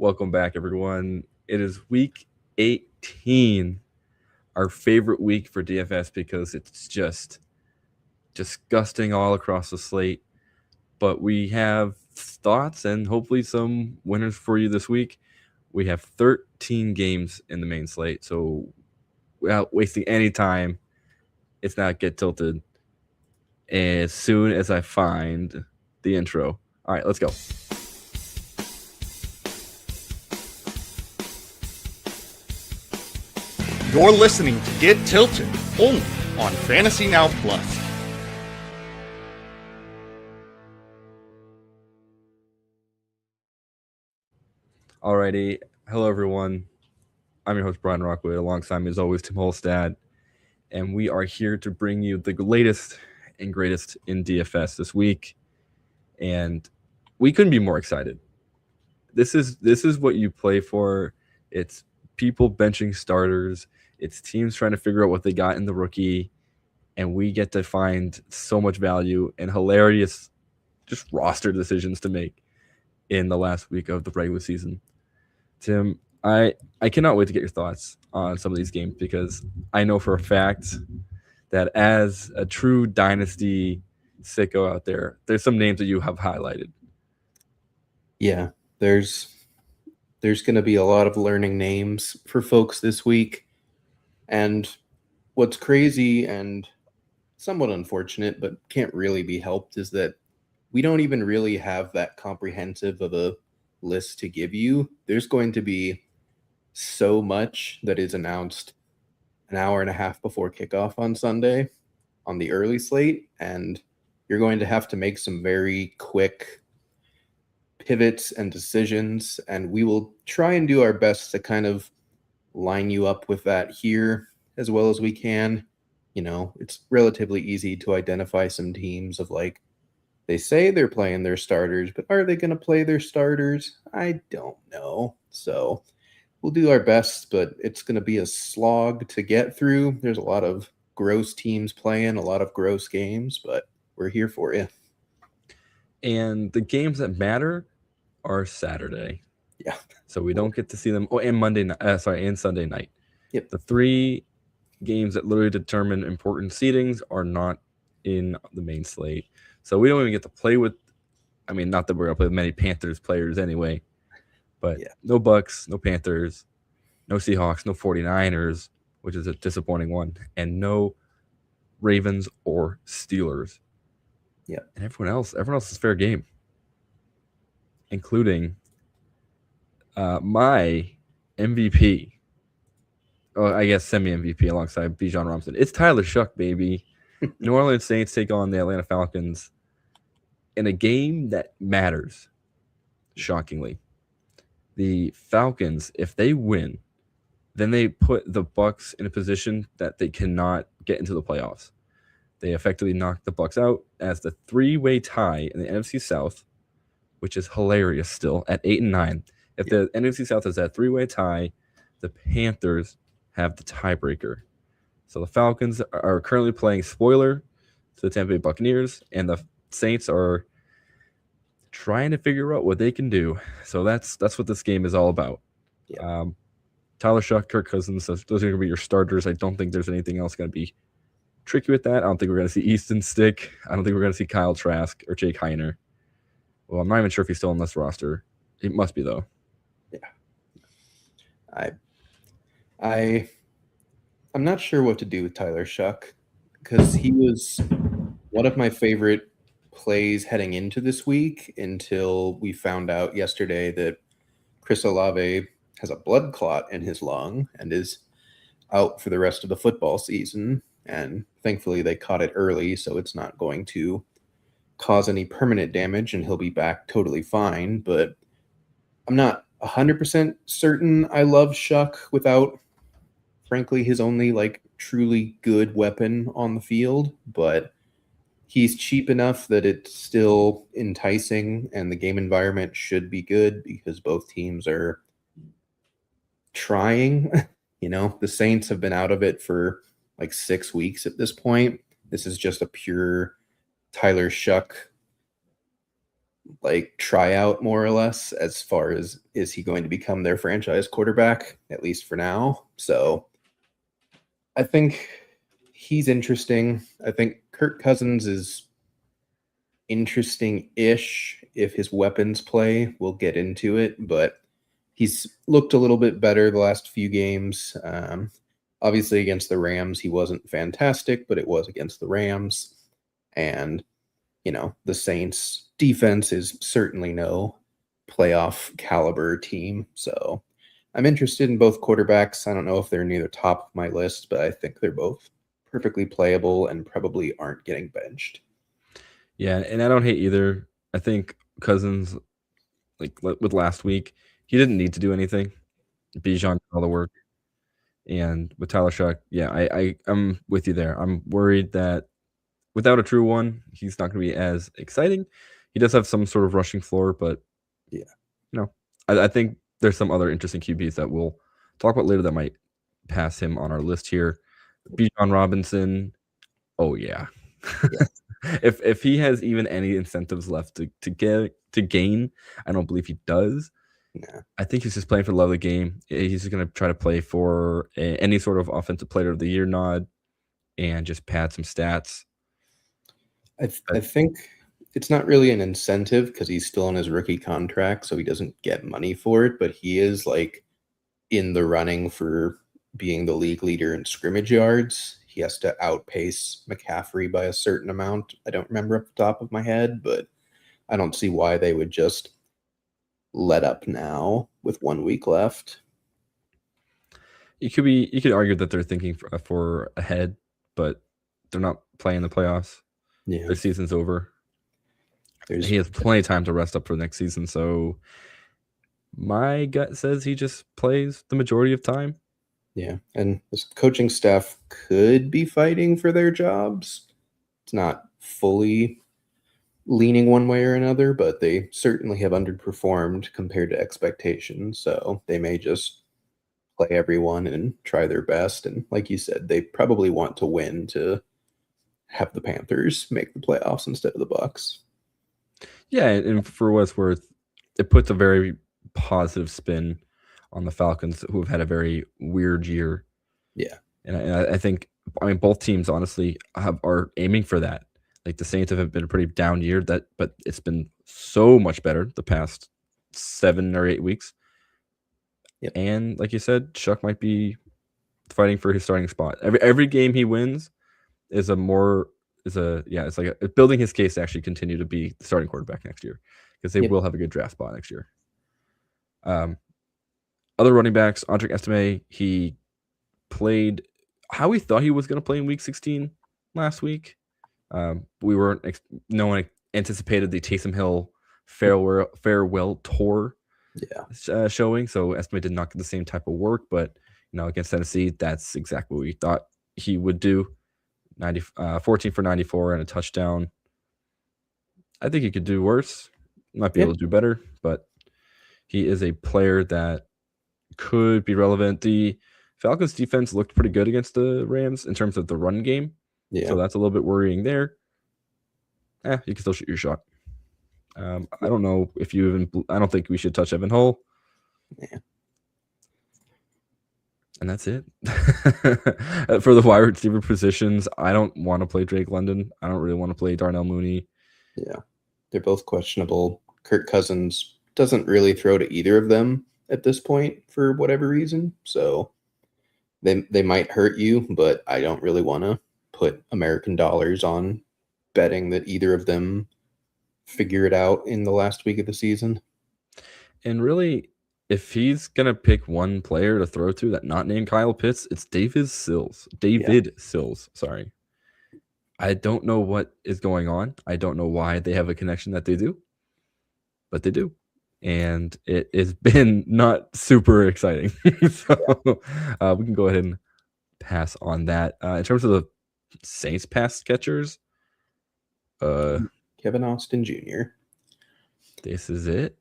Welcome back, everyone. It is week 18, our favorite week for DFS because it's just disgusting all across the slate. But we have thoughts and hopefully some winners for you this week. We have 13 games in the main slate, so without wasting any time, it's not get tilted as soon as I find the intro. All right, let's go. You're listening to Get Tilted, only on Fantasy Now Plus. Alrighty, hello everyone. I'm your host Brian Rockwood. Alongside me, as always, Tim Holstad, and we are here to bring you the latest and greatest in DFS this week. And we couldn't be more excited. This is what you play for. It's people benching starters. It's teams trying to figure out what they got in the rookie, and we get to find so much value and hilarious just roster decisions to make in the last week of the regular season. Tim, I cannot wait to get your thoughts on some of these games because I know for a fact that as a true dynasty sicko out there, there's some names that you have highlighted. Yeah, there's going to be a lot of learning names for folks this week. And what's crazy and somewhat unfortunate, but can't really be helped, is that we don't even really have that comprehensive of a list to give you. There's going to be so much that is announced an hour and a half before kickoff on Sunday on the early slate, and you're going to have to make some very quick pivots and decisions, and we will try and do our best to kind of line you up with that here as well as we can. You know, it's relatively easy to identify some teams of like, they say they're playing their starters, but are they going to play their starters? I don't know. So we'll do our best, but it's going to be a slog to get through. There's a lot of gross teams playing, a lot of gross games, but we're here for you. And the games that matter are Saturday. Yeah. So we don't get to see them. Oh, and and Sunday night. Yep. The three games that literally determine important seedings are not in the main slate. So we don't even get to play with, I mean, not that we're going to play with many Panthers players anyway, but no Bucks, no Panthers, no Seahawks, no 49ers, which is a disappointing one, and no Ravens or Steelers. Yeah. And everyone else is fair game, including my MVP. Oh, I guess semi-MVP alongside Bijan Robinson. It's Tyler Shuck, baby. New Orleans Saints take on the Atlanta Falcons in a game that matters, shockingly. The Falcons, if they win, then they put the Bucks in a position that they cannot get into the playoffs. They effectively knocked the Bucks out as the three-way tie in the NFC South, which is hilarious still, at 8-9. If the NFC South is that three-way tie, the Panthers have the tiebreaker. So the Falcons are currently playing spoiler to the Tampa Bay Buccaneers, and the Saints are trying to figure out what they can do. So that's what this game is all about. Yeah. Tyler Shuck, Kirk Cousins, those are going to be your starters. I don't think there's anything else going to be tricky with that. I don't think we're going to see Easton Stick. I don't think we're going to see Kyle Trask or Jake Heiner. Well, I'm not even sure if he's still on this roster. He must be, though. Yeah. I'm not sure what to do with Tyler Shuck because he was one of my favorite plays heading into this week until we found out yesterday that Chris Olave has a blood clot in his lung and is out for the rest of the football season. And thankfully they caught it early, so it's not going to cause any permanent damage and he'll be back totally fine. But I'm not 100% certain I love Shuck without, frankly, his only like truly good weapon on the field, but he's cheap enough that it's still enticing and the game environment should be good because both teams are trying. You know, the Saints have been out of it for like 6 weeks at this point. This is just a pure Tyler Shuck like tryout more or less as far as is he going to become their franchise quarterback, at least for now. So I think he's interesting. I think Kirk Cousins is interesting-ish if his weapons play. We'll get into it, but he's looked a little bit better the last few games. Obviously, against the Rams, he wasn't fantastic, but it was against the Rams. And, the Saints defense is certainly no playoff caliber team. So I'm interested in both quarterbacks. I don't know if they're near the top of my list, but I think they're both perfectly playable and probably aren't getting benched. Yeah, and I don't hate either. I think Cousins, like with last week, he didn't need to do anything. Bijan did all the work. And with Tyler Shuck, yeah, I'm with you there. I'm worried that without a true one, he's not going to be as exciting. He does have some sort of rushing floor, but yeah, I think there's some other interesting QBs that we'll talk about later that might pass him on our list here. Bijan Robinson, oh yeah. If he has even any incentives left to gain, I don't believe he does. Nah. I think he's just playing for the love of the game. He's just going to try to play for any sort of offensive player of the year nod and just pad some stats. I think it's not really an incentive because he's still on his rookie contract, so he doesn't get money for it, but he is like in the running for being the league leader in scrimmage yards. He has to outpace McCaffrey by a certain amount. I don't remember off the top of my head, but I don't see why they would just let up now with 1 week left. You could argue that they're thinking for ahead, but they're not playing the playoffs. Yeah, their season's over. He has plenty of time to rest up for the next season, so my gut says he just plays the majority of time. Yeah, and this coaching staff could be fighting for their jobs. It's not fully leaning one way or another, but they certainly have underperformed compared to expectations. So they may just play everyone and try their best. And like you said, they probably want to win to have the Panthers make the playoffs instead of the Bucs. Yeah, and for what it's worth, it puts a very positive spin on the Falcons, who have had a very weird year. Yeah, and I think both teams honestly are aiming for that. Like the Saints have been a pretty down year, but it's been so much better the past 7 or 8 weeks. Yep. And like you said, Shuck might be fighting for his starting spot. Every game he wins it's like building his case to actually continue to be the starting quarterback next year because they will have a good draft spot next year. Other running backs, Andre Estime, he played how we thought he was going to play in Week 16 last week. No one anticipated the Taysom Hill farewell tour showing, so Estime did not get the same type of work, but against Tennessee, that's exactly what we thought he would do. 14 for 94 and a touchdown. I think he could do worse. Might be able to do better, but he is a player that could be relevant. The Falcons defense looked pretty good against the Rams in terms of the run game. Yeah. So that's a little bit worrying there. You can still shoot your shot. I don't know if I don't think we should touch Evan Hull. Yeah. And that's it. For the wide receiver positions, I don't want to play Drake London. I don't really want to play Darnell Mooney. Yeah. They're both questionable. Kirk Cousins doesn't really throw to either of them at this point for whatever reason. So they might hurt you, but I don't really want to put American dollars on betting that either of them figure it out in the last week of the season. And really, if he's going to pick one player to throw to that not named Kyle Pitts, it's David Sills. Sorry. I don't know what is going on. I don't know why they have a connection that they do, but they do. And it has been not super exciting. So we can go ahead and pass on that. In terms of the Saints pass catchers, Kevin Austin Jr. This is it.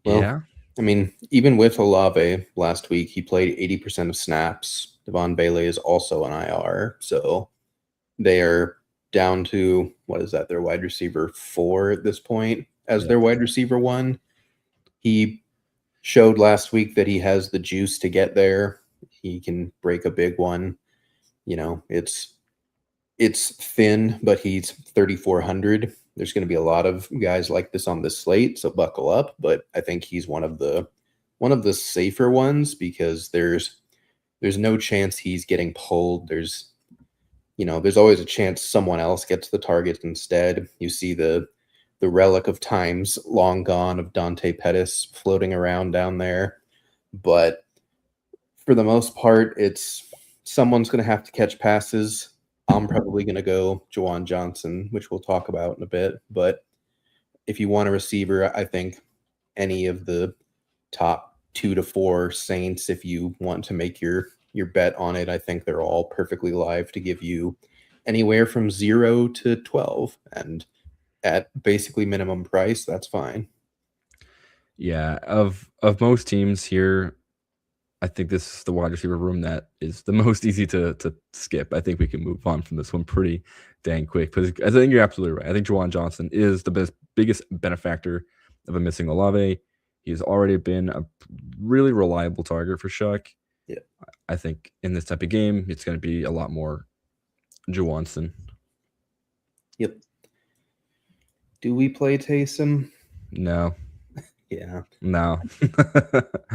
Well, yeah. I mean, even with Olave last week, he played 80% of snaps. Devon Bailey is also on IR. So they are down to, what is that, their wide receiver 4 at this point. as their wide receiver one. He showed last week that he has the juice to get there. He can break a big one. It's thin, but he's 3,400. There's going to be a lot of guys like this on the slate, so buckle up. But I think he's one of the safer ones because there's no chance he's getting pulled. There's always a chance someone else gets the target instead. You see the relic of times long gone of Dante Pettis floating around down there. But for the most part, it's someone's going to have to catch passes. I'm probably going to go Juwan Johnson, which we'll talk about in a bit. But if you want a receiver, I think any of the top 2 to 4 Saints, if you want to make your bet on it, I think they're all perfectly live to give you anywhere from 0 to 12. And at basically minimum price, that's fine. Yeah, of most teams here, I think this is the wide receiver room that is the most easy to skip. I think we can move on from this one pretty dang quick. Because I think you're absolutely right. I think Juwan Johnson is the biggest benefactor of a missing Olave. He's already been a really reliable target for Shuck. Yeah. I think in this type of game, it's going to be a lot more Juwanson. Yep. Do we play Taysom? No. Yeah. No.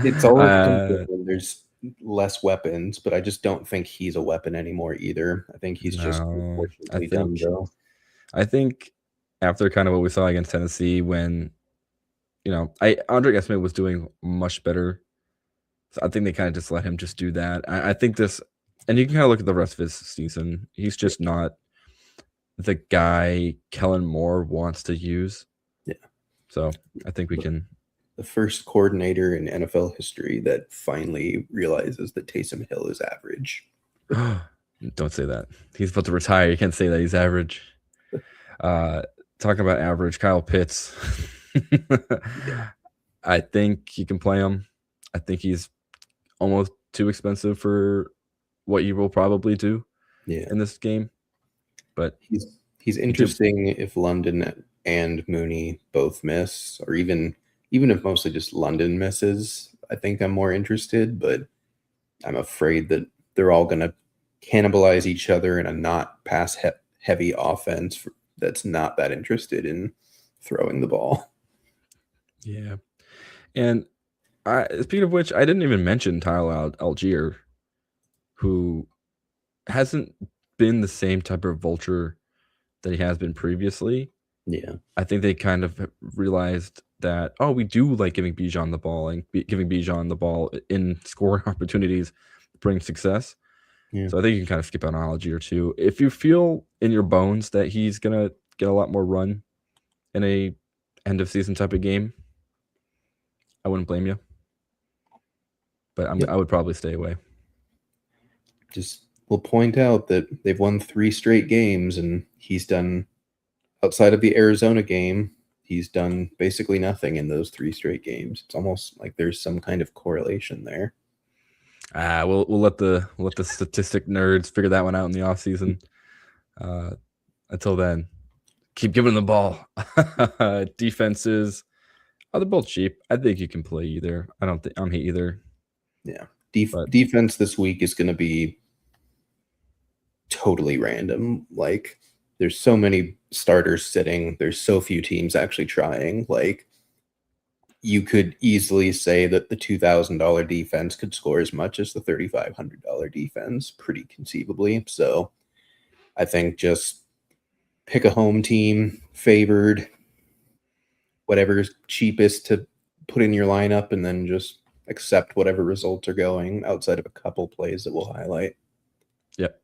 It's always when there's less weapons, but I just don't think he's a weapon anymore either. I think he's just unfortunately done, though. I think after kind of what we saw against Tennessee when, Andre Esme was doing much better. So I think they kind of just let him just do that. I think this, and you can kind of look at the rest of his season. He's just not the guy Kellen Moore wants to use. Yeah. So I think we can. The first coordinator in NFL history that finally realizes that Taysom Hill is average. Don't say that. He's about to retire. You can't say that he's average. Talking about average, Kyle Pitts. Yeah. I think you can play him. I think he's almost too expensive for what you will probably do in this game. But he's interesting if London and Mooney both miss, or even if mostly just London misses. I think I'm more interested, but I'm afraid that they're all going to cannibalize each other in a not pass heavy offense that's not that interested in throwing the ball. Yeah. And speaking of which, I didn't even mention Tyler Algier, who hasn't been the same type of vulture that he has been previously. Yeah. I think they kind of realized that, we do like giving Bijan the ball, and giving Bijan the ball in scoring opportunities brings success. Yeah. So I think you can kind of skip an Algier or two. If you feel in your bones that he's going to get a lot more run in a end of season type of game, I wouldn't blame you. But I would probably stay away. Just we'll point out that they've won 3 straight games, and he's done, outside of the Arizona game, he's done basically nothing in those 3 straight games. It's almost like there's some kind of correlation there. We'll let the statistic nerds figure that one out in the offseason. Until then, keep giving the ball. Defenses, they're both cheap. I think you can play either. I don't hate either. Yeah. Defense this week is going to be totally random. Like, there's so many starters sitting. There's so few teams actually trying. Like, you could easily say that the $2,000 defense could score as much as the $3,500 defense, pretty conceivably. So I think just pick a home team, favored, whatever's cheapest to put in your lineup, and then just accept whatever results are going outside of a couple plays that we'll highlight. Yep.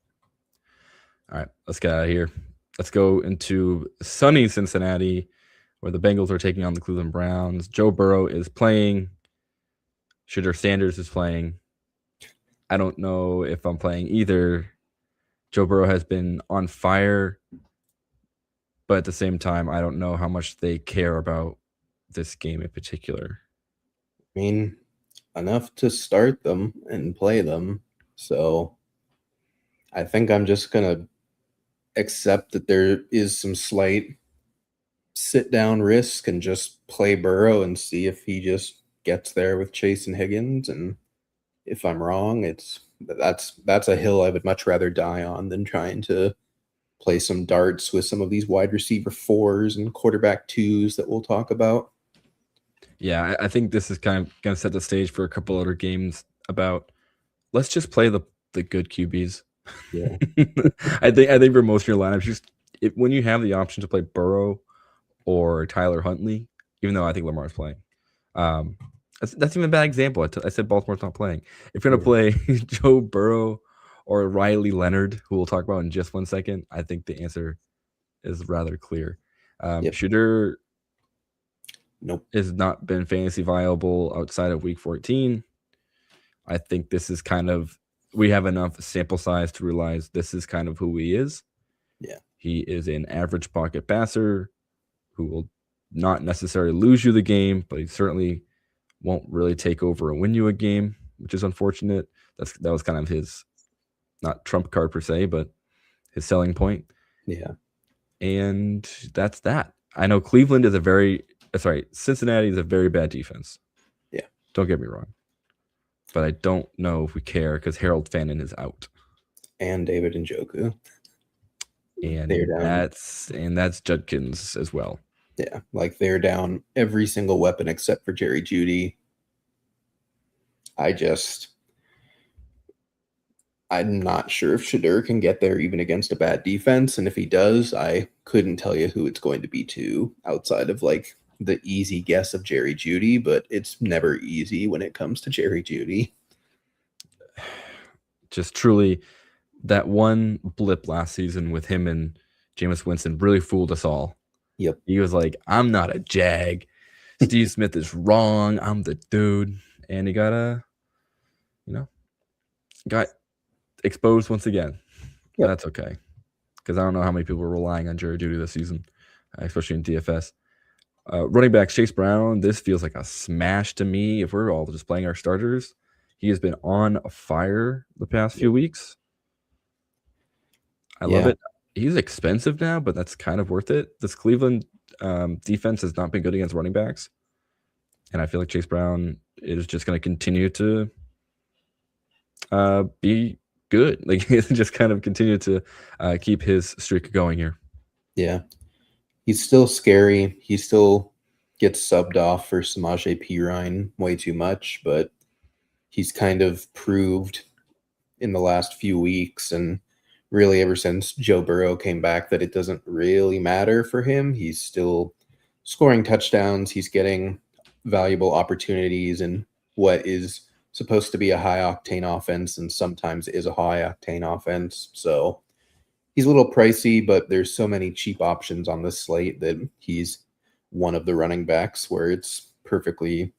All right, let's get out of here. Let's go into sunny Cincinnati, where the Bengals are taking on the Cleveland Browns. Joe Burrow is playing. Shedeur Sanders is playing. I don't know if I'm playing either. Joe Burrow has been on fire, but at the same time, I don't know how much they care about this game in particular. I mean, enough to start them and play them. So I think I'm just going to accept that there is some slight sit down risk and just play Burrow and see if he just gets there with Chase and Higgins. And if I'm wrong, that's a hill I would much rather die on than trying to play some darts with some of these wide receiver 4s and quarterback 2s that we'll talk about. Yeah, I think this is kind of going to set the stage for a couple other games about let's just play the good QBs. Yeah. I think for most of your lineups, when you have the option to play Burrow or Tyler Huntley, even though I think Lamar's playing, that's even a bad example. I said Baltimore's not playing. If you're going to play Joe Burrow or Riley Leonard, who we'll talk about in just 1 second, I think the answer is rather clear. Shooter has not been fantasy viable outside of week 14. I think this is we have enough sample size to realize this is kind of who he is. Yeah. He is an average pocket passer who will not necessarily lose you the game, but he certainly won't really take over and win you a game, which is unfortunate. That was kind of his, not trump card per se, but his selling point. Yeah. And that's that. I know Cincinnati is a very bad defense. Yeah. Don't get me wrong. But I don't know if we care because Harold Fannin is out. And David Njoku. And that's Judkins as well. Yeah, like they're down every single weapon except for Jerry Jeudy. I'm not sure if Shedeur can get there even against a bad defense. And if he does, I couldn't tell you who it's going to be to outside of like the easy guess of Jerry Jeudy, but it's never easy when it comes to Jerry Jeudy. Just truly that one blip last season with him and Jameis Winston really fooled us all. Yep. He was like, I'm not a Jag. Steve Smith is wrong. I'm the dude. And he got exposed once again. Yep. That's okay. Because I don't know how many people are relying on Jerry Jeudy this season, especially in DFS. Running back Chase Brown, this feels like a smash to me. If we're all just playing our starters, he has been on fire the past few weeks. I love it. He's expensive now, but that's kind of worth it. This Cleveland defense has not been good against running backs. And I feel like Chase Brown is just going to continue to be good. Like, just kind of continue to keep his streak going here. Yeah. He's still scary. He still gets subbed off for Samaje Perine way too much, but he's kind of proved in the last few weeks and really ever since Joe Burrow came back that it doesn't really matter for him. He's still scoring touchdowns. He's getting valuable opportunities in what is supposed to be a high-octane offense and sometimes is a high-octane offense. So he's a little pricey, but there's so many cheap options on this slate that he's one of the running backs where it's perfectly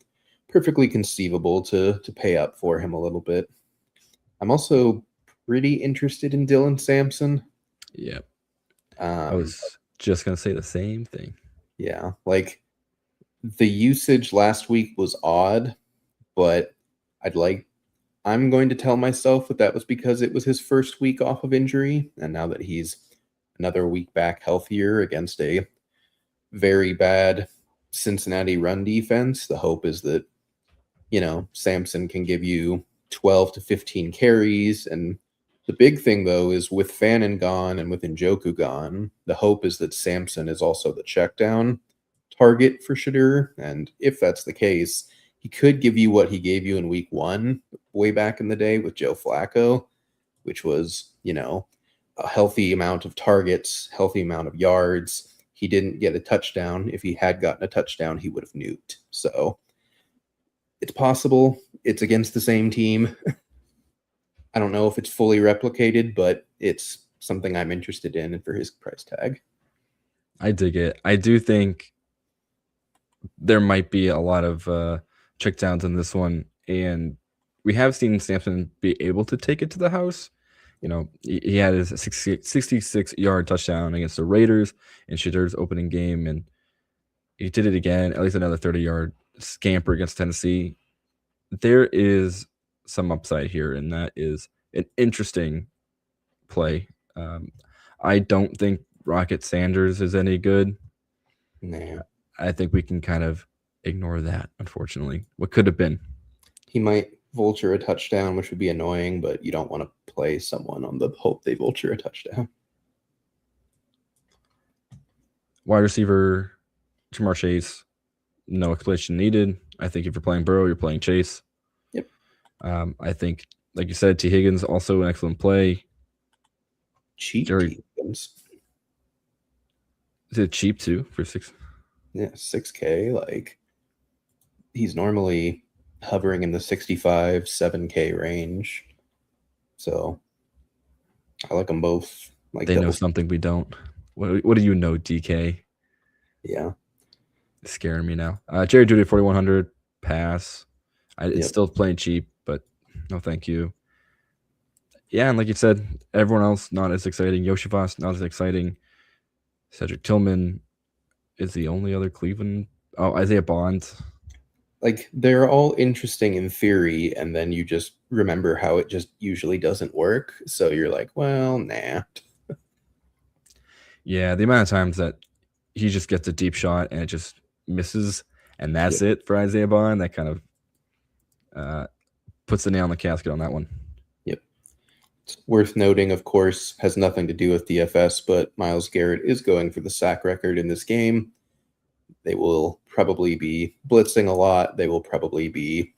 conceivable to pay up for him a little bit. I'm also pretty interested in Dylan Sampson. Yeah. I was just going to say the same thing. Yeah. Like the usage last week was odd, but I'm going to tell myself that was because it was his first week off of injury. And now that he's another week back healthier against a very bad Cincinnati run defense, the hope is that, Sampson can give you 12 to 15 carries. And the big thing, though, is with Fannin gone and with Njoku gone, the hope is that Sampson is also the check down target for Shedeur. And if that's the case, he could give you what he gave you in week 1 way back in the day with Joe Flacco, which was, a healthy amount of targets, healthy amount of yards. He didn't get a touchdown. If he had gotten a touchdown, he would have nuked. So it's possible. It's against the same team. I don't know if it's fully replicated, but it's something I'm interested in for his price tag. I dig it. I do think there might be a lot of checkdowns in this one, and we have seen Sampson be able to take it to the house. He had his 66-yard touchdown against the Raiders in Shedeur's opening game, and he did it again, at least another 30-yard scamper against Tennessee. There is some upside here, and that is an interesting play. I don't think Rocket Sanders is any good. Nah. I think we can kind of ignore that, unfortunately. What could have been. He might vulture a touchdown, which would be annoying, but you don't want to play someone on the hope they vulture a touchdown. Wide receiver, Jamar Chase, no explanation needed. I think if you're playing Burrow, you're playing Chase. Yep. I think, like you said, T. Higgins, also an excellent play. Cheap Jerry, Higgins. is it cheap too for 6? Yeah, 6K. Like, he's normally hovering in the 65, 7K range. So I like them both. Like They know something we don't. What do you know, DK? Yeah. It's scaring me now. Jerry Jeudy, 4,100 pass. It's Yep. still playing cheap, but no thank you. Yeah, and like you said, everyone else not as exciting. Yoshivas, not as exciting. Cedric Tillman is the only other Cleveland. Oh, Isaiah Bond. Like, they're all interesting in theory, and then you just remember how it just usually doesn't work. So you're like, well, nah. Yeah, the amount of times that he just gets a deep shot and it just misses, and that's it for Isaiah Bond, that kind of puts the nail in the casket on that one. Yep. It's worth noting, of course, has nothing to do with DFS, but Myles Garrett is going for the sack record in this game. They will probably be blitzing a lot. They will probably be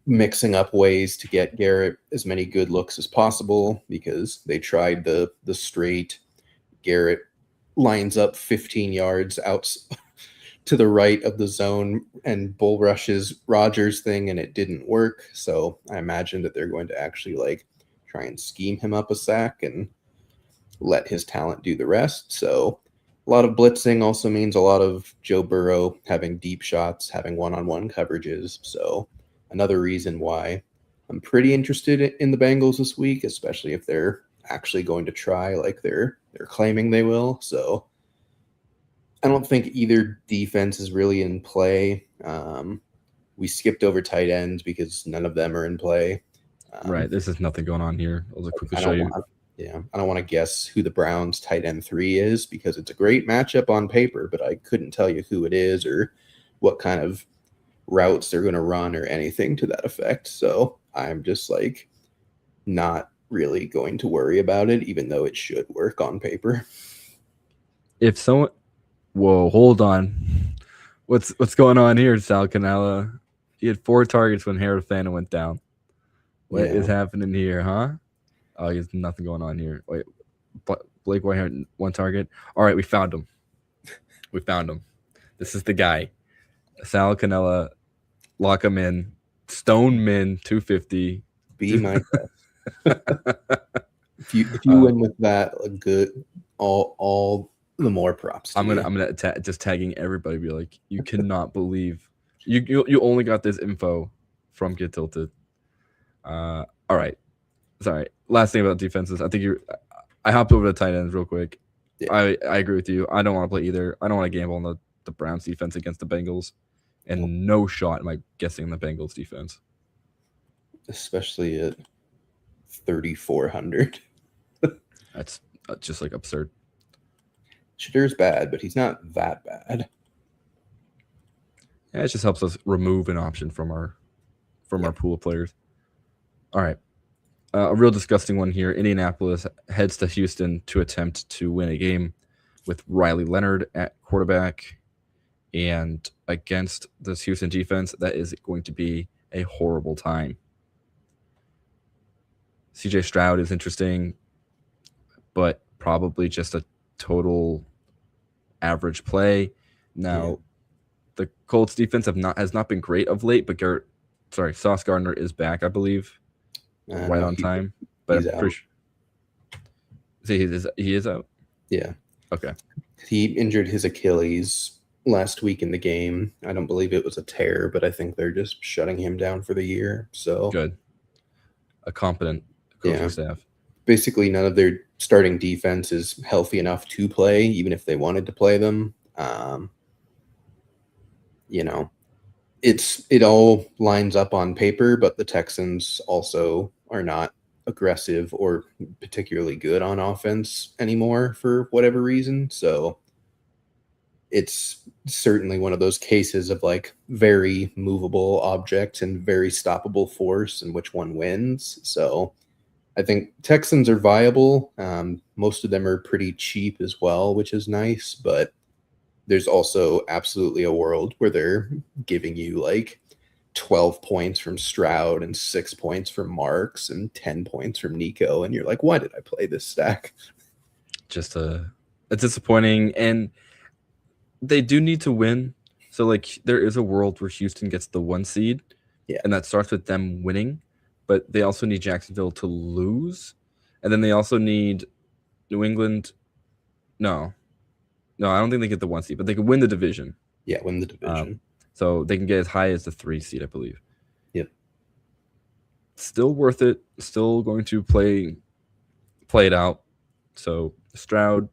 mixing up ways to get Garrett as many good looks as possible because they tried the straight Garrett lines up 15 yards out to the right of the zone and bull rushes Rodgers thing, and it didn't work. So I imagine that they're going to actually like try and scheme him up a sack and let his talent do the rest. So a lot of blitzing also means a lot of Joe Burrow having deep shots, having one-on-one coverages. So another reason why I'm pretty interested in the Bengals this week, especially if they're actually going to try like they're claiming they will. So I don't think either defense is really in play. We skipped over tight ends because none of them are in play. Right. This is nothing going on here. I'll just quickly I show you. I don't want to guess who the Browns tight end 3 is because it's a great matchup on paper, but I couldn't tell you who it is or what kind of routes they're going to run or anything to that effect. So I'm just like not really going to worry about it, even though it should work on paper. If someone, whoa, hold on. What's going on here, Sal Canella? He had 4 targets when Harold Fana went down. What is happening here, huh? Oh, there's nothing going on here. Wait, Blake Whitehead, 1 target. All right, we found him. We found him. This is the guy. Sal Canella, lock him in. Stone Min, 250. Be my guest. If you win with that, good. All the more props. I'm gonna just tagging everybody. Be like, you cannot believe you only got this info from Get Tilted. All right. Sorry. Last thing about defenses. I hopped over to tight ends real quick. Yeah. I agree with you. I don't want to play either. I don't want to gamble on the Browns defense against the Bengals. And no shot am I guessing the Bengals defense. Especially at 3,400. That's just like absurd. Shadur's bad, but he's not that bad. Yeah, it just helps us remove an option from our pool of players. All right. A real disgusting one here. Indianapolis heads to Houston to attempt to win a game with Riley Leonard at quarterback. And against this Houston defense, that is going to be a horrible time. CJ Stroud is interesting, but probably just a total average play. Now, the Colts defense has not been great of late, but Sauce Gardner is back, I believe. Right on time, but I'm pretty sure he is out. Yeah. Okay. He injured his Achilles last week in the game. I don't believe it was a tear, but I think they're just shutting him down for the year. So good. A competent coaching staff. Basically, none of their starting defense is healthy enough to play, even if they wanted to play them. It all lines up on paper, but the Texans also are not aggressive or particularly good on offense anymore for whatever reason. So it's certainly one of those cases of like very movable object and very stoppable force and which one wins. So I think Texans are viable. Most of them are pretty cheap as well, which is nice, but there's also absolutely a world where they're giving you like 12 points from Stroud and 6 points from Marks and 10 points from Nico. And you're like, why did I play this stack? Just a disappointing, and they do need to win. So like there is a world where Houston gets the 1 seed, and that starts with them winning, but they also need Jacksonville to lose, and then they also need New England. No, I don't think they get the 1 seed, but they could win the division. Yeah, win the division. So they can get as high as the 3 seed, I believe. Yep. Still worth it. Still going to play it out. So Stroud,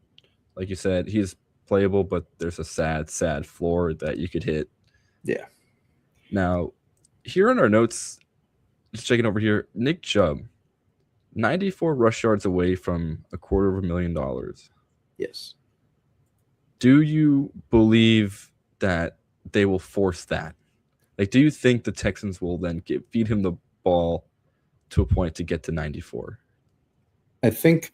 like you said, he's playable, but there's a sad floor that you could hit. Yeah. Now, here in our notes, just checking over here, Nick Chubb, 94 rush yards away from $250,000. Yes. Do you believe that they will force that? Like, do you think the Texans will then feed him the ball to a point to get to 94? I think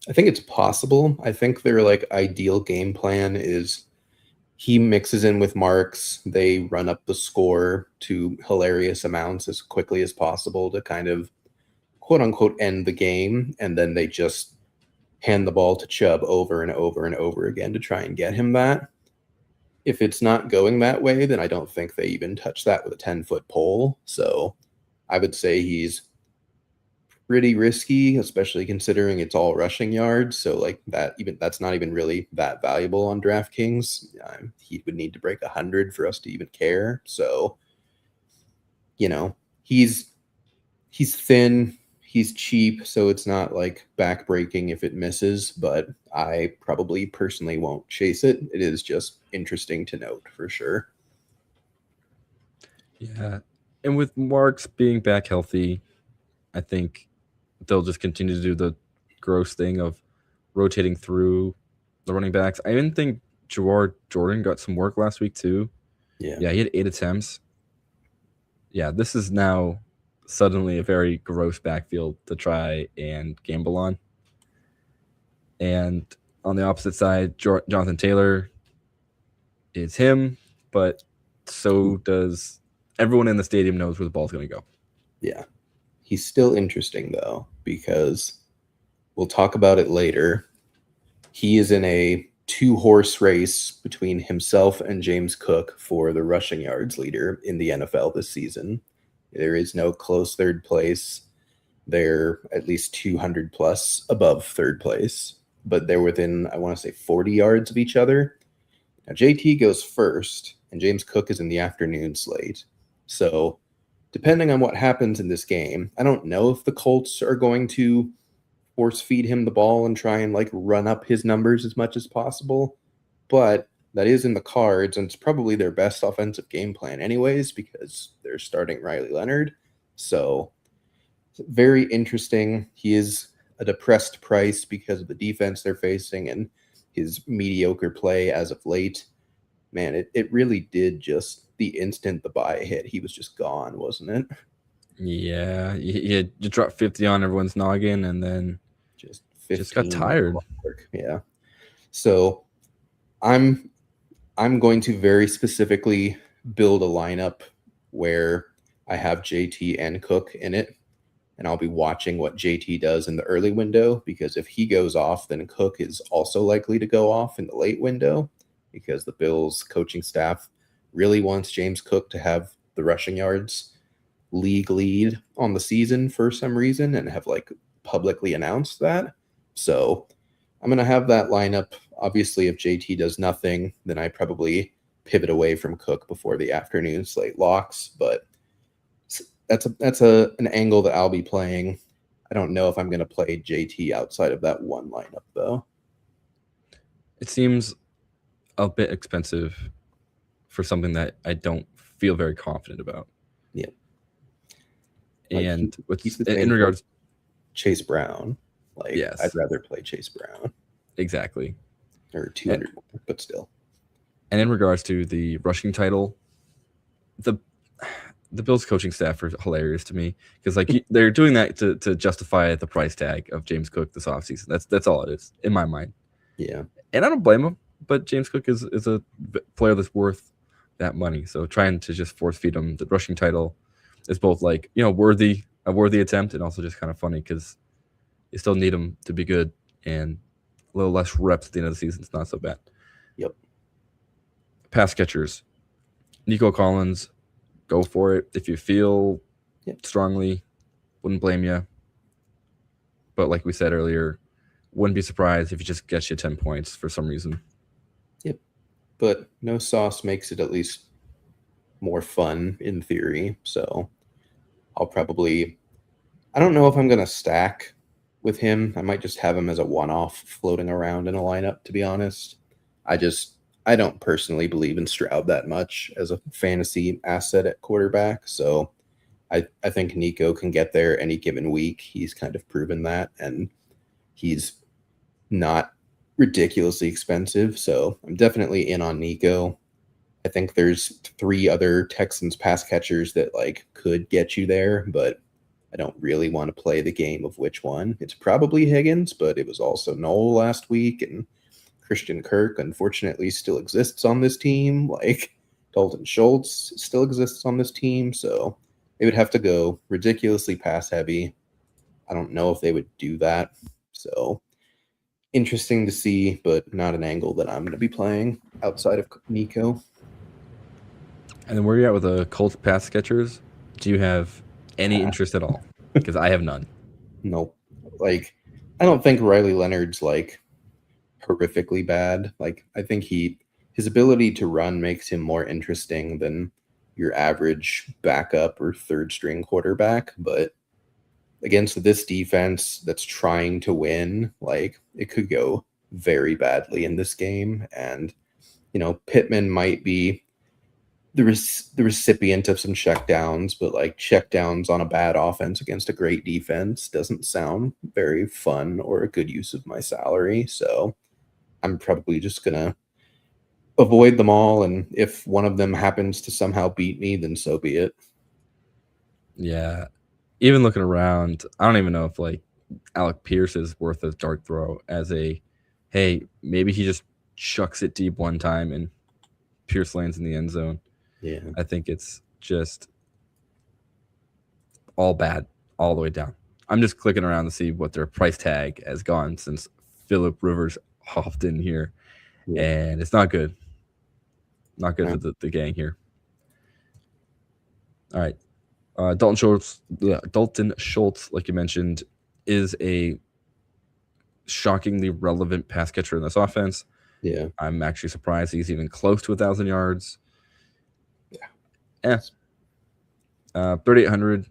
it's possible. I think their like ideal game plan is he mixes in with Marks. They run up the score to hilarious amounts as quickly as possible to kind of quote unquote end the game. And then they just hand the ball to Chubb over and over and over again to try and get him that. If it's not going that way, then I don't think they even touch that with a 10-foot pole. So I would say he's pretty risky, especially considering it's all rushing yards. So like that's not even really that valuable on DraftKings. He would need to break 100 for us to even care. So, he's thin, he's cheap, so it's not like backbreaking if it misses, but I probably personally won't chase it. It is just interesting to note for sure. Yeah. And with Marks being back healthy, I think they'll just continue to do the gross thing of rotating through the running backs. I even think Jawar Jordan got some work last week too. Yeah, he had 8 attempts. Yeah, this is now suddenly a very gross backfield to try and gamble on. And on the opposite side, Jonathan Taylor is him, but so does everyone in the stadium knows where the ball's going to go. Yeah. He's still interesting, though, because we'll talk about it later. He is in a 2-horse race between himself and James Cook for the rushing yards leader in the NFL this season. There is no close third place. They're at least 200 plus above third place, but they're within, I want to say, 40 yards of each other. Now, JT goes first, and James Cook is in the afternoon slate. So depending on what happens in this game, I don't know if the Colts are going to force feed him the ball and try and like run up his numbers as much as possible, but that is in the cards, and it's probably their best offensive game plan anyways, because they're starting Riley Leonard. So very interesting. He is a depressed price because of the defense they're facing and his mediocre play as of late. Man, it really did just the instant the buy hit, he was just gone, wasn't it? Yeah, you dropped 50 on everyone's noggin and then just got tired. Yeah. So I'm going to very specifically build a lineup where I have JT and Cook in it, and I'll be watching what JT does in the early window, because if he goes off, then Cook is also likely to go off in the late window, because the Bills coaching staff really wants James Cook to have the rushing yards league lead on the season for some reason and have like publicly announced that. So I'm going to have that lineup. Obviously, if JT does nothing, then I probably pivot away from Cook before the afternoon slate locks. But that's an angle that I'll be playing. I don't know if I'm going to play JT outside of that one lineup, though. It seems a bit expensive for something that I don't feel very confident about. Yeah. And in regards Chase Brown, yes, I'd rather play Chase Brown. Exactly. Or 200 more, but still. And in regards to the rushing title, the Bills coaching staff are hilarious to me because they're doing that to justify the price tag of James Cook this offseason. That's all it is in my mind. Yeah. And I don't blame him, but James Cook is a player that's worth that money. So trying to just force feed him the rushing title is both a worthy attempt and also just kind of funny because you still need him to be good, and a little less reps at the end of the season is not so bad. Yep. Pass catchers, Nico Collins, go for it if you feel strongly. Wouldn't blame you. But like we said earlier, wouldn't be surprised if he just gets you 10 points for some reason. Yep. But no sauce makes it at least more fun in theory. So I don't know if I'm going to stack with him. I might just have him as a one-off floating around in a lineup, to be honest. I don't personally believe in Stroud that much as a fantasy asset at quarterback. So I think Nico can get there any given week. He's kind of proven that, and he's not ridiculously expensive. So I'm definitely in on Nico. I think there's 3 other Texans pass catchers that could get you there, but I don't really want to play the game of which one. It's probably Higgins, but it was also Noel last week, and Christian Kirk unfortunately still exists on this team. Dalton Schultz still exists on this team, so they would have to go ridiculously pass heavy. I don't know if they would do that. So interesting to see, but not an angle that I'm going to be playing outside of Nico. And then where are you at with the Colts pass catchers? Do you have any interest at all? Because I have none. Nope. I don't think Riley Leonard's horrifically bad. I think his ability to run makes him more interesting than your average backup or third string quarterback. But against this defense that's trying to win, it could go very badly in this game. And, Pittman might be the recipient of some checkdowns, but checkdowns on a bad offense against a great defense doesn't sound very fun or a good use of my salary. So I'm probably just going to avoid them all. And if one of them happens to somehow beat me, then so be it. Yeah. Even looking around, I don't even know if Alec Pierce is worth a dart throw as hey, maybe he just chucks it deep one time and Pierce lands in the end zone. Yeah. I think it's just all bad all the way down. I'm just clicking around to see what their price tag has gone since Phillip Rivers hopped in here. Yeah. And it's not good. Not good for the gang here. All right. Dalton Schultz, like you mentioned, is a shockingly relevant pass catcher in this offense. Yeah. I'm actually surprised he's even close to 1,000 yards. Yeah. 3,800.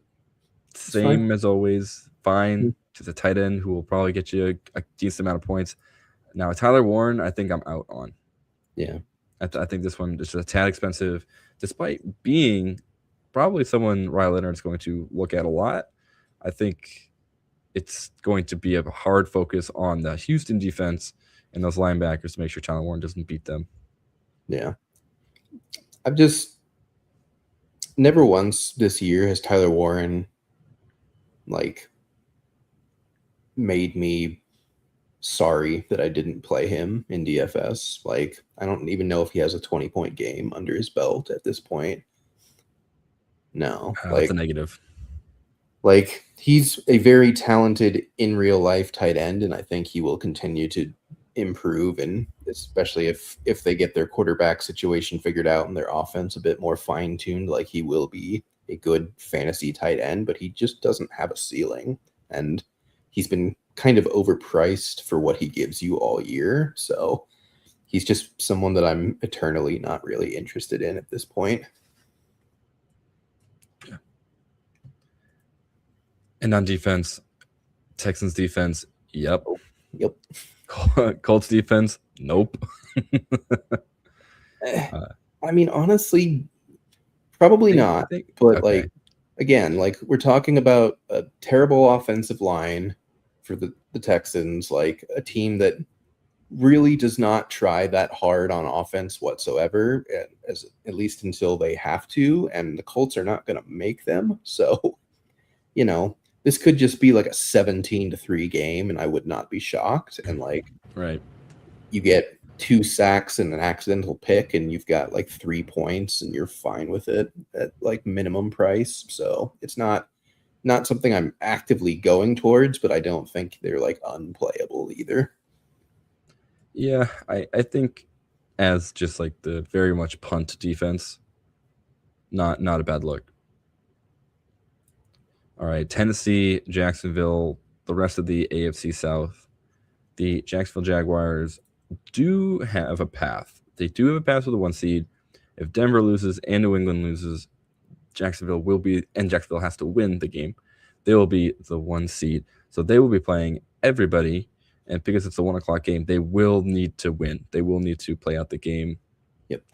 Same as always. Fine. Just a tight end who will probably get you a decent amount of points. Now, Tyler Warren, I think I'm out on. Yeah. I think this one is just a tad expensive, despite being probably someone Riley Leonard's going to look at a lot. I think it's going to be a hard focus on the Houston defense and those linebackers to make sure Tyler Warren doesn't beat them. Yeah. I've just never once this year has Tyler Warren made me sorry that I didn't play him in DFS. I don't even know if he has a 20-point game under his belt at this point. No. That's a negative. He's a very talented in real life tight end, and I think he will continue to improve, and especially if they get their quarterback situation figured out and their offense a bit more fine-tuned, he will be a good fantasy tight end, but he just doesn't have a ceiling, and he's been kind of overpriced for what he gives you all year. So he's just someone that I'm eternally not really interested in at this point. Yeah. And on defense, Texans defense, yep. Colts defense, nope. I mean, honestly, probably not. But okay. Again, we're talking about a terrible offensive line for the Texans, a team that really does not try that hard on offense whatsoever, at least until they have to, and the Colts are not going to make them. So, this could just be like a 17-3 game, and I would not be shocked. And like, Right. you get 2 sacks and an accidental pick, and you've got like 3 points, and you're fine with it at like minimum price. So it's not something I'm actively going towards, but I don't think they're like unplayable either. Yeah, I think as just like the very much punt defense, not a bad look. All right, Tennessee, Jacksonville, the rest of the AFC South. The Jacksonville Jaguars do have a path. They do have a path with the 1 seed. If Denver loses and New England loses, Jacksonville has to win the game. They will be the 1 seed. So they will be playing everybody. And because it's a 1 o'clock game, they will need to win. They will need to play out the game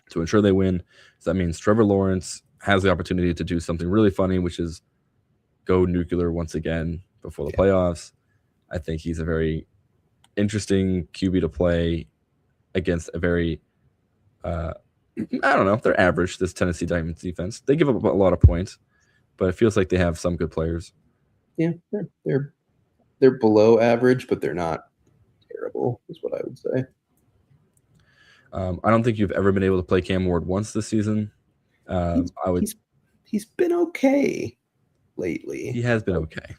to ensure they win. So that means Trevor Lawrence has the opportunity to do something really funny, which is go nuclear once again before the playoffs. I think he's a very interesting QB to play against a very, I don't know, they're average, this Tennessee Titans defense. They give up a lot of points, but it feels like they have some good players. Yeah, they're below average, but they're not terrible, is what I would say. I don't think you've ever been able to play Cam Ward once this season. He's been okay lately. He has been okay.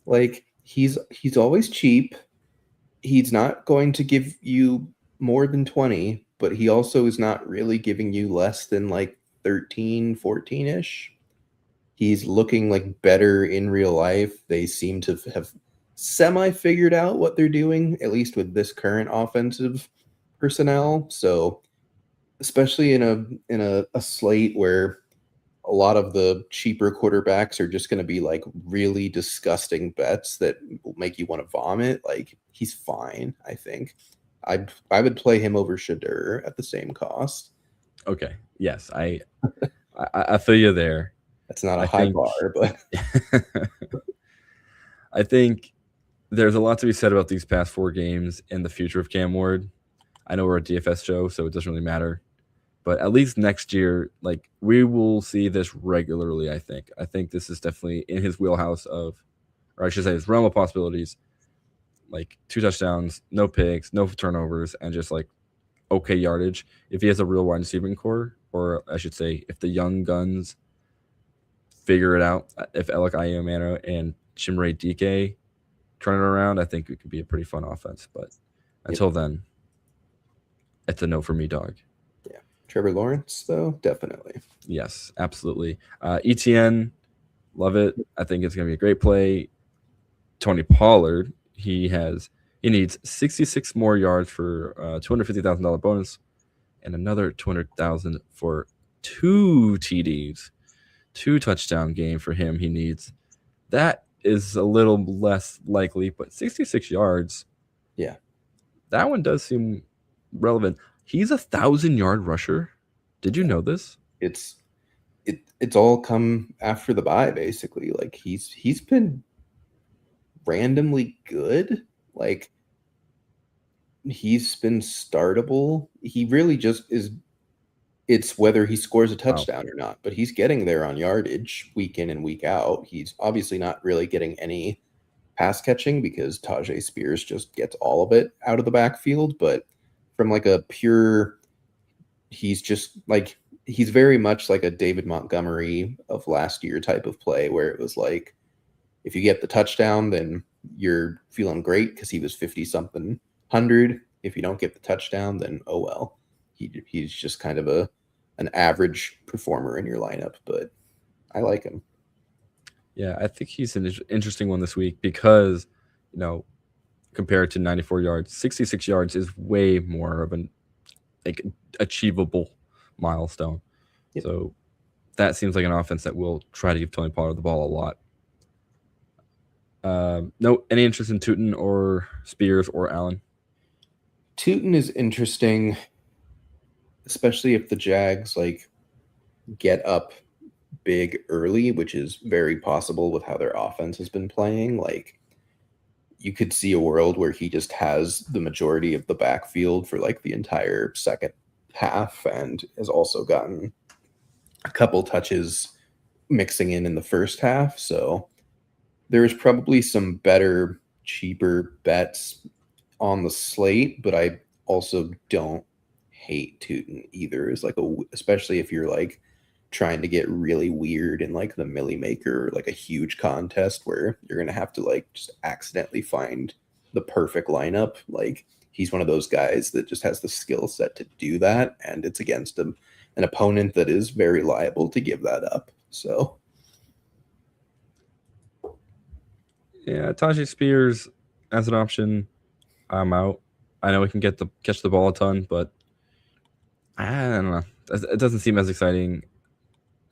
Like he's always cheap. He's not going to give you more than 20, but he also is not really giving you less than like 13, 14-ish. He's looking like better in real life. They seem to have semi-figured out what they're doing, at least with this current offensive personnel. So especially in a slate where a lot of the cheaper quarterbacks are just going to be like really disgusting bets that will make you want to vomit. Like he's fine, I think. I would play him over Shadur at the same cost. Okay. Yes, I feel you there. That's not a high bar, but I think there's a lot to be said about these past 4 games and the future of Cam Ward. I know we're a DFS show, so it doesn't really matter. But at least next year, like we will see this regularly, I think. I think this is definitely in his wheelhouse of, or I should say his realm of possibilities. Like 2 touchdowns, no picks, no turnovers, and just like okay yardage. If he has a real wide receiving core, or I should say if the young guns figure it out, if Alec Iomano and Chimere Dike turn it around, I think it could be a pretty fun offense. But until then, it's a no for me, dog. Yeah. Trevor Lawrence, though, definitely. Yes, absolutely. ETN, love it. I think it's going to be a great play. Tony Pollard, he needs 66 more yards for a $250,000 bonus and another $200,000 for 2 TDs. 2 touchdown game for him he needs. That is a little less likely, but 66 yards. Yeah. That one does seem relevant. He's a 1,000-yard rusher. Did you know this? It's all come after the bye, basically. Like he's been randomly good. Like he's been startable. He really just is. It's whether he scores a touchdown or not, but he's getting there on yardage week in and week out. He's obviously not really getting any pass catching because Tajay Spears just gets all of it out of the backfield. But from like a pure, he's just like, he's very much like a David Montgomery of last year type of play where it was like, if you get the touchdown, then you're feeling great because he was 50-something hundred. If you don't get the touchdown, then oh well. He's just kind of an average performer in your lineup, but I like him. Yeah, I think he's an interesting one this week because, compared to 94 yards, 66 yards is way more of an achievable milestone. Yep. So that seems like an offense that will try to give Tony Pollard the ball a lot. No, any interest in Tootin or Spears or Allen? Tootin is interesting, especially if the Jags get up big early, which is very possible with how their offense has been playing. Like you could see a world where he just has the majority of the backfield for like the entire second half and has also gotten a couple touches mixing in the first half. So there's probably some better, cheaper bets on the slate, but I also don't hate Tootin either. Is like especially if you're like trying to get really weird in like the Millie Maker, like a huge contest where you're gonna have to like just accidentally find the perfect lineup. Like he's one of those guys that just has the skill set to do that, and it's against an opponent that is very liable to give that up. So yeah, Tajay Spears as an option, I'm out. I know we can catch the ball a ton, but I don't know. It doesn't seem as exciting.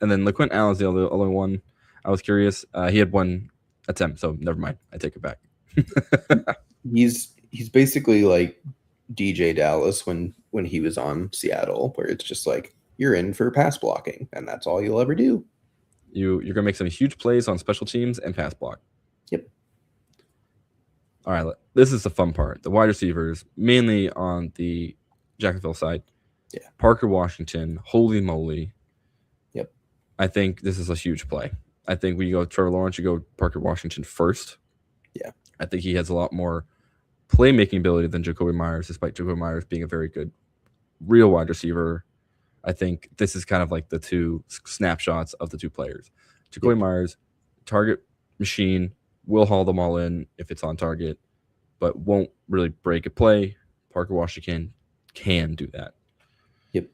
And then LaQuint Allen's the other one. I was curious. He had one attempt, so never mind. I take it back. he's basically like DJ Dallas when he was on Seattle, where it's just like you're in for pass blocking, and that's all you'll ever do. You're gonna make some huge plays on special teams and pass block. Yep. All right, this is the fun part. The wide receivers, mainly on the Jacksonville side. Yeah. Parker Washington, holy moly. Yep. I think this is a huge play. I think when you go Trevor Lawrence, you go Parker Washington first. Yeah. I think he has a lot more playmaking ability than Jacoby Myers, despite Jacoby Myers being a very good real wide receiver. I think this is kind of like the two snapshots of the two players. Jacoby Myers, target machine, will haul them all in if it's on target, but won't really break a play. Parker Washington can do that. Yep.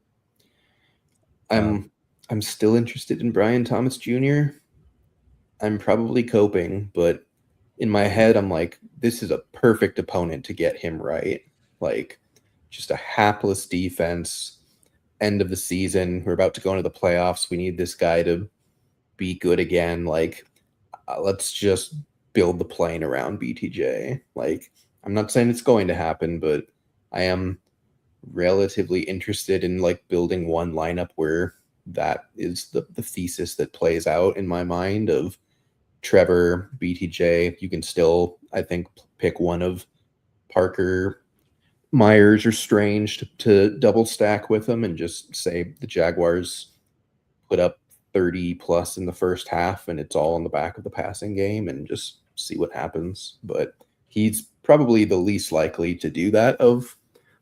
I'm still interested in Brian Thomas Jr. I'm probably coping, but in my head, I'm like, this is a perfect opponent to get him right. Like, just a hapless defense. End of the season. We're about to go into the playoffs. We need this guy to be good again. Like, let's just build the plane around BTJ. Like, I'm not saying it's going to happen, but I am relatively interested in like building one lineup where that is the thesis that plays out in my mind of Trevor, BTJ. You can still, I think, pick one of Parker, Myers, or Strange to double stack with them and just say the Jaguars put up 30 plus in the first half and it's all on the back of the passing game and just see what happens. But he's probably the least likely to do that of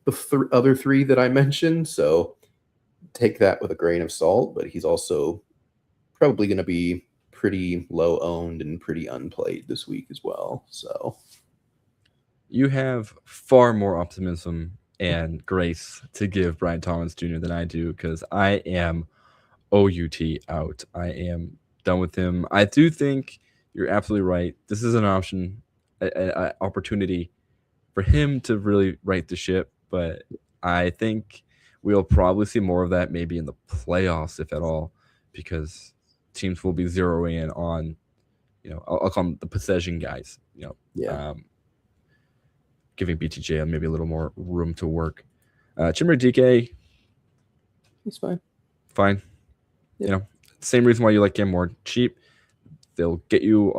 the other three that I mentioned. So take that with a grain of salt, but he's also probably going to be pretty low owned and pretty unplayed this week as well. So you have far more optimism and grace to give Brian Thomas Jr. than I do, because I am OUT out. I am done with him. I do think you're absolutely right. This is an option, an opportunity for him to really right the ship, but I think we'll probably see more of that maybe in the playoffs, if at all, because teams will be zeroing in on, I'll call them the possession guys, giving BTJ maybe a little more room to work. Chimera DK, he's fine. Fine. Yeah. Same reason why you like him, more cheap. They'll get you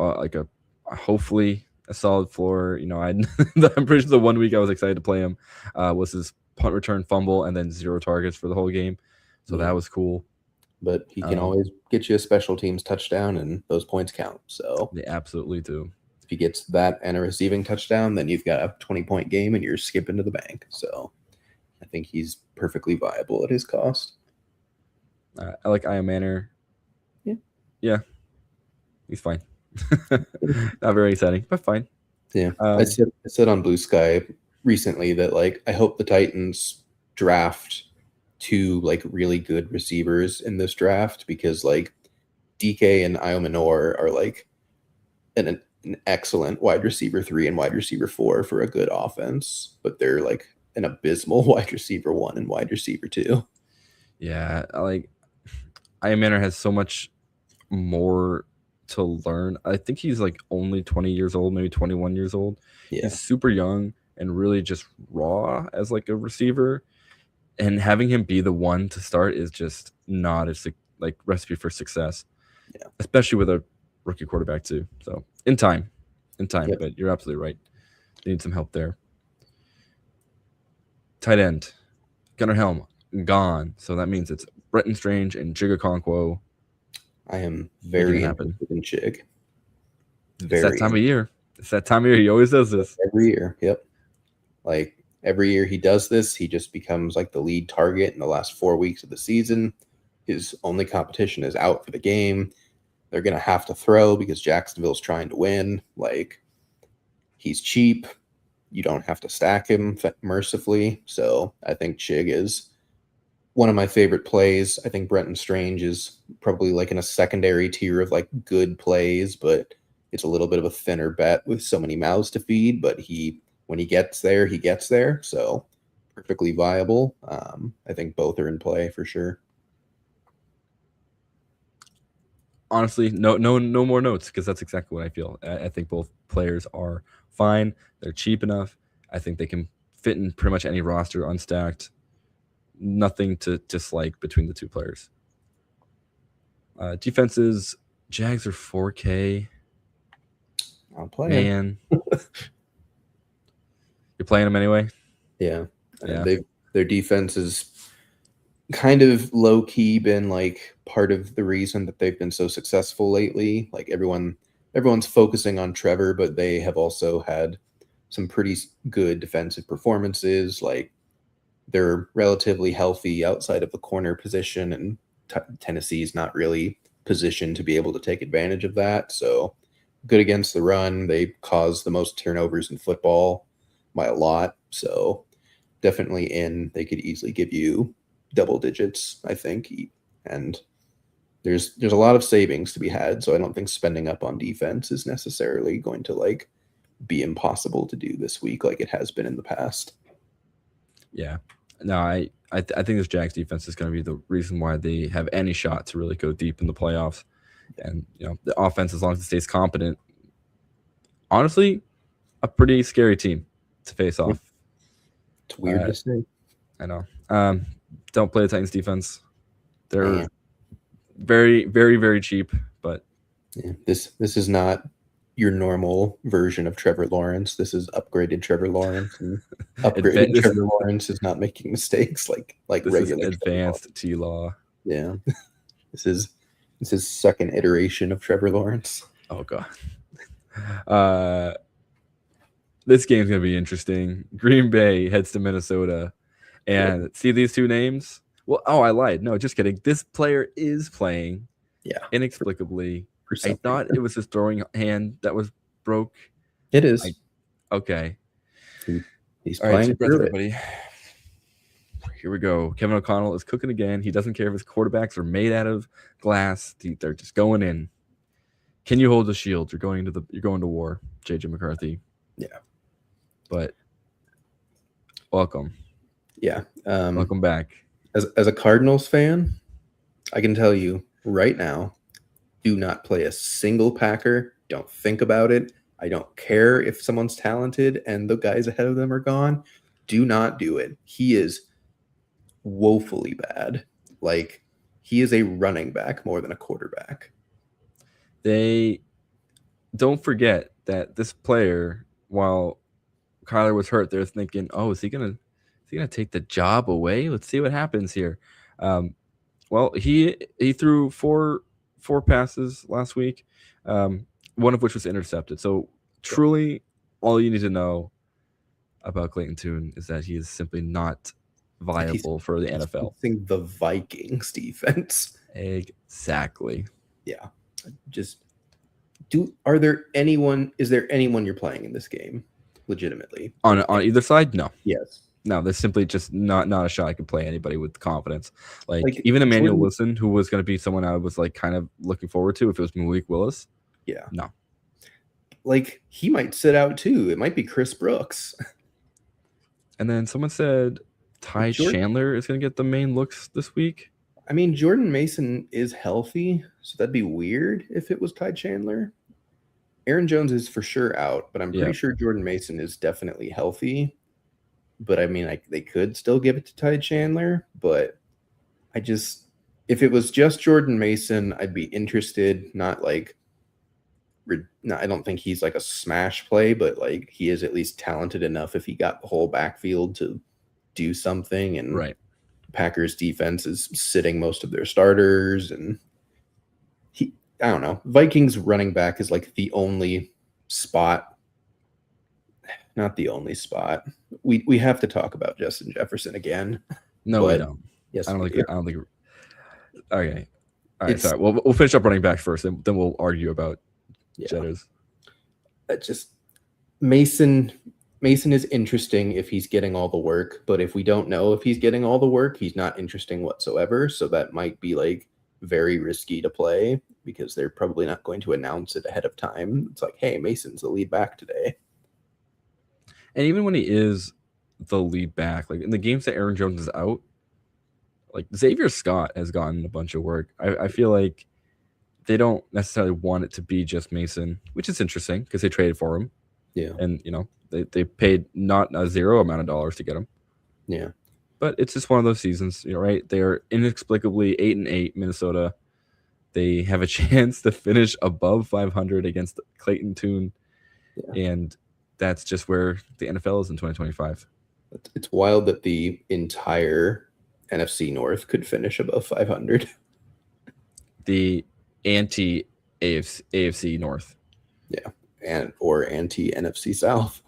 hopefully a solid floor. I'm pretty sure the 1 week I was excited to play him was his punt return fumble and then 0 targets for the whole game. So that was cool. But he can always get you a special teams touchdown, and those points count. So they absolutely do. If he gets that and a receiving touchdown, then you've got a 20-point game and you're skipping to the bank. So I think he's perfectly viable at his cost. I like Ian Manor. Yeah. He's fine. Not very exciting, but fine. Yeah. I said on Blue Sky recently that like I hope the Titans draft 2 like really good receivers in this draft, because like DK and Iomanor are like an excellent wide receiver 3 and wide receiver 4 for a good offense, but they're like an abysmal wide receiver 1 and wide receiver 2. Yeah, like Ian Manor has so much more to learn. I think he's like only 20 years old, maybe 21 years old. Yeah. He's super young and really just raw as like a receiver. And having him be the one to start is just not a like recipe for success. Yeah. Especially with a rookie quarterback too. So in time, Yep. But you're absolutely right. They need some help there. Tight end, Gunnar Helm, gone. So that means it's Bretton Strange and Jigga Conquo. I am very happen. interested in Chig. It's that time of year. It's that time of year. He always does this. Every year. Yep. Like every year he does this, he just becomes like the lead target in the last 4 weeks of the season. His only competition is out for the game. They're going to have to throw because Jacksonville's trying to win. Like, he's cheap. You don't have to stack him mercifully. So I think Chig is one of my favorite plays. I think Bretton Strange is probably like in a secondary tier of like good plays, but it's a little bit of a thinner bet with so many mouths to feed. But when he gets there, he gets there. So perfectly viable. I think both are in play for sure. Honestly, no more notes because that's exactly what I feel. I think both players are fine. They're cheap enough. I think they can fit in pretty much any roster unstacked. Nothing to dislike between the two players. Defenses, Jags are 4K. I'll play Man. You're playing them anyway? Yeah. Yeah. Their defense is kind of low-key been like part of the reason that they've been so successful lately. Like everyone's focusing on Trevor, but they have also had some pretty good defensive performances. Like they're relatively healthy outside of the corner position, and Tennessee's not really positioned to be able to take advantage of that. So good against the run. They cause the most turnovers in football by a lot. So definitely they could easily give you double digits, I think. And there's a lot of savings to be had. So I don't think spending up on defense is necessarily going to like be impossible to do this week like it has been in the past. Yeah. No, I think this Jags defense is going to be the reason why they have any shot to really go deep in the playoffs. And, the offense, as long as it stays competent, honestly, a pretty scary team to face off. It's weird to say. I know. Don't play the Titans defense. They're very, very, very cheap, but this is not your normal version of Trevor Lawrence. This is upgraded Trevor Lawrence, and upgraded Trevor Lawrence is not making mistakes like this regular is advanced T-Law. Yeah. This is second iteration of Trevor Lawrence. Oh god. This game's gonna be interesting. Green Bay heads to Minnesota, and see these two names. Well, I lied. No, just kidding. This player is playing. Yeah, inexplicably. I thought it was his throwing hand that was broke. It is. Okay. He's playing through everybody. Here we go. Kevin O'Connell is cooking again. He doesn't care if his quarterbacks are made out of glass. They're just going in. Can you hold the shield? You're going to war, JJ McCarthy. Yeah. But welcome. Yeah. Welcome back. As a Cardinals fan, I can tell you right now, do not play a single Packer. Don't think about it. I don't care if someone's talented and the guys ahead of them are gone. Do not do it. He is woefully bad. Like, he is a running back more than a quarterback. They don't forget that this player, while Kyler was hurt, they're thinking, oh, is he gonna take the job away? Let's see what happens here. Well, he threw four passes last week, one of which was intercepted. So truly, all you need to know about Clayton Tune is that he is simply not viable for the NFL. The Vikings defense. Exactly. Yeah. Is there anyone you're playing in this game legitimately? On either side? No. Yes. No, there's simply just not a shot I could play anybody with confidence. Like even Emmanuel Wilson, who was going to be someone I was like kind of looking forward to if it was Malik Willis. Yeah. No. Like, he might sit out too. It might be Chris Brooks. And then someone said Ty Chandler is going to get the main looks this week. I mean, Jordan Mason is healthy, so that'd be weird if it was Ty Chandler. Aaron Jones is for sure out, but I'm pretty sure Jordan Mason is definitely healthy. But I mean, they could still give it to Ty Chandler. But if it was just Jordan Mason, I'd be interested. Not like no, I don't think he's like a smash play, but like he is at least talented enough if he got the whole backfield to do something. And Right. Packers defense is sitting most of their starters, and I don't know. Vikings running back is like the only spot. Not the only spot. We have to talk about Justin Jefferson again. No, we don't. Yes, I don't we think. do. I don't think. Okay. All right. Sorry. We'll finish up running backs first, and then we'll argue about Jetters. Just Mason is interesting if he's getting all the work, but if we don't know if he's getting all the work, he's not interesting whatsoever. So that might be like very risky to play because they're probably not going to announce it ahead of time. It's like, hey, Mason's the lead back today. And even when he is the lead back, like in the games that Aaron Jones is out, like Xavier Scott has gotten a bunch of work. I feel like they don't necessarily want it to be just Mason, which is interesting because they traded for him. Yeah. And, they paid not a zero amount of dollars to get him. Yeah. But it's just one of those seasons, right? They are inexplicably 8-8 Minnesota. They have a chance to finish above 500 against Clayton Tune. Yeah. And that's just where the NFL is in 2025. It's wild that the entire NFC North could finish above 500. The anti-AFC North. Yeah. Or anti-NFC South.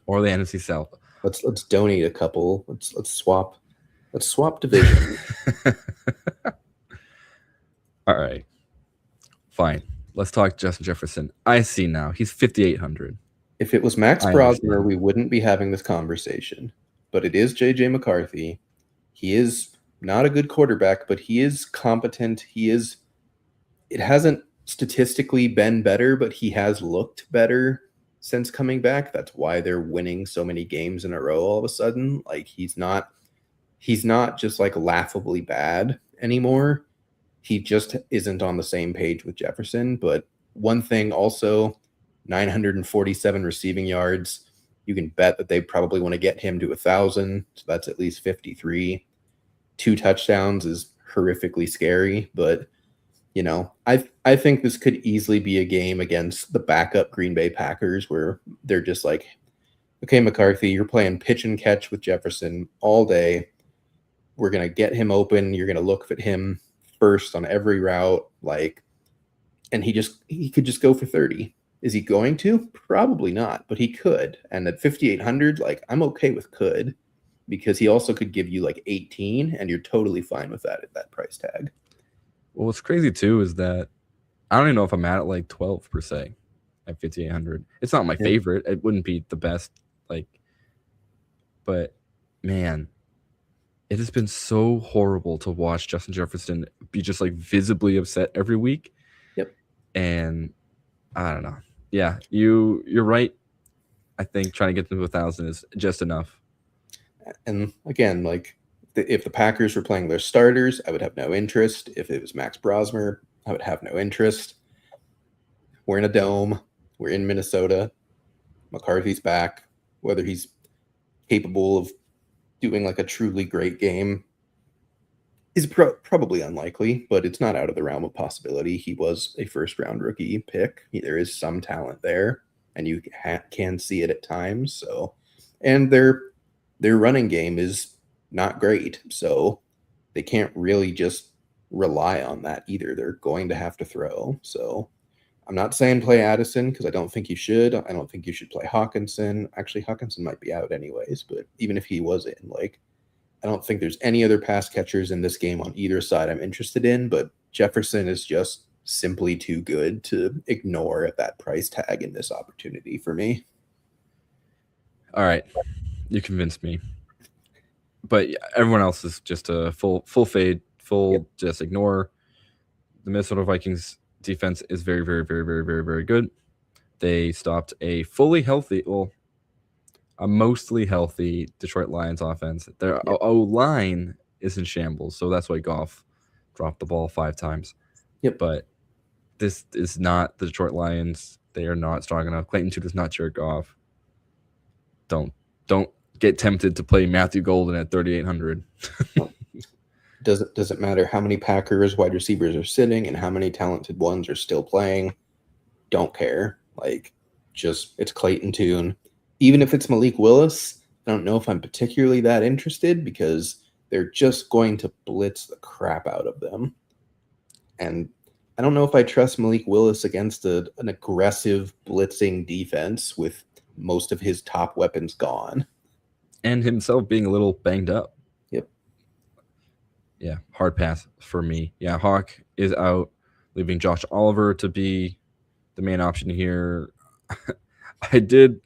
Or the NFC South. Let's donate a couple. Let's swap division. All right. Fine. Let's talk Justin Jefferson. I see now. He's 5,800. If it was Max Brosmer, we wouldn't be having this conversation. But it is JJ McCarthy. He is not a good quarterback, but he is competent. It hasn't statistically been better, but he has looked better since coming back. That's why they're winning so many games in a row all of a sudden. Like he's not just like laughably bad anymore. He just isn't on the same page with Jefferson. But one thing also, 947 receiving yards. You can bet that they probably want to get him to 1,000. So that's at least 53. 2 touchdowns is horrifically scary, but I think this could easily be a game against the backup Green Bay Packers where they're just like, okay, McCarthy, you're playing pitch and catch with Jefferson all day. We're going to get him open. You're going to look at him first on every route. And he could just go for 30. Is he going to? Probably not, but he could. And at 5,800, I'm okay with could, because he also could give you 18 and you're totally fine with that at that price tag. Well, what's crazy too is that I don't even know if I'm at 12 per se at 5,800. It's not my favorite. It wouldn't be the best, but man, it has been so horrible to watch Justin Jefferson be just visibly upset every week. Yep. And I don't know. Yeah, you're right. I think trying to get them to 1,000 is just enough. And again, if the Packers were playing their starters, I would have no interest. If it was Max Brosmer, I would have no interest. We're in a dome. We're in Minnesota. McCarthy's back. Whether he's capable of doing a truly great game is probably unlikely, but it's not out of the realm of possibility. He was a first-round rookie pick. There is some talent there, and you can see it at times. So, and their running game is not great, so they can't really just rely on that either. They're going to have to throw. So I'm not saying play Addison because I don't think you should. I don't think you should play Hawkinson. Actually, Hawkinson might be out anyways, but even if he was in, I don't think there's any other pass catchers in this game on either side I'm interested in, but Jefferson is just simply too good to ignore at that price tag in this opportunity for me. All right. You convinced me. But everyone else is just a full fade, just ignore. The Minnesota Vikings defense is very, very, very, very, very, very good. They stopped a mostly healthy Detroit Lions offense. Their O-line is in shambles, so that's why Goff dropped the ball 5 times. Yep. But this is not the Detroit Lions. They are not strong enough. Clayton Tune does not jerk off. Don't get tempted to play Matthew Golden at 3,800. Doesn't matter how many Packers wide receivers are sitting and how many talented ones are still playing. don't care. Like, just it's Clayton Tune. Even if it's Malik Willis, I don't know if I'm particularly that interested because they're just going to blitz the crap out of them. And I don't know if I trust Malik Willis against an aggressive blitzing defense with most of his top weapons gone. And himself being a little banged up. Yep. Yeah, hard pass for me. Yeah, Hawk is out, leaving Josh Oliver to be the main option here. I did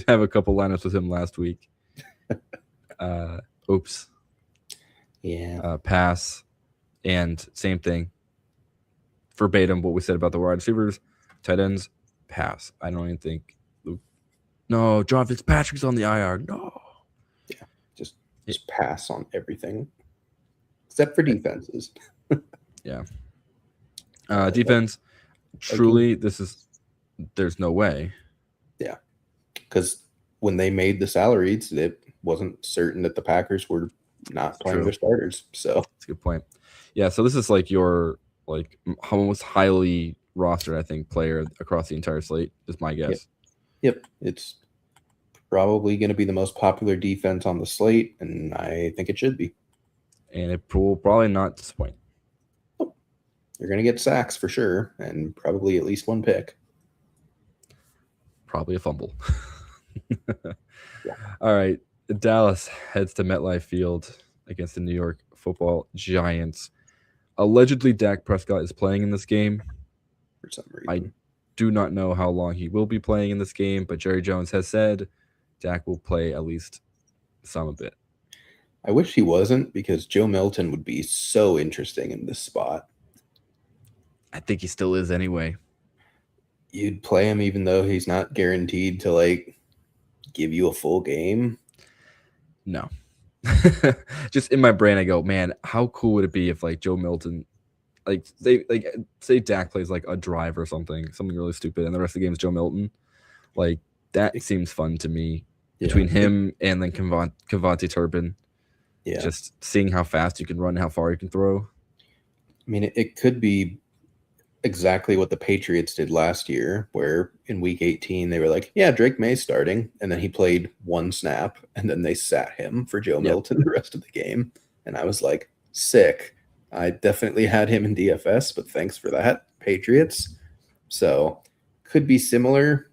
have a couple lineups with him last week. Oops. Yeah. Pass. And same thing. Verbatim what we said about the wide receivers, tight ends, pass. I don't even think. No, John Fitzpatrick's on the IR. No. Yeah, just pass on everything except for defenses. Yeah. Defense. Truly, there's no way. Yeah, because when they made the salaries, it wasn't certain that the Packers were not playing their starters. So that's a good point. Yeah, so this is like your most highly rostered, I think, player across the entire slate is my guess. Yep. It's probably going to be the most popular defense on the slate, and I think it should be. And it will probably not disappoint. You're going to get sacks for sure, and probably at least one pick. Probably a fumble. Yeah. All right. Dallas heads to MetLife Field against the New York Football Giants. Allegedly, Dak Prescott is playing in this game. For some reason. I do not know how long he will be playing in this game, but Jerry Jones has said Dak will play at least some of it. I wish he wasn't, because Joe Milton would be so interesting in this spot. I think he still is anyway. You'd play him even though he's not guaranteed to like give you a full game? No. Just in my brain, I go, man, how cool would it be if like Joe Milton, say Dak plays like a drive or something really stupid, and the rest of the game is Joe Milton. Like that seems fun to me. Yeah. Between him and then Kevontae Turpin. Yeah. Just seeing how fast you can run, how far you can throw. I mean, it could be exactly what the Patriots did last year, where in week 18 they were like, yeah, Drake May's starting, and then he played one snap, and then they sat him for Joe Milton the rest of the game. And I was like, sick. I definitely had him in DFS, but thanks for that, Patriots. So could be similar.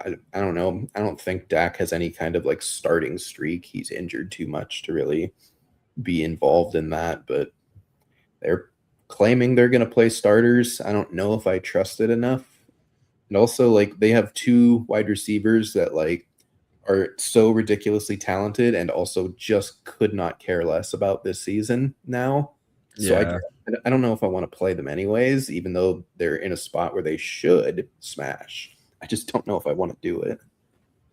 I don't know. I don't think Dak has any kind of like starting streak. He's injured too much to really be involved in that, but they're claiming they're going to play starters. I don't know if I trust it enough. And also, like, they have two wide receivers that like are so ridiculously talented and also just could not care less about this season now. So I don't know if I want to play them anyways, even though they're in a spot where they should smash. I just don't know if I want to do it.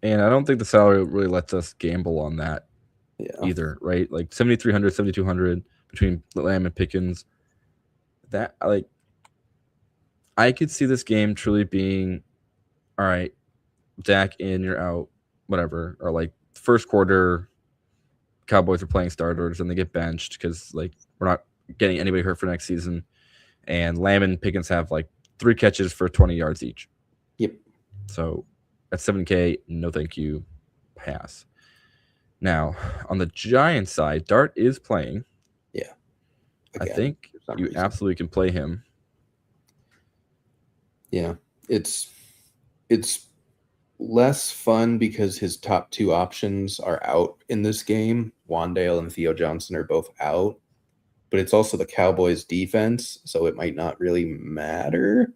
And I don't think the salary really lets us gamble on that either, right? Like 7,300, 7,200 between Lamb and Pickens. That I could see this game truly being, all right, Dak in, you're out, whatever. Or like first quarter, Cowboys are playing starters and they get benched because like we're not getting anybody hurt for next season. And Lamb and Pickens have like 3 catches for 20 yards each. Yep. So at 7K, no thank you, pass. Now, on the Giants side, Dart is playing. Yeah. Again, I think you absolutely can play him. Yeah. It's less fun because his top 2 options are out in this game. Wandale and Theo Johnson are both out. But it's also the Cowboys defense, so it might not really matter.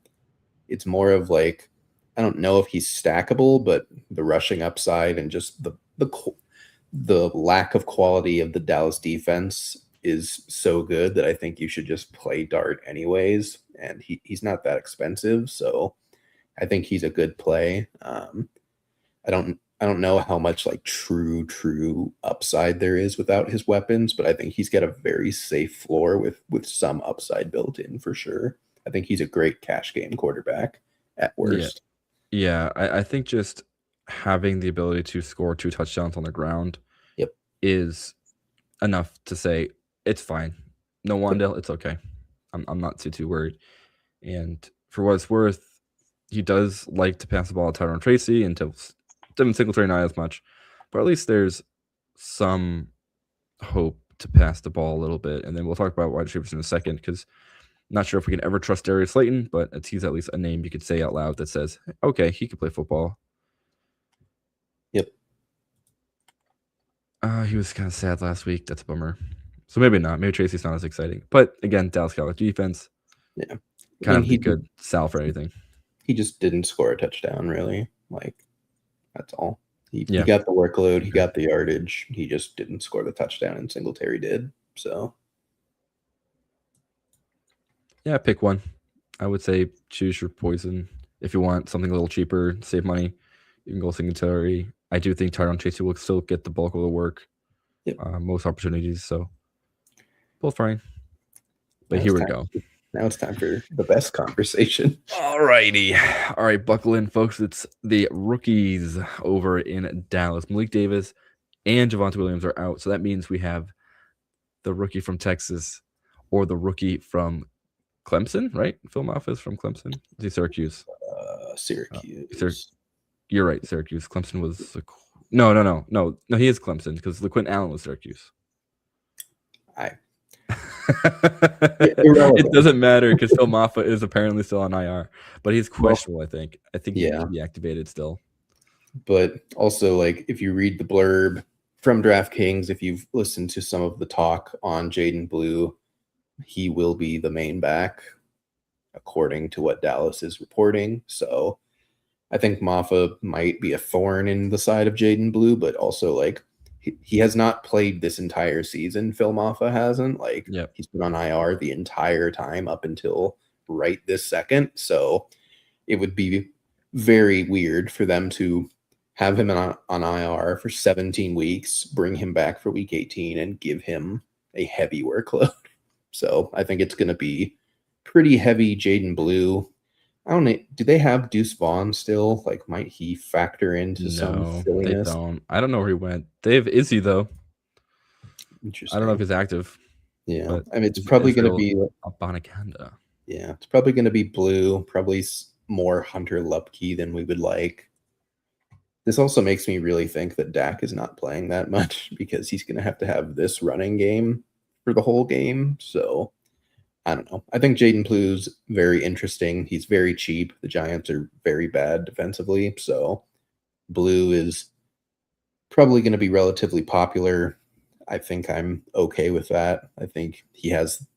It's more of like, I don't know if he's stackable, but the rushing upside and just the lack of quality of the Dallas defense is so good that I think you should just play Dart anyways. And he's not that expensive, so I think he's a good play. I don't know how much like true upside there is without his weapons, but I think he's got a very safe floor with some upside built in for sure. I think he's a great cash game quarterback at worst. Yeah, I think just having the ability to score 2 touchdowns on the ground is enough to say it's fine. No Wandale, it's okay. I'm not too worried. And for what it's worth, he does like to pass the ball to Tyrone Tracy and to Devin Singletary, not as much, but at least there's some hope to pass the ball a little bit. And then we'll talk about wide receivers in a second, because I'm not sure if we can ever trust Darius Slayton, but he's at least a name you could say out loud that says, okay, he could play football. Yep. He was kind of sad last week. That's a bummer. So maybe not. Maybe Tracy's not as exciting. But again, Dallas Cowboys defense. Yeah. Kind of a good sell for anything. He just didn't score a touchdown, really. Like, that's all. He got the workload. He got the yardage. He just didn't score the touchdown, and Singletary did. So, yeah, pick one. I would say choose your poison. If you want something a little cheaper, save money, you can go Singletary. I do think Tyrone Tracy will still get the bulk of the work, most opportunities. So, both fine. But here we go. Now it's time for the best conversation. All righty. All right, buckle in, folks. It's the rookies over in Dallas. Malik Davis and Javonte Williams are out. So that means we have the rookie from Texas or the rookie from Clemson, right? Phil Maffa is from Clemson. Is he Syracuse? Syracuse. You're right, Syracuse. Clemson was... No, he is Clemson because LeQuint Allen was Syracuse. It doesn't matter because Phil Maffa is apparently still on IR, but he's questionable. I think he can be activated still. But also, like, if you read the blurb from DraftKings, if you've listened to some of the talk on Jaden Blue, he will be the main back, according to what Dallas is reporting. So I think Maffa might be a thorn in the side of Jaden Blue, but also, like, he has not played this entire season. Phil Maffa hasn't. Like, he's been on IR the entire time up until right this second. So it would be very weird for them to have him on IR for 17 weeks, bring him back for week 18, and give him a heavy workload. So I think it's going to be pretty heavy Jaden Blue. I don't know. Do they have Deuce Vaughn still? Like, might he factor into some silliness? They don't. I don't know where he went. They have Izzy, though. Interesting. I don't know if he's active. Yeah. I mean, it's probably going to be Abanikanda. Yeah. It's probably going to be Blue, probably more Hunter Lupke than we would like. This also makes me really think that Dak is not playing that much because he's going to have this running game for the whole game. So I don't know. I think Jaden Blue's very interesting. He's very cheap. The Giants are very bad defensively. So Blue is probably going to be relatively popular. I think I'm okay with that. I think he has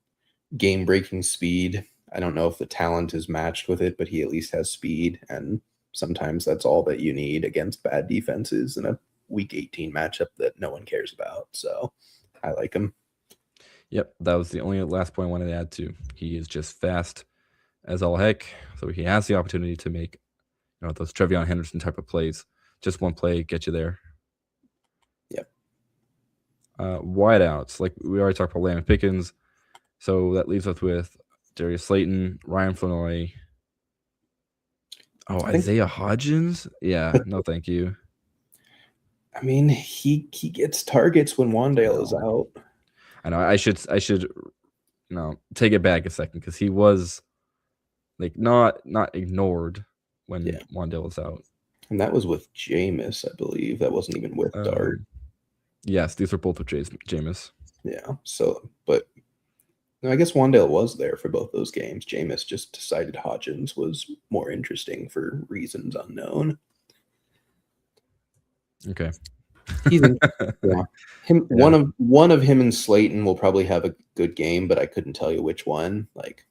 game-breaking speed. I don't know if the talent is matched with it, but he at least has speed. And sometimes that's all that you need against bad defenses in a Week 18 matchup that no one cares about. So I like him. Yep, that was the only last point I wanted to add to. He is just fast as all heck, so he has the opportunity to make, those Trevion Henderson type of plays. Just one play, get you there. Yep. Wideouts, like we already talked about Landon Pickens, so that leaves us with Darius Slayton, Ryan Flournoy. Isaiah Hodgins? Yeah, no thank you. I mean, he gets targets when Wandale is out. I know I should take it back a second because he was like not ignored when Wandale was out. And that was with Jameis, I believe. That wasn't even with Dart. Yes, these were both with Jameis. Yeah. So, but no, I guess Wandale was there for both those games. Jameis just decided Hodgins was more interesting for reasons unknown. Okay. One of him and Slayton will probably have a good game, but I couldn't tell you which one. Like,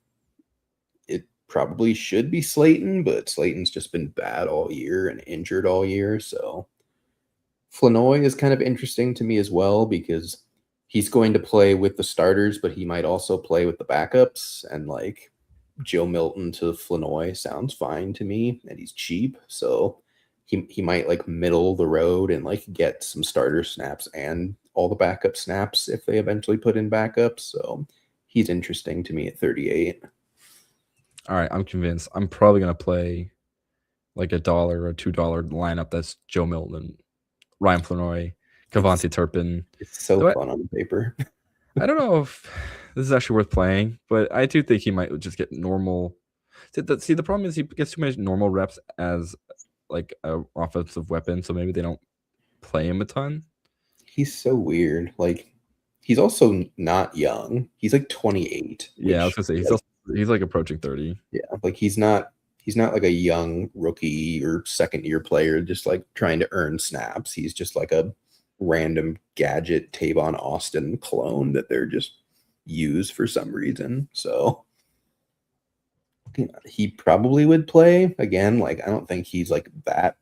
it probably should be Slayton, but Slayton's just been bad all year and injured all year. So Flournoy is kind of interesting to me as well because he's going to play with the starters, but he might also play with the backups. And like Joe Milton to Flournoy sounds fine to me, and he's cheap. So he might like middle the road and like get some starter snaps and all the backup snaps if they eventually put in backups. So he's interesting to me at 38. All right, I'm convinced. I'm probably gonna play like $1 or $2 lineup. That's Joe Milton, Ryan Flournoy, Kavonte Turpin. It's so fun on paper. I don't know if this is actually worth playing, but I do think he might just get normal. See, the problem is he gets too many normal reps as like an offensive weapon, so maybe they don't play him a ton. He's so weird. Like, he's also not young. He's like 28. Yeah, I was Which, gonna say he's like approaching 30. yeah, like he's not like a young rookie or second year player just like trying to earn snaps. He's just like a random gadget Tavon Austin clone that they're just use for some reason. So he probably would play again. Like, I don't think he's like that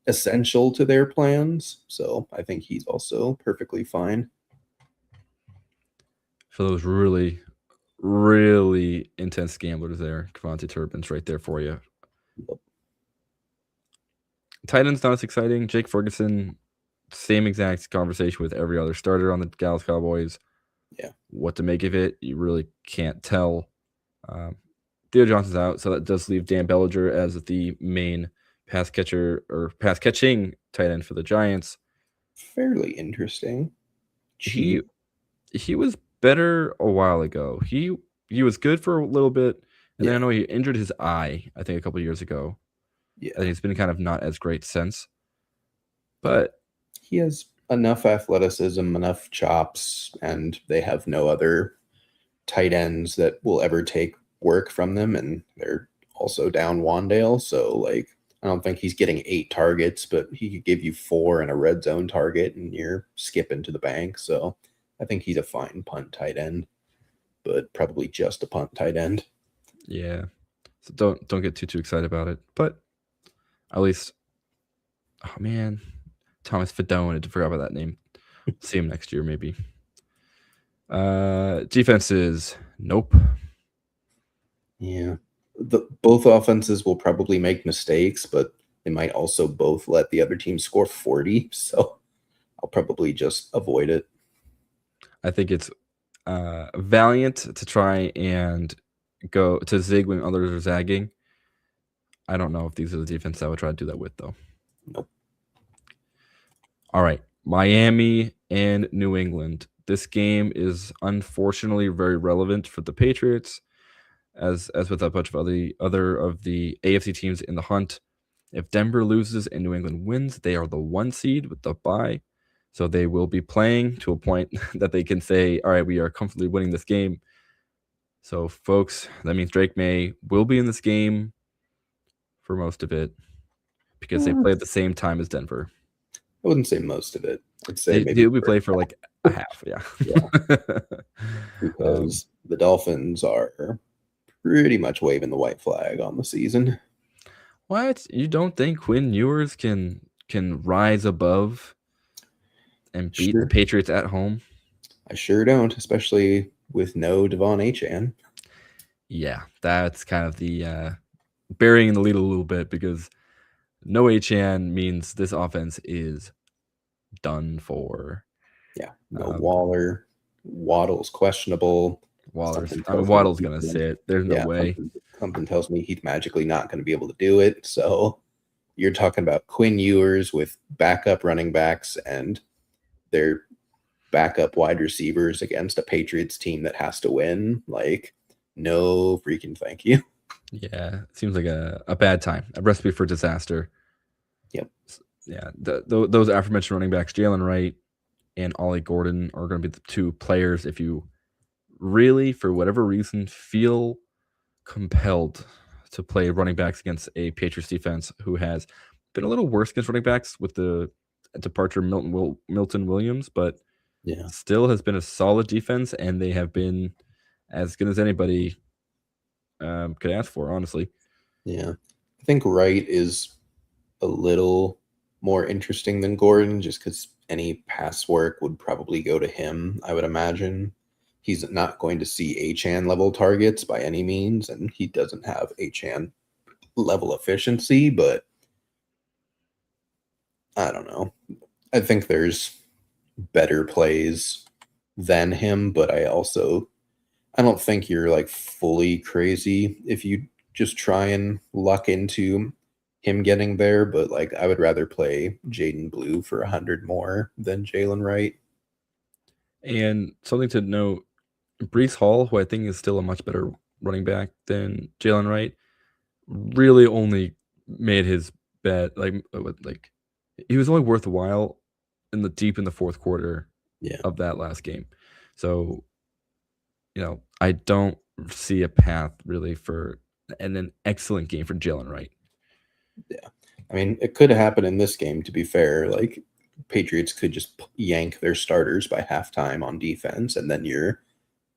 essential to their plans. So I think he's also perfectly fine. For those really, really intense gamblers there, Kevontae Turbin's right there for you. Yep. Tight end's not as exciting. Jake Ferguson, same exact conversation with every other starter on the Dallas Cowboys. Yeah. What to make of it, you really can't tell. Theo Johnson's out, so that does leave Dan Bellinger as the main pass catcher or pass catching tight end for the Giants. Fairly interesting. He was better a while ago. He was good for a little bit, and then I know he injured his eye, I think, a couple of years ago. Yeah. And he's been kind of not as great since. But he has enough athleticism, enough chops, and they have no other tight ends that will ever take work from them, and they're also down Wandale, so like I don't think he's getting 8 targets, but he could give you 4 and a red zone target, and you're skipping to the bank. So I think he's a fine punt tight end, but probably just a punt tight end. Yeah, so don't get too excited about it. But at least, oh man, Thomas Fedone, I forgot about that name. See him next year, maybe. Defenses, nope. Yeah. Both offenses will probably make mistakes, but they might also both let the other team score 40. So I'll probably just avoid it. I think it's valiant to try and go to zig when others are zagging. I don't know if these are the defense I would try to do that with, though. Nope. All right. Miami and New England. This game is unfortunately very relevant for the Patriots, as with a bunch of other of the AFC teams in the hunt. If Denver loses and New England wins, they are the 1 seed with the bye. So they will be playing to a point that they can say, all right, we are comfortably winning this game. So, folks, that means Drake May will be in this game for most of it because they play at the same time as Denver. I wouldn't say most of it. I'd say maybe they'll be playing for like a half, yeah. Because the Dolphins are pretty much waving the white flag on the season. What? You don't think Quinn Ewers can rise above and beat the Patriots at home? I sure don't, especially with no Devon Achane. Yeah, that's kind of the burying the lead a little bit, because no Achane means this offense is done for. Yeah, no Waller. Waddle's questionable. Waddle's going to sit. There's no way. Something tells me he's magically not going to be able to do it. So you're talking about Quinn Ewers with backup running backs and their backup wide receivers against a Patriots team that has to win. Like, no freaking thank you. Yeah, it seems like a bad time, a recipe for disaster. Yep. Yeah, those aforementioned running backs, Jalen Wright and Ollie Gordon, are going to be the 2 players if you really, for whatever reason, feel compelled to play running backs against a Patriots defense who has been a little worse against running backs with the departure of Milton Williams, but still has been a solid defense, and they have been as good as anybody could ask for, honestly. Yeah. I think Wright is a little more interesting than Gordon just because any pass work would probably go to him, I would imagine. He's not going to see Achane level targets by any means, and he doesn't have Achane level efficiency, but I don't know. I think there's better plays than him, but I don't think you're like fully crazy if you just try and luck into him getting there, but like I would rather play Jaden Blue for 100 more than Jalen Wright. And something to note, Breece Hall, who I think is still a much better running back than Jalen Wright, really only made his bet like he was only worthwhile in the fourth quarter Yeah. of that last game. So, I don't see a path really for an excellent game for Jalen Wright. Yeah. I mean, it could happen in this game, to be fair. Like, Patriots could just yank their starters by halftime on defense, and then you're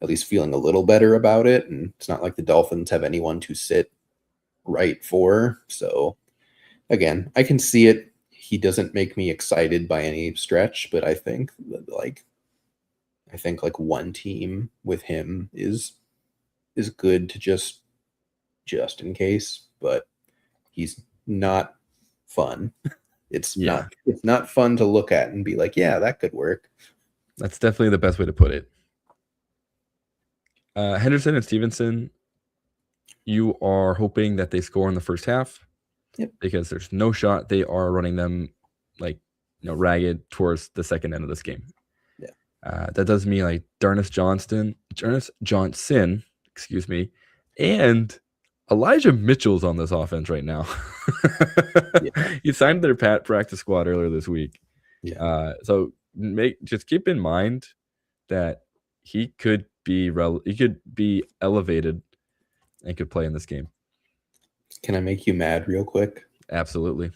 at least feeling a little better about it. And it's not like the Dolphins have anyone to sit right for. So, again, I can see it. He doesn't make me excited by any stretch, but I think like one team with him is good to just in case, but he's not fun. It's not fun to look at and be like, yeah, that could work. That's definitely the best way to put it. Henderson and Stevenson, you are hoping that they score in the first half. Yep. Because there's no shot they are running them ragged towards the second end of this game. Yeah. That does mean like Darnus Johnson, excuse me, and Elijah Mitchell's on this offense right now. Yeah. He signed their practice squad earlier this week. Yeah. So just keep in mind that he could be elevated and could play in this game. Can I make you mad real quick? Absolutely.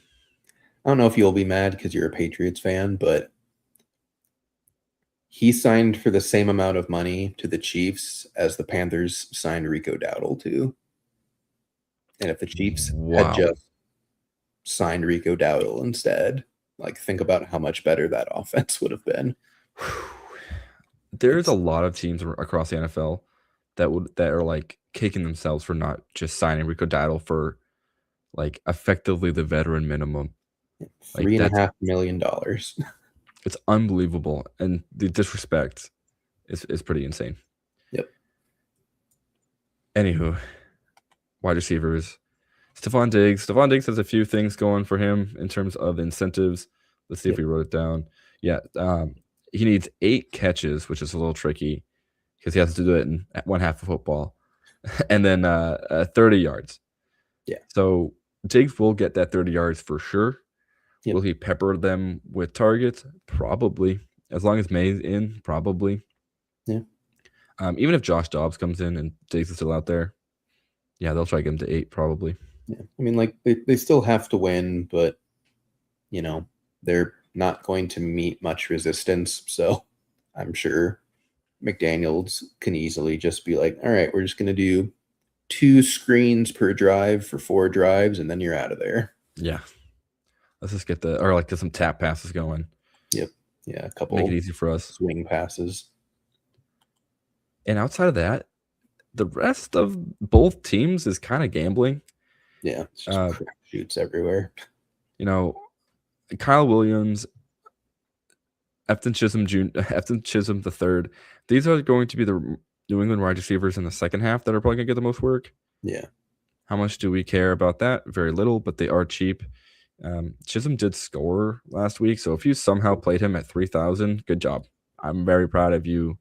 I don't know if you'll be mad because you're a Patriots fan, but he signed for the same amount of money to the Chiefs as the Panthers signed Rico Dowdle to. And if the Chiefs had just signed Rico Dowdle instead, like, think about how much better that offense would have been. There's a lot of teams across the NFL that are like kicking themselves for not just signing Rico Dowdle for like effectively the veteran minimum. $3.5 million. It's unbelievable, and the disrespect is pretty insane. Yep. Anywho, wide receivers. Stephon Diggs. Stephon Diggs has a few things going for him in terms of incentives. Let's see if we wrote it down. Yeah. He needs 8 catches, which is a little tricky because he has to do it in one half of football. And then 30 yards. Yeah. So Diggs will get that 30 yards for sure. Yep. Will he pepper them with targets? Probably. As long as May's in, probably. Yeah. Even if Josh Dobbs comes in and Diggs is still out there, yeah, they'll try to get him to 8 probably. Yeah. I mean, like, they still have to win, but, they're not going to meet much resistance. So I'm sure McDaniels can easily just be like, all right, we're just going to do 2 screens per drive for 4 drives, and then you're out of there. Yeah. Let's just get some tap passes going. Yep. Yeah, a couple. Make it easy for us. Swing passes. And outside of that, the rest of both teams is kind of gambling. Yeah, it's just crap shoots everywhere. Kyle Williams, Efton Chisholm III. These are going to be the New England wide receivers in the second half that are probably going to get the most work. Yeah. How much do we care about that? Very little, but they are cheap. Chisholm did score last week, so if you somehow played him at 3,000, good job. I'm very proud of you,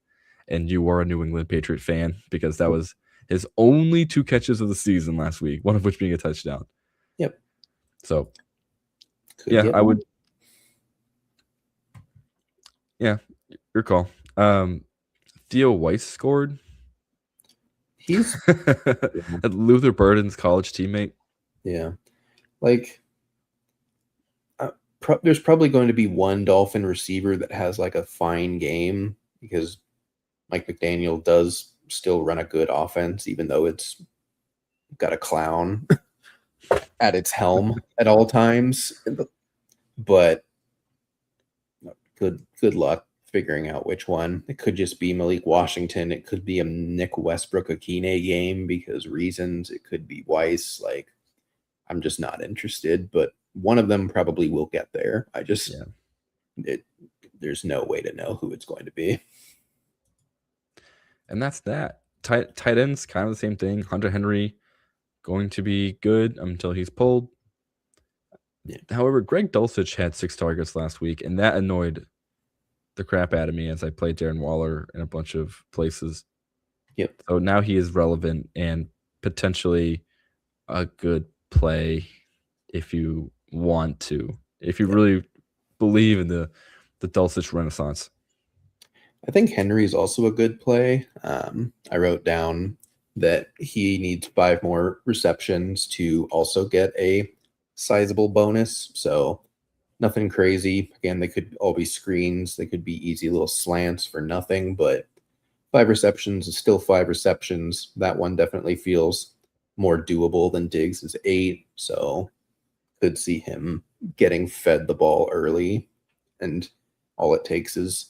and you are a New England Patriot fan because that was his only 2 catches of the season last week, one of which being a touchdown. Yep. So, I would. Yeah, your call. Theo Weiss scored. He's Luther Burden's college teammate. Yeah. Like, there's probably going to be one Dolphin receiver that has like a fine game because Mike McDaniel does still run a good offense, even though it's got a clown at its helm at all times. But good luck figuring out which one. It could just be Malik Washington. It could be a Nick Westbrook-Akine game because reasons. It could be Weiss. Like, I'm just not interested, but one of them probably will get there. There's no way to know who it's going to be. And that's that. Tight ends, kind of the same thing. Hunter Henry going to be good until he's pulled. Yeah. However, Greg Dulcich had 6 targets last week, and that annoyed the crap out of me as I played Darren Waller in a bunch of places. Yep. So now he is relevant and potentially a good play if you want to, if you really believe in the Dulcich Renaissance. I think Henry's also a good play. I wrote down that he needs 5 more receptions to also get a sizable bonus. So nothing crazy. Again, they could all be screens. They could be easy little slants for nothing, but 5 receptions is still 5 receptions. That one definitely feels more doable than Diggs' 8. So could see him getting fed the ball early. And all it takes is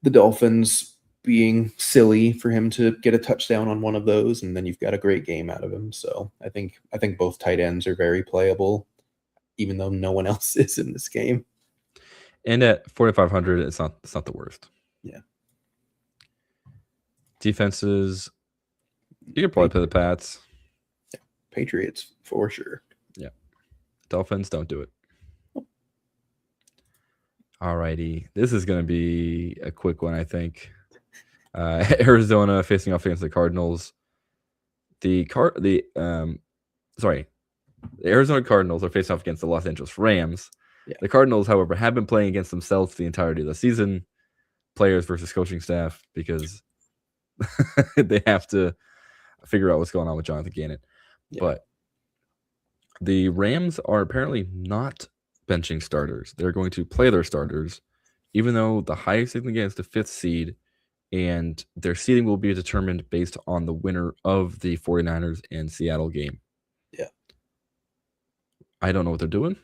the Dolphins being silly for him to get a touchdown on one of those, and then you've got a great game out of him. So I think both tight ends are very playable, even though no one else is in this game. And at 4,500, it's not the worst. Yeah. Defenses, you could probably play the Pats. Yeah. Patriots for sure. Yeah. Dolphins, don't do it. Alrighty, this is going to be a quick one, I think. Arizona facing off against the Cardinals. The Arizona Cardinals are facing off against the Los Angeles Rams. Yeah. The Cardinals, however, have been playing against themselves the entirety of the season, players versus coaching staff, because they have to figure out what's going on with Jonathan Gannon. Yeah. But the Rams are apparently not benching starters. They're going to play their starters, even though the highest they can get is the 5th seed, and their seeding will be determined based on the winner of the 49ers and Seattle game. Yeah. I don't know what they're doing.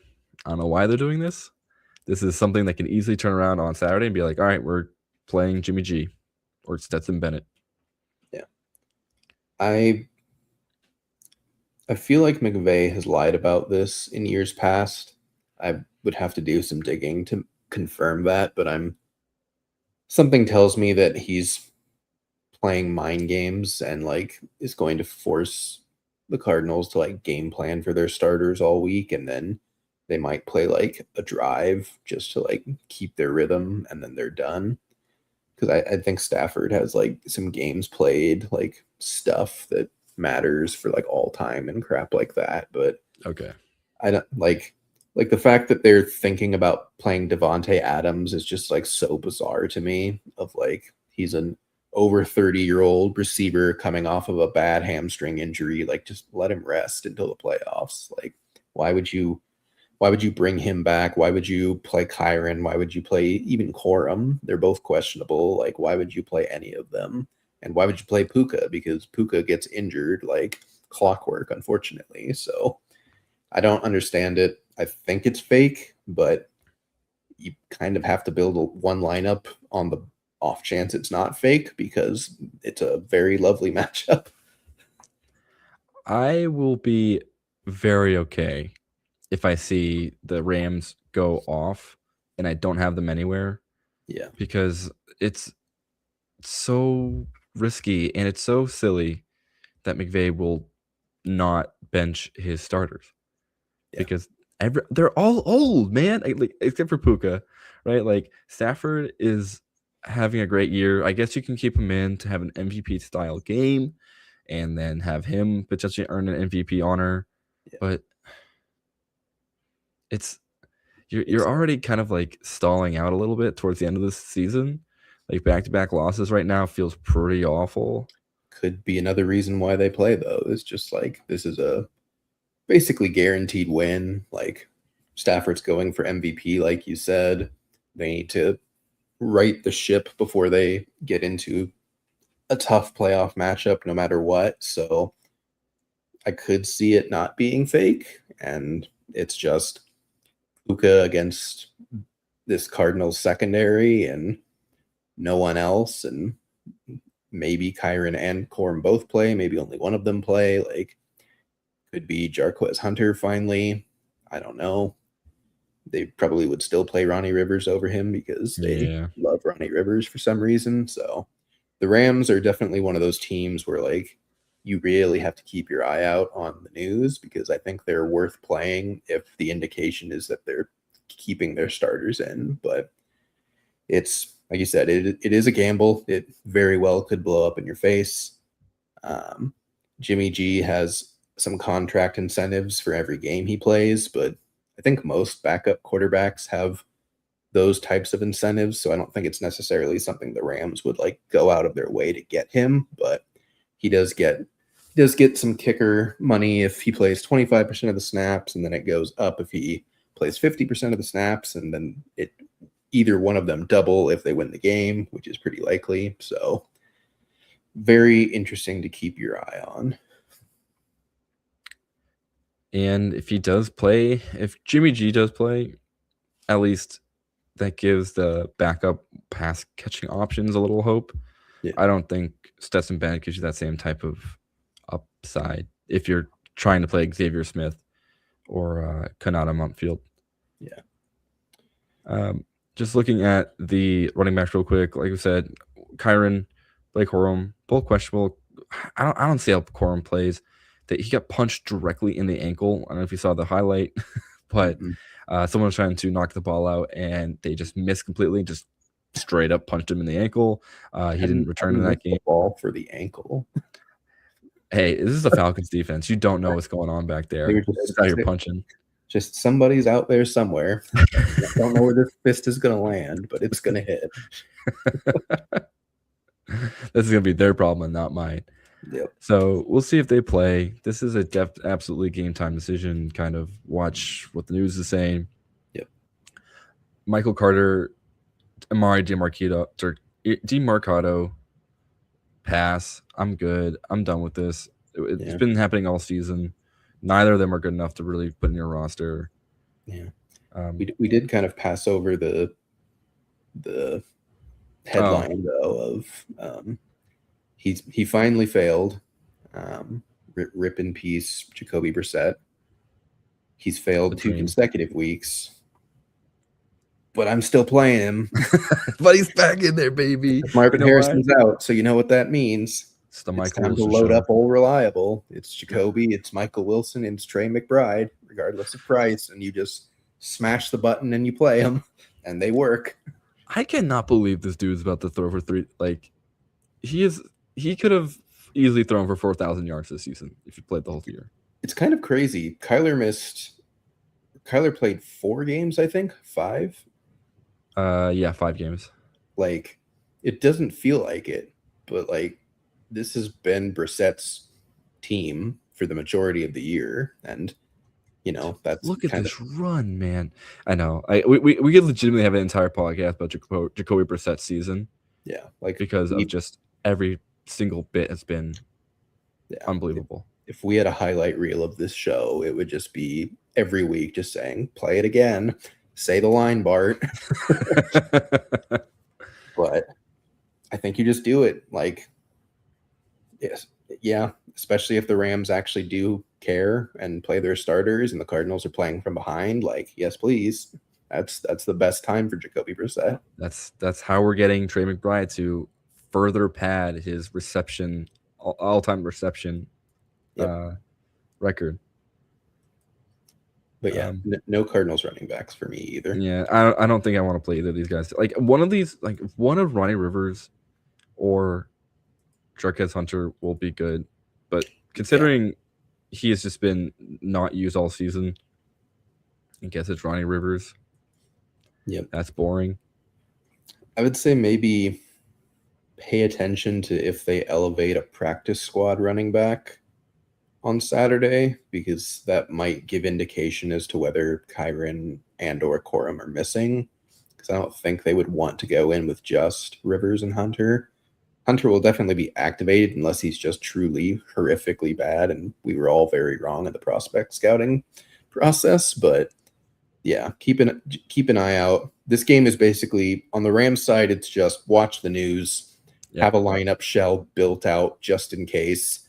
I don't know why they're doing this. This is something that can easily turn around on Saturday and be like, all right, we're playing Jimmy G or Stetson Bennett. Yeah. I feel like McVay has lied about this in years past. I would have to do some digging to confirm that, but something tells me that he's playing mind games and like is going to force the Cardinals to like game plan for their starters all week, and then they might play like a drive just to like keep their rhythm, and then they're done. Because I think Stafford has like some games played, like stuff that matters for like all time and crap like that. But okay, I don't like the fact that they're thinking about playing Devontae Adams is just like so bizarre to me. Of like he's an over 30-year-old receiver coming off of a bad hamstring injury. Like just let him rest until the playoffs. Like why would you bring him back? Why would you play Kyron? Why would you play even Corum? They're both questionable. Like, why would you play any of them? And why would you play Puka? Because Puka gets injured like clockwork, unfortunately. So I don't understand it. I think it's fake, but you kind of have to build one lineup on the off chance it's not fake, because it's a very lovely matchup. I will be very okay if I see the Rams go off and I don't have them anywhere. Yeah. Because it's so risky and it's so silly that McVay will not bench his starters. Yeah. Because they're all old, man, like, except for Puka, right? Like Stafford is having a great year. I guess you can keep him in to have an MVP style game and then have him potentially earn an MVP honor. Yeah. But you're already kind of like stalling out a little bit towards the end of this season. Like back-to-back losses right now feels pretty awful. Could be another reason why they play, though. It's just like this is a basically guaranteed win. Like Stafford's going for MVP, like you said. They need to right the ship before they get into a tough playoff matchup, no matter what. So I could see it not being fake, and it's just Puka against this Cardinals secondary and no one else, and maybe Kyron and Corum both play, maybe only one of them play. Like could be Jarquez Hunter finally. I don't know. They probably would still play Ronnie Rivers over him because they love Ronnie Rivers for some reason. So the Rams are definitely one of those teams where like you really have to keep your eye out on the news, because I think they're worth playing if the indication is that they're keeping their starters in. But it's like you said, it is a gamble. It very well could blow up in your face. Jimmy G has some contract incentives for every game he plays, but I think most backup quarterbacks have those types of incentives. So I don't think it's necessarily something the Rams would like go out of their way to get him, but he does get some kicker money if he plays 25% of the snaps, and then it goes up if he plays 50% of the snaps, and then either one of them double if they win the game, which is pretty likely. So very interesting to keep your eye on. And if Jimmy G does play, at least that gives the backup pass catching options a little hope. Yeah. I don't think Stetson Bennett gives you that same type of upside if you're trying to play Xavier Smith or Kanata Mumpfield. Yeah. Just looking at the running backs real quick, like I said, Kyron, Blake Corum, both questionable. I don't see how Corum plays. That he got punched directly in the ankle. I don't know if you saw the highlight, but someone was trying to knock the ball out and they just missed completely, just straight up punched him in the ankle. He didn't return in that game. Ball for the ankle. Hey, this is the Falcons defense. You don't know what's going on back there. Just out here punching. Just somebody's out there somewhere. I don't know where this fist is going to land, but it's going to hit. This is going to be their problem and not mine. Yep. So we'll see if they play. This is absolutely game time decision. Kind of watch what the news is saying. Yep. Michael Carter, Amari DeMarcado, pass. I'm good. I'm done with this. It's been happening all season. Neither of them are good enough to really put in your roster. Yeah. We did kind of pass over the headline though of he finally failed. Rip in peace, Jacoby Brissett. He's failed 2 consecutive weeks, but I'm still playing him. But he's back in there, baby. Marvin Harrison's out, so you know what that means. It's the Michael time Wilson to load show. up old reliable. It's Jacoby, it's Michael Wilson, and it's Trey McBride, regardless of price, and you just smash the button and you play them, and they work. I cannot believe this dude's about to throw for 3. Like, he could have easily thrown for 4,000 yards this season if he played the whole year. It's kind of crazy. Kyler played 4 games, I think. 5. 5 games. Like, it doesn't feel like it, but like, this has been Brissett's team for the majority of the year, and that's look at this run, man. I know. We could legitimately have an entire podcast about Jacoby Brissett's season. Yeah, like because of just every single bit has been unbelievable. If we had a highlight reel of this show, it would just be every week just saying, "Play it again, say the line, Bart." But I think you just do it. Like, yes, yeah, especially if the Rams actually do care and play their starters and the Cardinals are playing from behind, like, yes, please. That's the best time for Jacoby Brissett. That's how we're getting Trey McBride to further pad his reception, all-time reception record. But yeah, no Cardinals running backs for me either. Yeah, I don't think I want to play either of these guys. Like one of Ronnie Rivers or Jarquez Hunter will be good, but considering he has just been not used all season, I guess it's Ronnie Rivers. Yep, that's boring. I would say maybe pay attention to if they elevate a practice squad running back on Saturday, because that might give indication as to whether Kyron and or Corum are missing, because I don't think they would want to go in with just Rivers and Hunter. Hunter will definitely be activated unless he's just truly horrifically bad, and we were all very wrong in the prospect scouting process. But yeah, keep an eye out. This game is basically, on the Rams side, it's just watch the news, have a lineup shell built out just in case.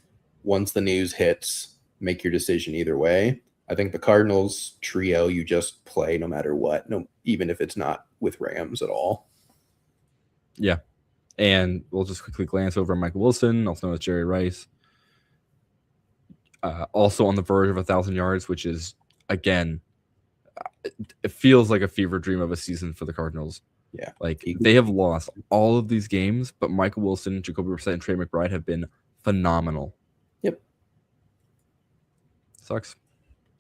Once the news hits, make your decision either way. I think the Cardinals trio, you just play no matter what, even if it's not with Rams at all. Yeah. And we'll just quickly glance over Michael Wilson, also known as Jerry Rice. Also on the verge of 1,000 yards, which is, again, it feels like a fever dream of a season for the Cardinals. Yeah. Like, they have lost all of these games, but Michael Wilson, Jacoby Brissett, and Trey McBride have been phenomenal. Yep. Sucks.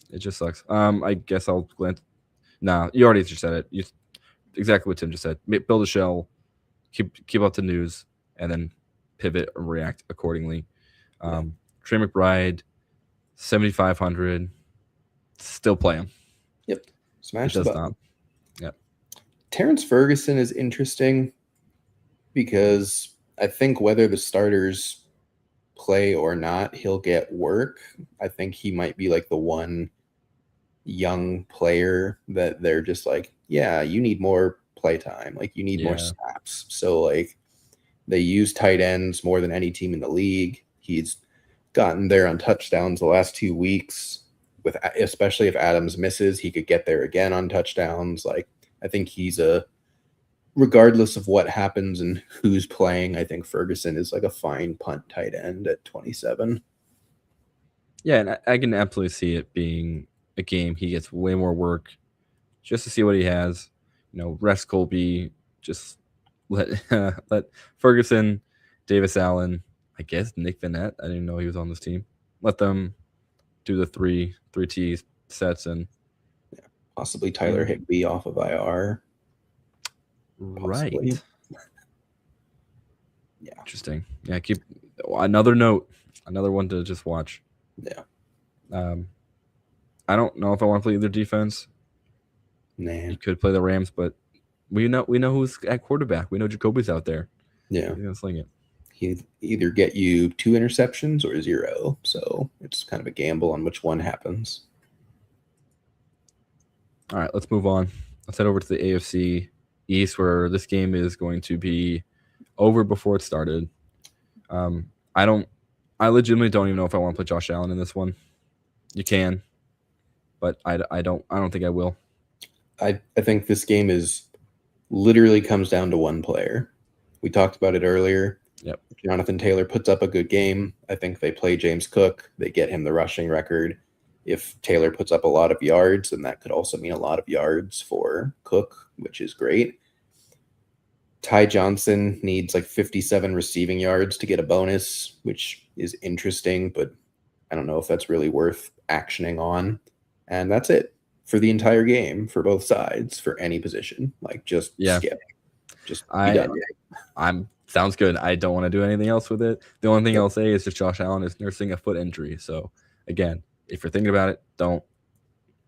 It just sucks. I guess I'll glance. Nah, you already just said it. Exactly what Tim just said. Build a shell, keep up the news, and then pivot and react accordingly. Trey McBride, 7,500. Still play him. Yep. Smash it the does button. not. Yep. Terrence Ferguson is interesting because I think whether the starters play or not, he'll get work. I think he might be like the one young player that they're just like, yeah, you need more play time. Like, you need more snaps. So, like, they use tight ends more than any team in the league. He's gotten there on touchdowns the last 2 weeks. Especially if Adams misses, he could get there again on touchdowns. Like, I think he's regardless of what happens and who's playing, I think Ferguson is like a fine punt tight end at 27. Yeah, and I can absolutely see it being a game he gets way more work just to see what he has. Rest Colby, just let Ferguson, Davis Allen, I guess Nick Vannett. I didn't know he was on this team. Let them do the three T sets and possibly Tyler Higbee off of IR. Right. Yeah. Interesting. Yeah. Keep another one to just watch. Yeah. I don't know if I want to play either defense. Nah. You could play the Rams, but we know who's at quarterback. We know Jacoby's out there. Yeah. Sling it. He'd either get you 2 interceptions or 0. So it's kind of a gamble on which one happens. All right, let's move on. Let's head over to the AFC East, where this game is going to be over before it started. I legitimately don't even know if I want to play Josh Allen in this one. You can, but I don't think I will. I think this game literally comes down to one player. We talked about it earlier. Yep. If Jonathan Taylor puts up a good game, I think they play James Cook. They get him the rushing record. If Taylor puts up a lot of yards, then that could also mean a lot of yards for Cook, which is great. Ty Johnson needs like 57 receiving yards to get a bonus, which is interesting, but I don't know if that's really worth actioning on. And that's it for the entire game for both sides for any position. Like, just skip. Just be done. Sounds good. I don't want to do anything else with it. The only thing I'll say is just Josh Allen is nursing a foot injury. So, again, if you're thinking about it, don't.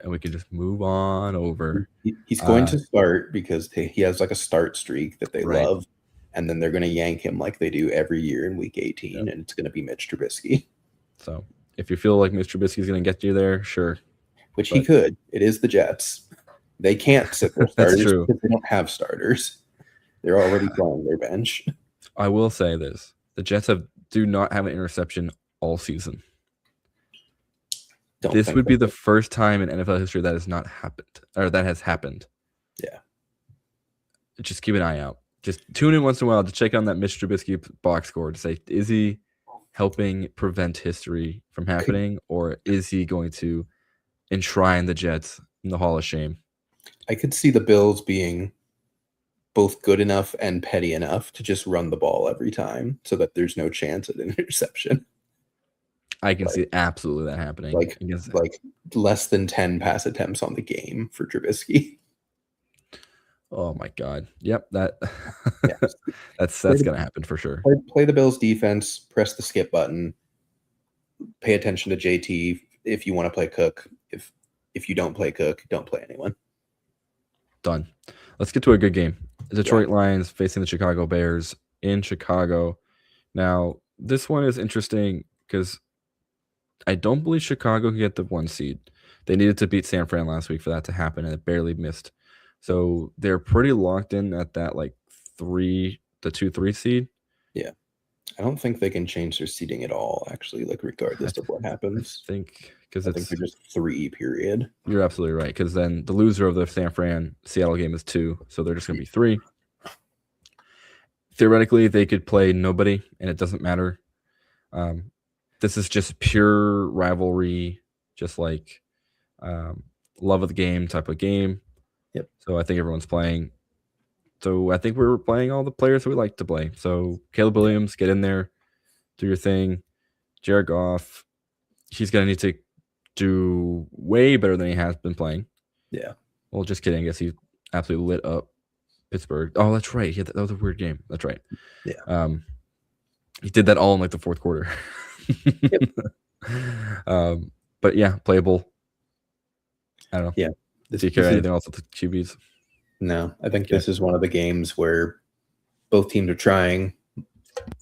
And we can just move on over. He's going to start because he has like a start streak that they love. And then they're going to yank him like they do every year in week 18. And it's going to be Mitch Trubisky. So if you feel like Mitch Trubisky is going to get you there, sure. Which he could. It is the Jets. They can't sit their starters because they don't have starters. They're already playing their bench. I will say this. The Jets do not have an interception all season. This would be the first time in NFL history that has not happened, or that has happened. Yeah. Just keep an eye out. Just tune in once in a while to check on that Mitch Trubisky box score to say, is he helping prevent history from happening, or is he going to enshrine the Jets in the Hall of Shame? I could see the Bills being both good enough and petty enough to just run the ball every time so that there's no chance at an interception. I can see absolutely that happening. Like less than 10 pass attempts on the game for Trubisky. Oh my God. Yep. That's going to happen for sure. Play the Bills defense, press the skip button, pay attention to JT if you want to play Cook. If you don't play Cook, don't play anyone. Done. Let's get to a good game. The Detroit Lions facing the Chicago Bears in Chicago. Now, this one is interesting because I don't believe Chicago can get the 1 seed. They needed to beat San Fran last week for that to happen, and it barely missed. So they're pretty locked in at that like 2-3 seed. Yeah. I don't think they can change their seeding at all, actually, like regardless of what happens. I think they're just 3, period. You're absolutely right, because then the loser of the San Fran Seattle game is 2, so they're just going to be 3. Theoretically, they could play nobody, and it doesn't matter. This is just pure rivalry, just like love of the game type of game. Yep. So I think everyone's playing So I think we're playing all the players that we like to play. So Caleb Williams, get in there, do your thing. Jared Goff, he's going to need to do way better than he has been playing. Yeah. Well, just kidding. I guess he absolutely lit up Pittsburgh. Oh, that's right. That was a weird game. That's right. Yeah. He did that all in like the fourth quarter. But yeah, playable. I don't know. Yeah. Do you care anything else with the QBs? No, I think this is one of the games where both teams are trying.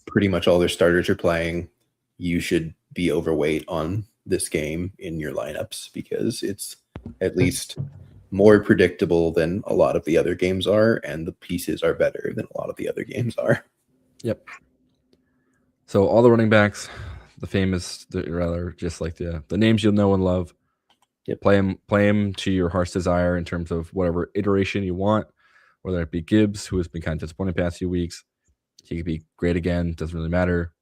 Pretty much all their starters are playing. You should be overweight on this game in your lineups because it's at least more predictable than a lot of the other games are, and the pieces are better than a lot of the other games are. Yep. So all the running backs, the famous, just like the names you'll know and love. Yep. Play him to your heart's desire in terms of whatever iteration you want, whether it be Gibbs, who has been kind of disappointing the past few weeks. He could be great again. Doesn't really matter.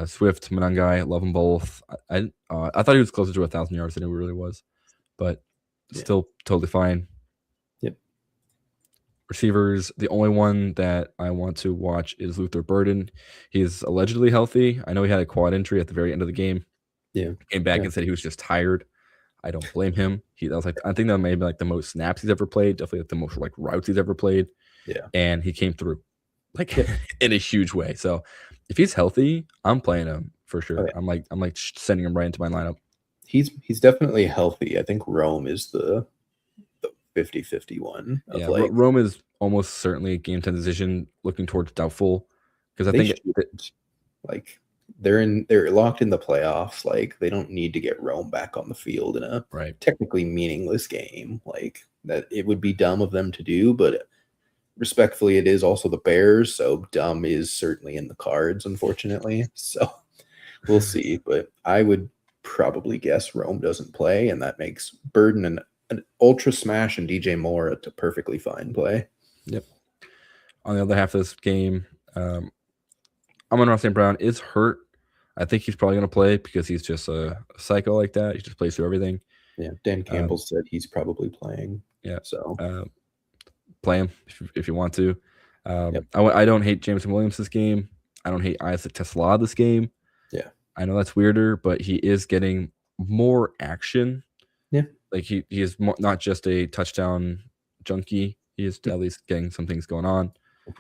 Swift, Monangai, love them both. I thought he was closer to 1,000 yards than he really was, but still totally fine. Yep. Receivers, the only one that I want to watch is Luther Burden. He's allegedly healthy. I know he had a quad injury at the very end of the game. Yeah. Came back and said he was just tired. I don't blame him. I think that may be like the most snaps he's ever played. Definitely like the most like routes he's ever played. Yeah. And he came through like in a huge way. So if he's healthy, I'm playing him for sure. Oh, yeah. I'm like sending him right into my lineup. He's definitely healthy. I think Rome is the 50-50 one. Rome is almost certainly a game 10 decision, looking towards doubtful because I think they're locked in the playoffs. Like they don't need to get Rome back on the field in a technically meaningless game. Like that, it would be dumb of them to do, but respectfully, it is also the Bears, so dumb is certainly in the cards, unfortunately. So we'll see, but I would probably guess Rome doesn't play, and that makes Burden an ultra smash and DJ Moore a perfectly fine play. Yep. On the other half of this game, Amon-Ra St. Brown is hurt. I think he's probably going to play because he's just a psycho like that. He just plays through everything. Yeah, Dan Campbell said he's probably playing. Yeah, so play him if you want to. I don't hate Jameson Williams this game. I don't hate Isaac Tesla this game. Yeah, I know that's weirder, but he is getting more action. Yeah, like he is not just a touchdown junkie. He is at least getting some things going on.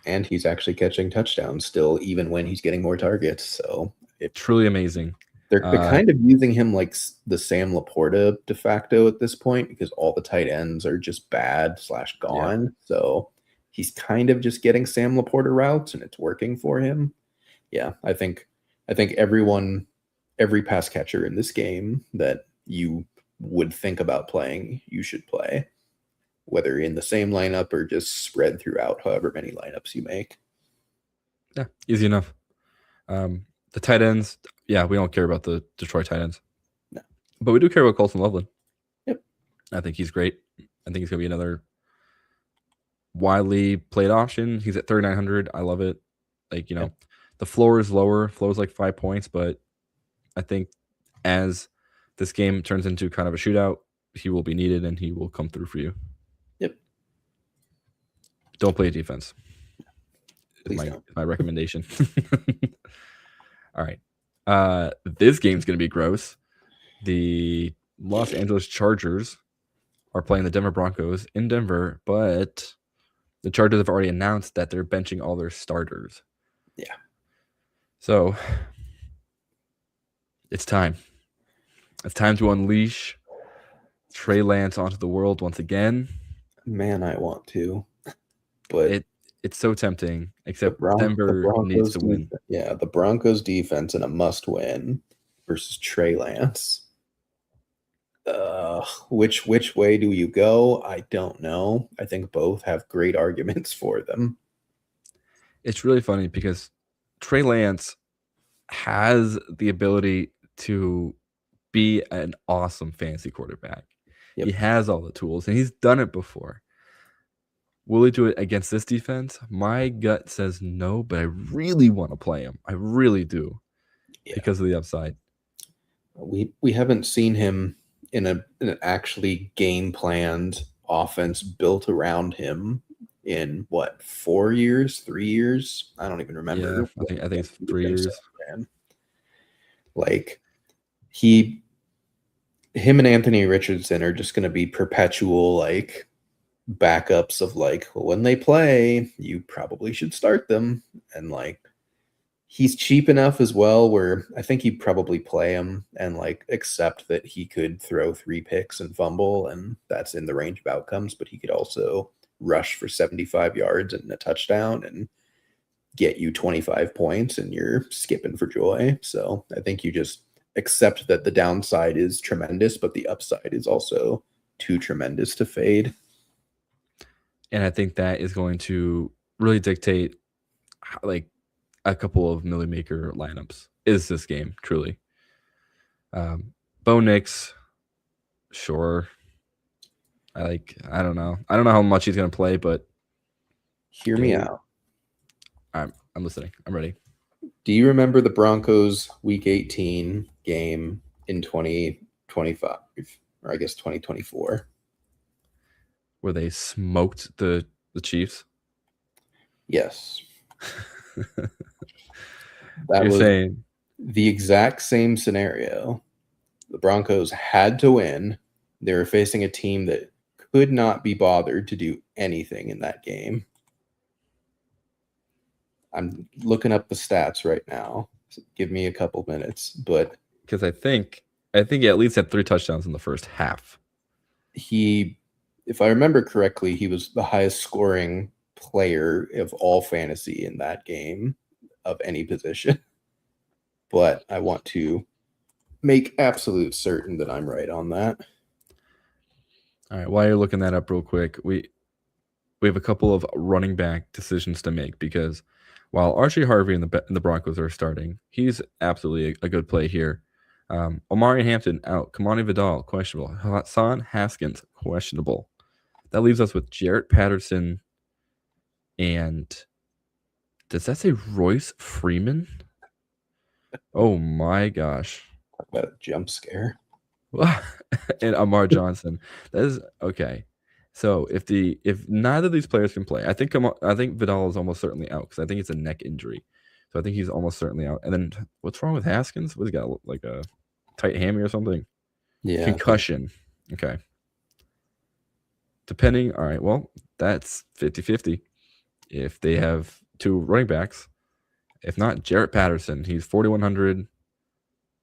And he's actually catching touchdowns still, even when he's getting more targets. So it's truly amazing. They're kind of using him like the Sam Laporta de facto at this point because all the tight ends are just bad / gone. Yeah. So he's kind of just getting Sam Laporta routes, and it's working for him. Yeah, I think every pass catcher in this game that you would think about playing, you should play, whether in the same lineup or just spread throughout however many lineups you make. Yeah, easy enough. The tight ends, we don't care about the Detroit tight ends. No. But we do care about Colson Loveland. Yep. I think he's great. I think he's going to be another widely played option. He's at 3,900. I love it. Like, the floor is lower. Floor is like 5 points, but I think as this game turns into kind of a shootout, he will be needed and he will come through for you. Yep. Don't play defense. Please my recommendation. All right. This game's going to be gross. The Los Angeles Chargers are playing the Denver Broncos in Denver, but the Chargers have already announced that they're benching all their starters. Yeah. So it's time. It's time to unleash Trey Lance onto the world once again. Man, I want to. But it's so tempting, except Denver needs to win. Yeah, the Broncos defense in a must-win versus Trey Lance. Which way do you go? I don't know. I think both have great arguments for them. It's really funny because Trey Lance has the ability to be an awesome fantasy quarterback. Yep. He has all the tools, and he's done it before. Will he do it against this defense? My gut says no, but I really want to play him. I really do, because of the upside. We haven't seen him in an actually game planned offense built around him in what, 4 years, 3 years? I don't even remember. Yeah, I think it's 3 years. Like him and Anthony Richardson are just going to be perpetual like backups of like, well, when they play, you probably should start them. And like, he's cheap enough as well where I think he'd probably play him and like accept that he could throw 3 picks and fumble, and that's in the range of outcomes, but he could also rush for 75 yards and a touchdown and get you 25 points and you're skipping for joy. So I think you just accept that the downside is tremendous, but the upside is also too tremendous to fade. And I think that is going to really dictate like a couple of Millie Maker lineups. Is this game truly? Bo Nix, sure. I don't know. I don't know how much he's gonna play, but hear me out. I'm listening. I'm ready. Do you remember the Broncos Week 18 game in 2025, or I guess 2024? Where they smoked the Chiefs? Yes. That You're was saying the exact same scenario. The Broncos had to win. They were facing a team that could not be bothered to do anything in that game. I'm looking up the stats right now. So give me a couple minutes, but because I think he at least had 3 touchdowns in the first half. If I remember correctly, he was the highest scoring player of all fantasy in that game of any position. But I want to make absolute certain that I'm right on that. All right, while you're looking that up real quick, we have a couple of running back decisions to make, because while Archie Harvey and the Broncos are starting, he's absolutely a good play here. Omari Hampton out, Kamani Vidal questionable, Hassan Haskins questionable. That leaves us with Jarrett Patterson and does that say Royce Freeman? Oh my gosh! Talk about a jump scare. And Amar Johnson. That is okay. So if neither of these players can play, I think Vidal is almost certainly out because I think it's a neck injury. So I think he's almost certainly out. And then what's wrong with Haskins? What, he's got like a tight hammy or something? Yeah. Concussion. Okay. Depending. All right. Well, that's 50-50. If they have 2 running backs, if not Jarrett Patterson, he's 4,100.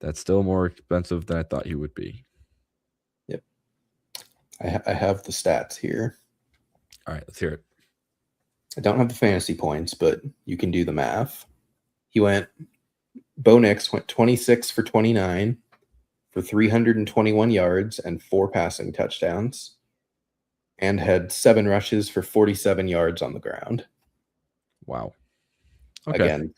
That's still more expensive than I thought he would be. Yep. I have the stats here. All right, let's hear it. I don't have the fantasy points, but you can do the math. Bo Nix went 26 for 29 for 321 yards and 4 passing touchdowns, and had 7 rushes for 47 yards on the ground. Wow. Okay. Again,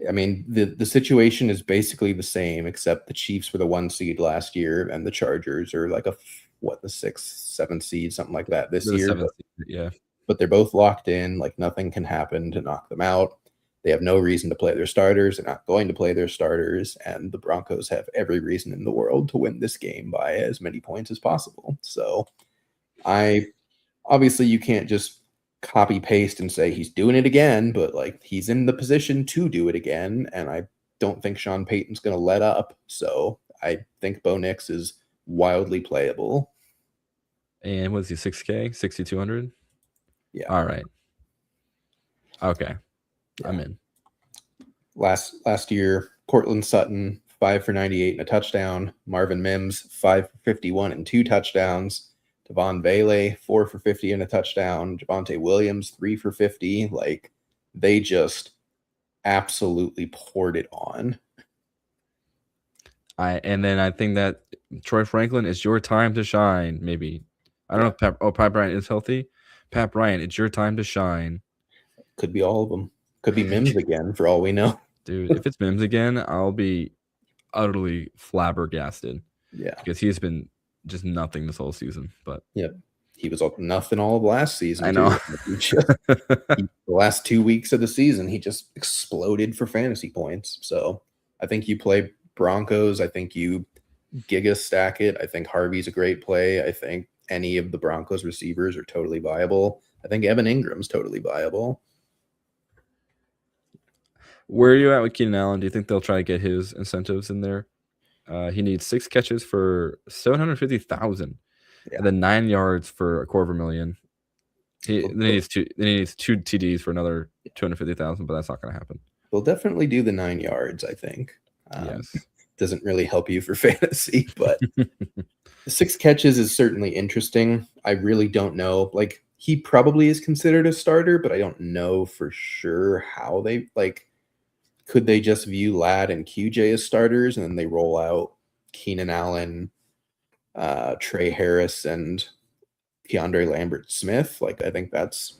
I mean, the situation is basically the same, except the Chiefs were the 1 seed last year, and the Chargers are like the 6th, 7th seed, something like that this year. Yeah. But they're both locked in. Like, nothing can happen to knock them out. They have no reason to play their starters. They're not going to play their starters. And the Broncos have every reason in the world to win this game by as many points as possible. So obviously you can't just copy paste and say he's doing it again, but like, he's in the position to do it again. And I don't think Sean Payton's going to let up. So I think Bo Nix is wildly playable. And was he 6K, 6,200? Yeah. All right. Okay. Yeah. I'm in. Last year, Cortland Sutton, 5 for 98 and a touchdown. Marvin Mims, 5 for 51 and 2 touchdowns. Devon Bailey, 4 for 50 and a touchdown. Javonte Williams, 3 for 50. Like, they just absolutely poured it on. And then I think that Troy Franklin, is your time to shine. Maybe I don't know if Pat Bryant is healthy. Pat Bryant, it's your time to shine. Could be all of them. Could be Mims again, for all we know. Dude, if it's Mims again, I'll be utterly flabbergasted. Yeah, because he's been just nothing this whole season. But he was nothing all of last season. I know. The last 2 weeks of the season, he just exploded for fantasy points. So I think you play Broncos. I think you giga stack it. I think Harvey's a great play. I think any of the Broncos receivers are totally viable. I think Evan Ingram's totally viable. Where are you at with Keenan Allen? Do you think they'll try to get his incentives in there? He needs 6 catches for $750,000, and then 9 yards for $250,000. Then he needs 2 TDs for another $250,000, but that's not going to happen. They'll definitely do the 9 yards, I think. Yes. Doesn't really help you for fantasy, but the 6 catches is certainly interesting. I really don't know. Like, he probably is considered a starter, but I don't know for sure how they, like, could they just view Ladd and QJ as starters and then they roll out Keenan Allen, Trey Harris, and Keandre Lambert-Smith? Like, I think that's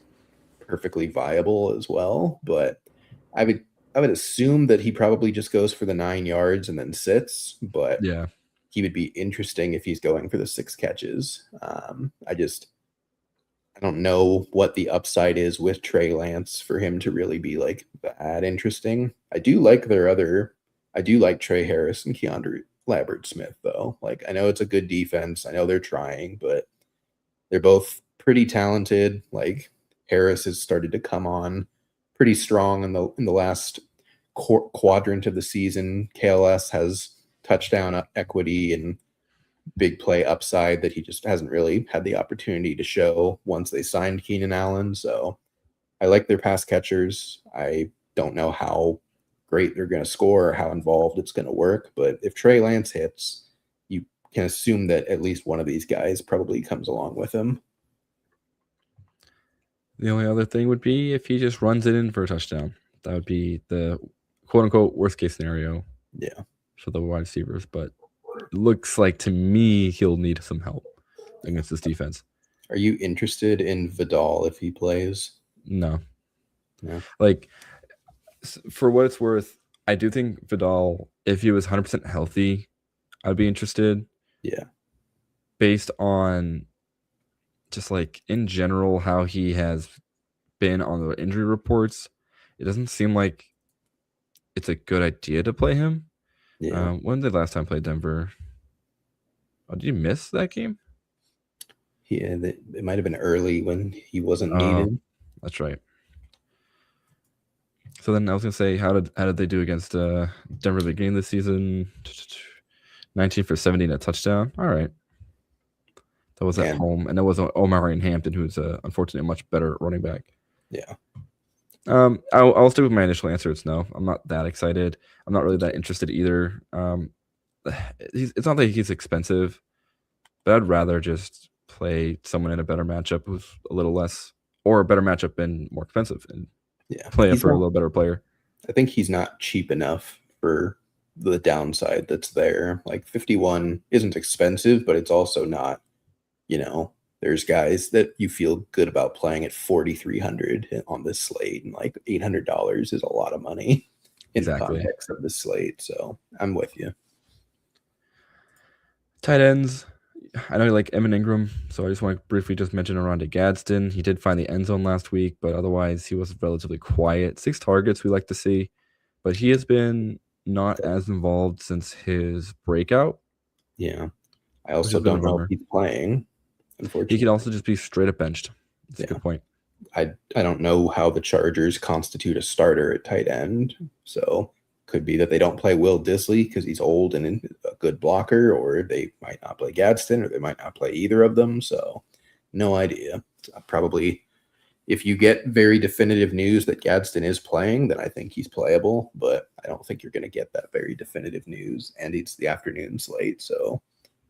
perfectly viable as well, but I would assume that he probably just goes for the 9 yards and then sits, but Yeah. he would be interesting if he's going for the 6 catches. I don't know what the upside is with Trey Lance for him to really be like that interesting. I do like Trey Harris and Keandre Lambert-Smith though. Like, I know it's a good defense. I know they're trying, but they're both pretty talented. Like, Harris has started to come on pretty strong in the last quadrant of the season. KLS has touchdown equity and big play upside that he just hasn't really had the opportunity to show once they signed Keenan Allen. So I like their pass catchers. I don't know how great they're going to score or how involved it's going to work, but if Trey Lance hits, you can assume that at least one of these guys probably comes along with him. The only other thing would be if he just runs it in for a touchdown. That would be the quote-unquote worst-case scenario. Yeah. For the wide receivers, but it looks like to me he'll need some help against this defense. Are you interested in Vidal if he plays? No. Yeah. Like, for what it's worth, I do think Vidal, if he was 100% healthy, I'd be interested. Yeah. Based on just like in general how he has been on the injury reports, it doesn't seem like it's a good idea to play him. Yeah. When did last time play Denver? Oh, did you miss that game? Yeah, it might have been early when he wasn't needed. That's right. So then I was gonna say, how did they do against Denver at the beginning of the season? 19 for 70 and a touchdown. All right. That was at home, and that was Omarion Hampton, who's unfortunately a much better running back. Yeah. I'll stick with my initial answer. It's no. I'm not that excited. I'm not really that interested either. It's not like he's expensive, but I'd rather just play someone in a better matchup who's a little less, or a better matchup and more expensive, and play it for a little better player. I think he's not cheap enough for the downside that's there. Like 51 isn't expensive, but it's also not, there's guys that you feel good about playing at 4,300 on this slate, and like $800 is a lot of money in the context of the slate. So I'm with you. Tight ends, I know you like Evan Ingram, so I just want to briefly just mention Oronde Gadsden. He did find the end zone last week, but otherwise he was relatively quiet. 6 targets we like to see, but he has been not as involved since his breakout. Yeah. I also don't know if he's playing, unfortunately. He could also just be straight up benched. That's a good point. I don't know how the Chargers constitute a starter at tight end, so could be that they don't play Will Dissly because he's old and a good blocker, or they might not play Gadsden, or they might not play either of them. So no idea. Probably if you get very definitive news that Gadsden is playing, then I think he's playable, but I don't think you're going to get that very definitive news, and it's the afternoon slate, so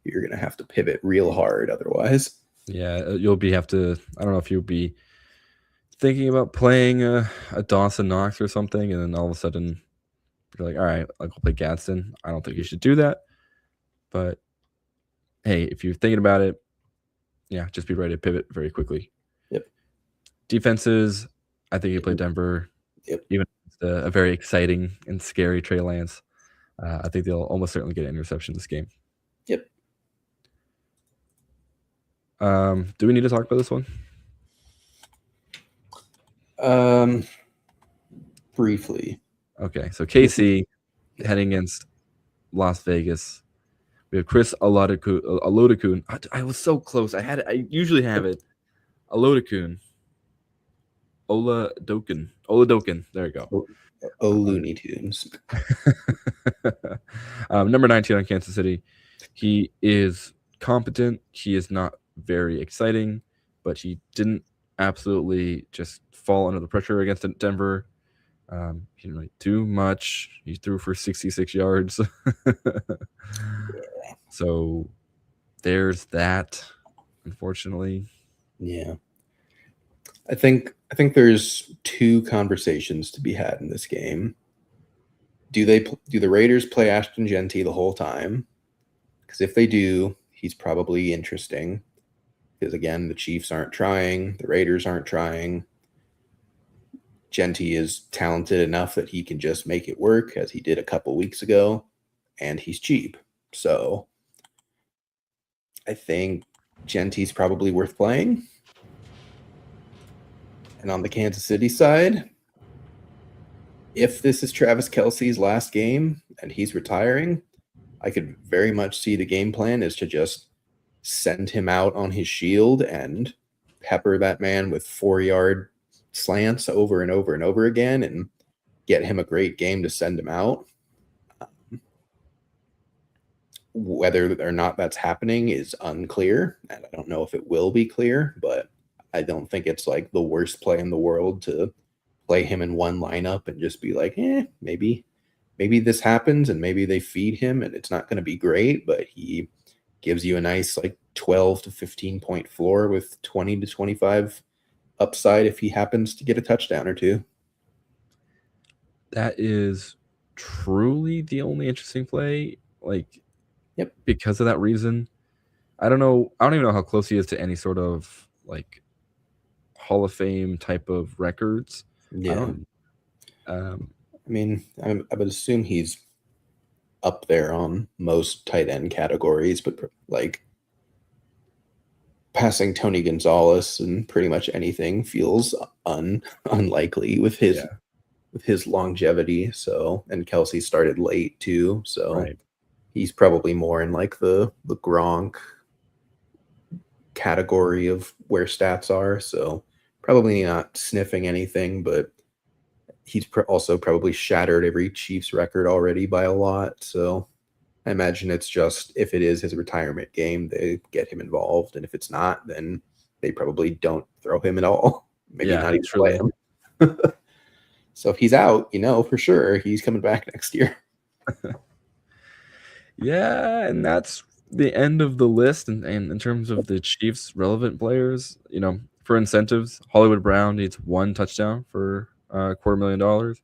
you're going to have to pivot real hard otherwise. Yeah, I don't know if you'll be thinking about playing a Dawson Knox or something, and then all of a sudden you're like, all right, I'll go play Gadsden. I don't think you should do that. But hey, if you're thinking about it, just be ready to pivot very quickly. Yep. Defenses, I think you play Denver. Yep. Even if it's a very exciting and scary Trey Lance, I think they'll almost certainly get an interception this game. Yep. Do we need to talk about this one? Briefly. Okay, so KC heading against Las Vegas. We have Chris Alodakun. I was so close. I usually have it. Alodakun. Oladokin. There you go. Oh, Looney Tunes. Number 19 on Kansas City. He is competent. He is not very exciting, but he didn't absolutely just fall under the pressure against Denver. He didn't really do much. He threw for 66 yards. So there's that, unfortunately. Yeah. I think there's two conversations to be had in this game. Do the Raiders play Ashton Genty the whole time? Because if they do, he's probably interesting. Because again, the Chiefs aren't trying, the Raiders aren't trying. Genty is talented enough that he can just make it work, as he did a couple weeks ago, and he's cheap. So I think Genty's probably worth playing. And on the Kansas City side, if this is Travis Kelce's last game and he's retiring, I could very much see the game plan is to just send him out on his shield and pepper that man with 4-yard slants over and over and over again and get him a great game to send him out. Whether or not that's happening is unclear, and I don't know if it will be clear, but I don't think it's like the worst play in the world to play him in one lineup and just be like, maybe this happens and maybe they feed him and it's not going to be great, but he gives you a nice like 12 to 15 point floor with 20 to 25 upside if he happens to get a touchdown or two. That is truly the only interesting play. Yep. Because of that reason. I don't even know how close he is to any sort of like Hall of Fame type of records. Yeah. I would assume he's up there on most tight end categories, but like passing Tony Gonzalez and pretty much anything feels unlikely with his longevity. So, and Kelce started late too, so right. He's probably more in like the Gronk category of where stats are. So probably not sniffing anything, but he's also probably shattered every Chiefs record already by a lot. So I imagine it's just, if it is his retirement game, they get him involved. And if it's not, then they probably don't throw him at all. Maybe not even play him. So if he's out, for sure he's coming back next year. Yeah, and that's the end of the list. And in terms of the Chiefs' relevant players, for incentives, Hollywood Brown needs 1 touchdown for $250,000,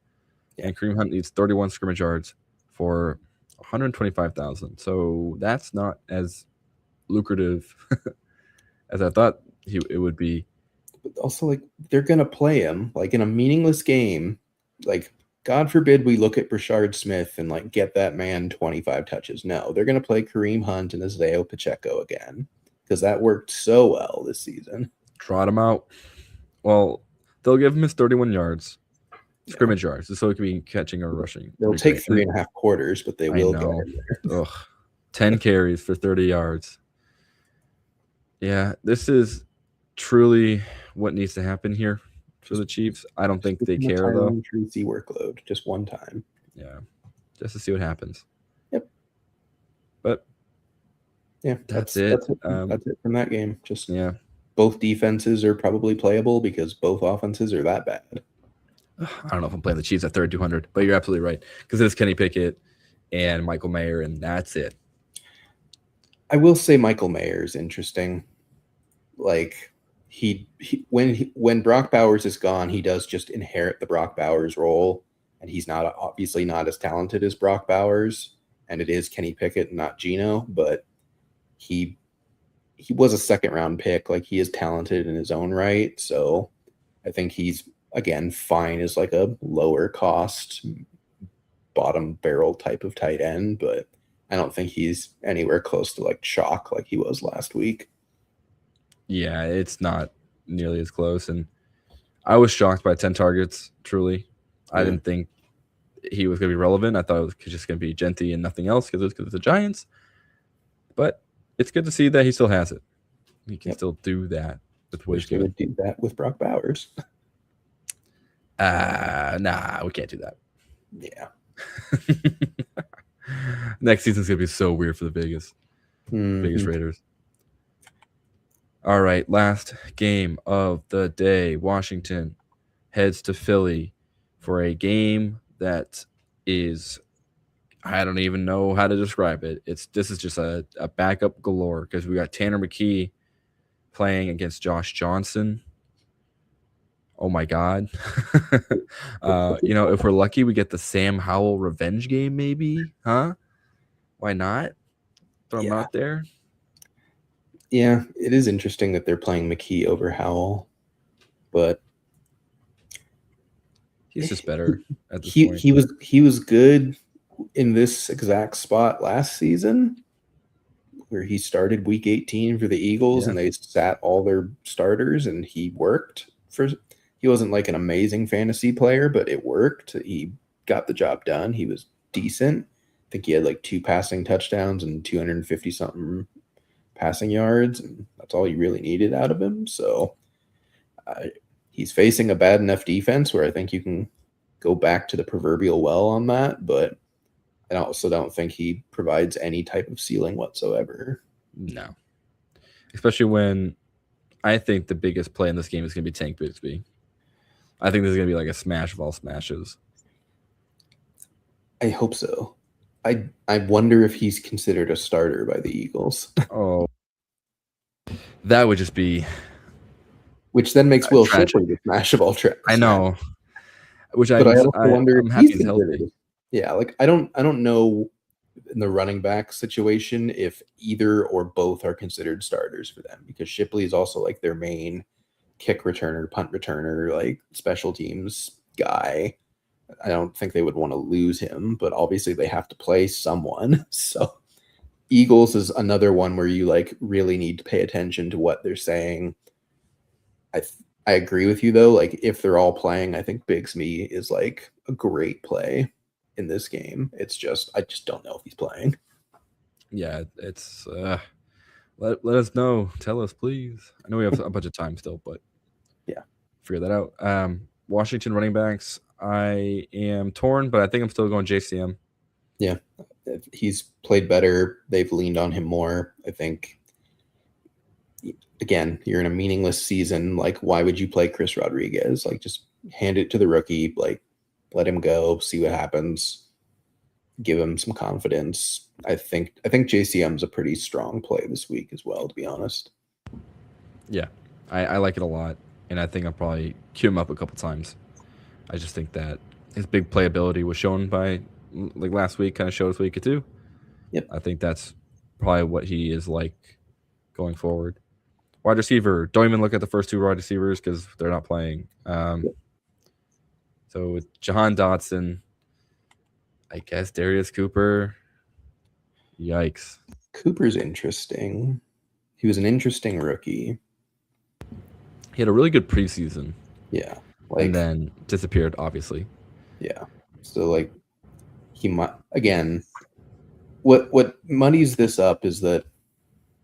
and Kareem Hunt needs 31 scrimmage yards for $125,000. So that's not as lucrative as I thought it would be. But also, like, they're gonna play him like in a meaningless game, like. God forbid we look at Brashard Smith and like get that man 25 touches. No, they're going to play Kareem Hunt and Isaiah Pacheco again because that worked so well this season. Trot him out. Well, they'll give him his 31 yards, scrimmage yards, so it can be catching or rushing. They'll take 3.5 quarters, but they will get him there. 10 carries for 30 yards. Yeah, this is truly what needs to happen here. For the Chiefs, I don't think they care though. Tracy workload just one time. Yeah, just to see what happens. Yep. But yeah, that's it. That's it from that game. Just both defenses are probably playable because both offenses are that bad. I don't know if I'm playing the Chiefs at 3,200, but you're absolutely right because it's Kenny Pickett and Michael Mayer, and that's it. I will say Michael Mayer is interesting. Like. When Brock Bowers is gone, he does just inherit the Brock Bowers role, and he's obviously not as talented as Brock Bowers, and it is Kenny Pickett, not Geno, but he was a 2nd-round pick. Like, he is talented in his own right, so I think he's again fine as like a lower cost bottom barrel type of tight end, but I don't think he's anywhere close to like chalk like he was last week. Yeah, it's not nearly as close. And I was shocked by 10 targets, truly. I didn't think he was going to be relevant. I thought it was just going to be Genty and nothing else because it was the Giants. But it's good to see that he still has it. He can Yep. still do that with what Wish he's they good. would do that with Brock Bowers. Nah, we can't do that. Yeah. Next season's gonna be so weird for the Vegas Mhm. Raiders. All right, last game of the day. Washington heads to Philly for a game that is, I don't even know how to describe it. This is just a backup galore because we got Tanner McKee playing against Josh Johnson. Oh my God. If we're lucky, we get the Sam Howell revenge game, maybe, huh? Why not? Throw him out there. Yeah, it is interesting that they're playing McKee over Howell, but He's just better at this he point. he was good in this exact spot last season, where he started week 18 for the Eagles and they sat all their starters and he worked for. He wasn't like an amazing fantasy player, but it worked. He got the job done. He was decent. I think he had like 2 passing touchdowns and 250 something passing yards, and that's all you really needed out of him. So he's facing a bad enough defense where I think you can go back to the proverbial well on that, but I also don't think he provides any type of ceiling whatsoever. No. Especially when I think the biggest play in this game is going to be Tank Bigsby. I think this is going to be like a smash of all smashes. I hope so. I wonder if he's considered a starter by the Eagles. Oh, that would just be, which then makes Will tragic. Shipley the smash of all tracks. I know. But I also wonder I'm if happy he's he's healthy. considered. Yeah, like I don't know in the running back situation if either or both are considered starters for them, because Shipley is also like their main kick returner, punt returner, like special teams guy. I don't think they would want to lose him, but obviously they have to play someone. So Eagles is another one where you like really need to pay attention to what they're saying. I agree with you though. Like if they're all playing, I think Bigsby is like a great play in this game. I just don't know if he's playing. Yeah, it's let us know. Tell us, please. I know we have a bunch of time still, but yeah, figure that out. Washington running backs, I am torn, but I think I'm still going JCM. Yeah, he's played better. They've leaned on him more. I think, again, you're in a meaningless season. Like, why would you play Chris Rodriguez? Like, just hand it to the rookie. Like, let him go, see what happens. Give him some confidence. I think JCM's a pretty strong play this week as well, to be honest. Yeah, I like it a lot, and I think I'll probably cue him up a couple times. I just think that his big playability was shown by, like last week, kind of showed us what he could do. Yep. I think that's probably what he is like going forward. Wide receiver, don't even look at the first 2 wide receivers because they're not playing. So with Jahan Dotson, I guess Darius Cooper. Yikes. Cooper's interesting. He was an interesting rookie. He had a really good preseason. Yeah. And then disappeared, obviously. Yeah. So like he might, again, what muddies this up is that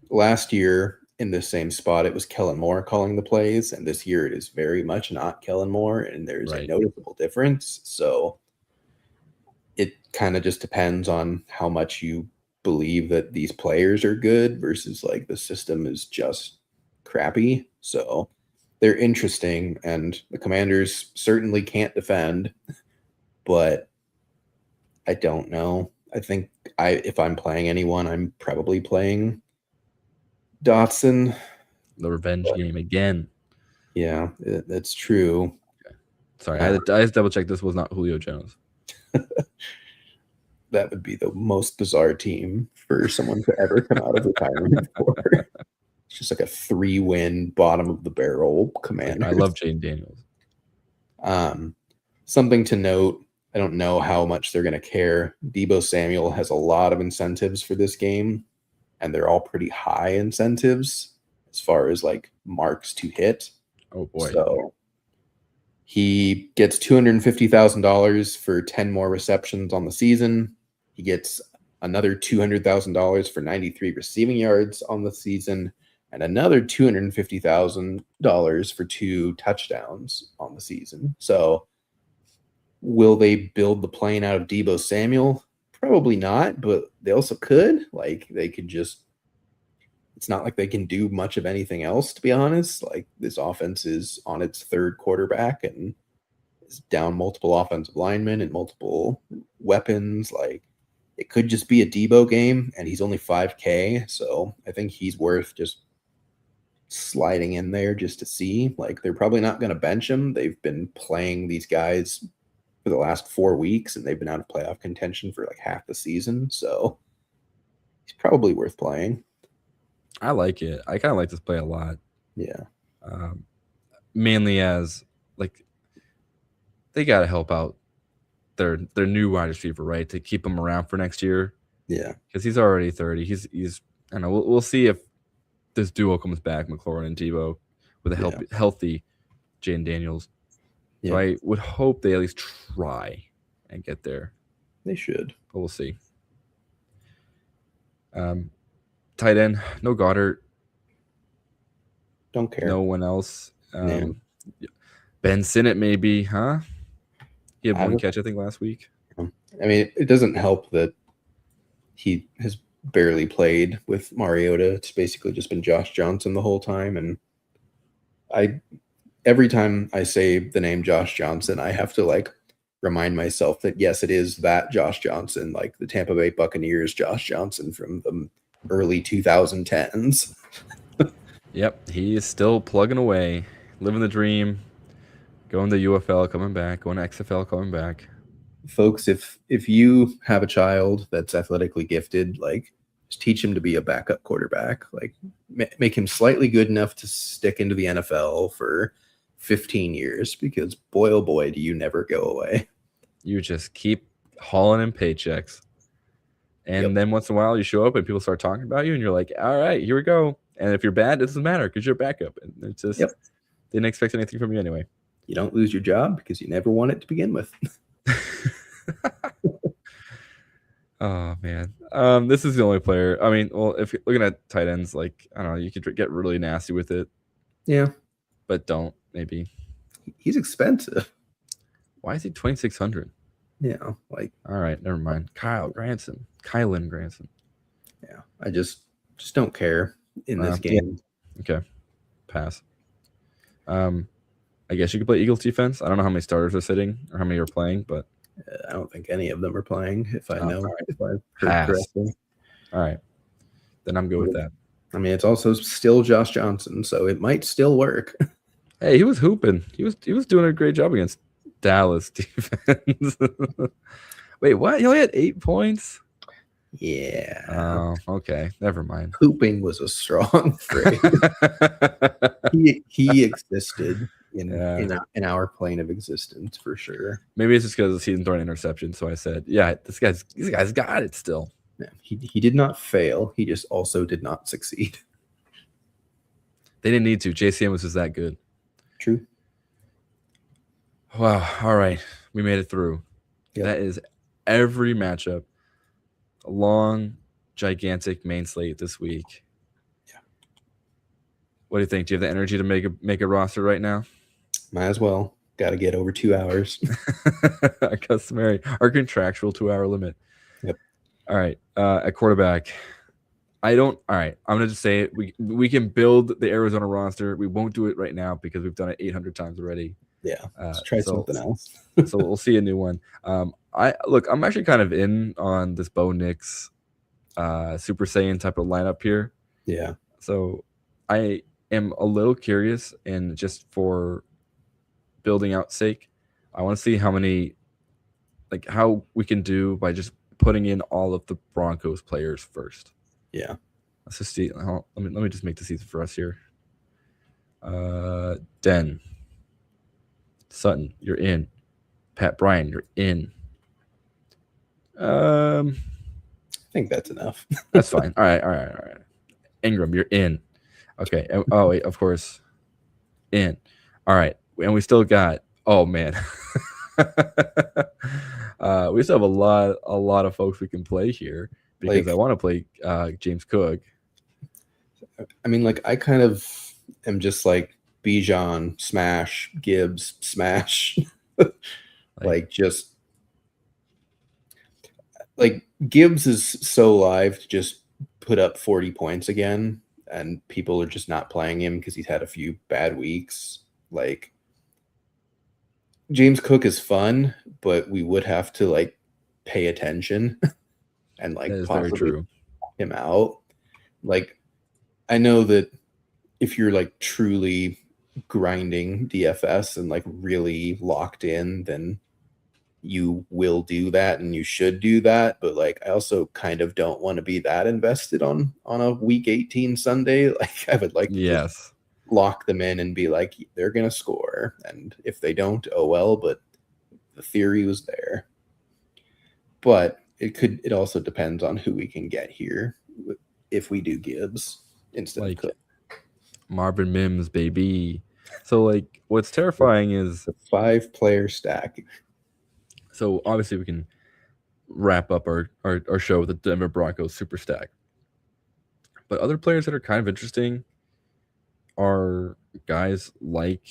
last year in this same spot, it was Kellen Moore calling the plays, and this year it is very much not Kellen Moore, and there's a noticeable difference. So it kind of just depends on how much you believe that these players are good versus like the system is just crappy. So they're interesting, and the Commanders certainly can't defend, but I don't know. I think if I'm playing anyone, I'm probably playing Dotson. The revenge game again. Yeah, that's true. Okay. Sorry, I just double checked. This was not Julio Jones. That would be the most bizarre team for someone to ever come out of retirement for. It's just like a 3-win bottom of the barrel Commander. I love Jane Daniels. Something to note, I don't know how much they're going to care. Deebo Samuel has a lot of incentives for this game, and they're all pretty high incentives as far as like marks to hit. Oh boy. So he gets $250,000 for 10 more receptions on the season. He gets another $200,000 for 93 receiving yards on the season, and another $250,000 for 2 touchdowns on the season. So will they build the plane out of Deebo Samuel? Probably not, but they also could. Like, they could just, it's not like they can do much of anything else, to be honest. Like, this offense is on its third quarterback and is down multiple offensive linemen and multiple weapons. Like, it could just be a Deebo game, and he's only 5K. So I think he's worth just sliding in there just to see. Like, they're probably not going to bench him. They've been playing these guys for the last 4 weeks, and they've been out of playoff contention for like half the season. So he's probably worth playing. I like it. I kind of like this play a lot. Yeah. Mainly as like they got to help out their new wide receiver, right, to keep him around for next year. Yeah, because he's already 30. He's I don't know. We'll see if this duo comes back, McLaurin and Deebo, with a healthy Jaden Daniels. yeah. So I would hope they at least try and get there. They should, but we'll see. Tight end, no Goddard. Don't care. No one else. Ben Sinnott maybe, huh? He had one catch, I think, last week. I mean, it doesn't help that he has barely played with Mariota. It's basically just been Josh Johnson the whole time. And every time I say the name Josh Johnson, I have to like remind myself that, yes, it is that Josh Johnson, like the Tampa Bay Buccaneers Josh Johnson from the early 2010s. Yep, he is still plugging away, living the dream, going to UFL, coming back, going to XFL, coming back. Folks, if you have a child that's athletically gifted, like, just teach him to be a backup quarterback. Like, make him slightly good enough to stick into the NFL for 15 years, because boy, oh boy, do you never go away. You just keep hauling in paychecks. And then once in a while you show up and people start talking about you and you're like, all right, here we go. And if you're bad, it doesn't matter because you're a backup. And it's just, didn't expect anything from you anyway. You don't lose your job because you never won it to begin with. Oh, man. This is the only player. I mean, well, if you're looking at tight ends, like, I don't know, you could get really nasty with it. Yeah. But don't, maybe. He's expensive. Why is he 2,600? Yeah, like. All right, never mind. Kylan Granson. Yeah, I just don't care in this game. Yeah. Okay, pass. I guess you could play Eagles defense. I don't know how many starters are sitting or how many are playing, but I don't think any of them are playing. If I know, if I heard correctly. All right, then I'm good with that. I mean, it's also still Josh Johnson, so it might still work. Hey, he was hooping. He was doing a great job against Dallas defense. Wait, what? He only had 8 points? Yeah. Oh, okay. Never mind. Hooping was a strong phrase. he existed in our plane of existence for sure. Maybe it's just because he didn't throw an interception. So I said, yeah, these guys got it still. Yeah, he did not fail. He just also did not succeed. They didn't need to. JCM was just that good. True. Wow. All right. We made it through. Yep. That is every matchup. A long, gigantic main slate this week. Yeah. What do you think? Do you have the energy to make a roster right now? Might as well. Got to get over 2 hours. Our contractual 2-hour limit. Yep. All right. At quarterback, all right. I'm gonna just say it. We can build the Arizona roster. We won't do it right now because we've done it 800 times already. Yeah. Let's try something else. So we'll see a new one. I'm actually kind of in on this Bo Nix Super Saiyan type of lineup here. Yeah. So I am a little curious, and just for building out sake, I want to see how we can do by just putting in all of the Broncos players first. Yeah. Let's just see. Let me just make this easy for us here. Den. Sutton, you're in. Pat Bryan, you're in. I think that's enough. That's fine. All right. Ingram, you're in. Okay. Oh wait, of course. In. All right. And we still got. Oh man. We still have a lot of folks we can play here. because I want to play James Cook. I mean, like, I kind of am just like Bijan, smash, Gibbs, smash. like, just like Gibbs is so live to just put up 40 points again, and people are just not playing him because he's had a few bad weeks. Like, James Cook is fun, but we would have to like pay attention and like That is very possibly true. him out. Like, I know that if you're like truly grinding DFS and like really locked in, then you will do that and you should do that. But like, I also kind of don't want to be that invested on a week 18 Sunday. Like, I would like to just lock them in and be like, they're gonna score, and if they don't, oh well. But the theory was there. But it also depends on who we can get here if we do Gibbs instead like of Cook. Marvin Mims, baby. So like, what's terrifying is the 5-player stack. So obviously we can wrap up our show with the Denver Broncos super stack. But other players that are kind of interesting are guys like,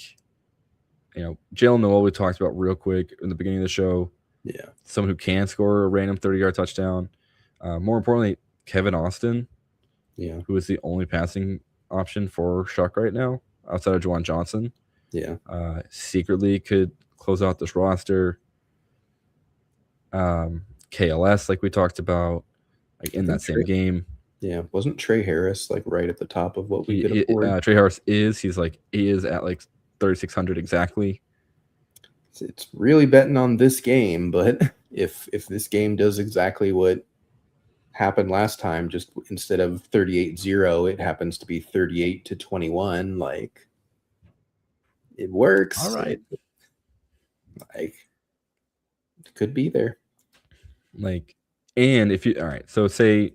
Jalen Noel we talked about real quick in the beginning of the show. Yeah. Someone who can score a random 30-yard touchdown. More importantly, Kevin Austin. Yeah. Who is the only passing option for Shuck right now outside of Juwan Johnson. Yeah. Secretly could close out this roster. KLS, like we talked about, like in that same game. Yeah, wasn't Trey Harris like right at the top of what we could afford? Trey Harris he is at like 3,600 exactly. It's really betting on this game, but if this game does exactly what happened last time, just instead of 38-0, it happens to be 38-21, like, it works. All right. Like, it could be there. Like, and if you all right, so say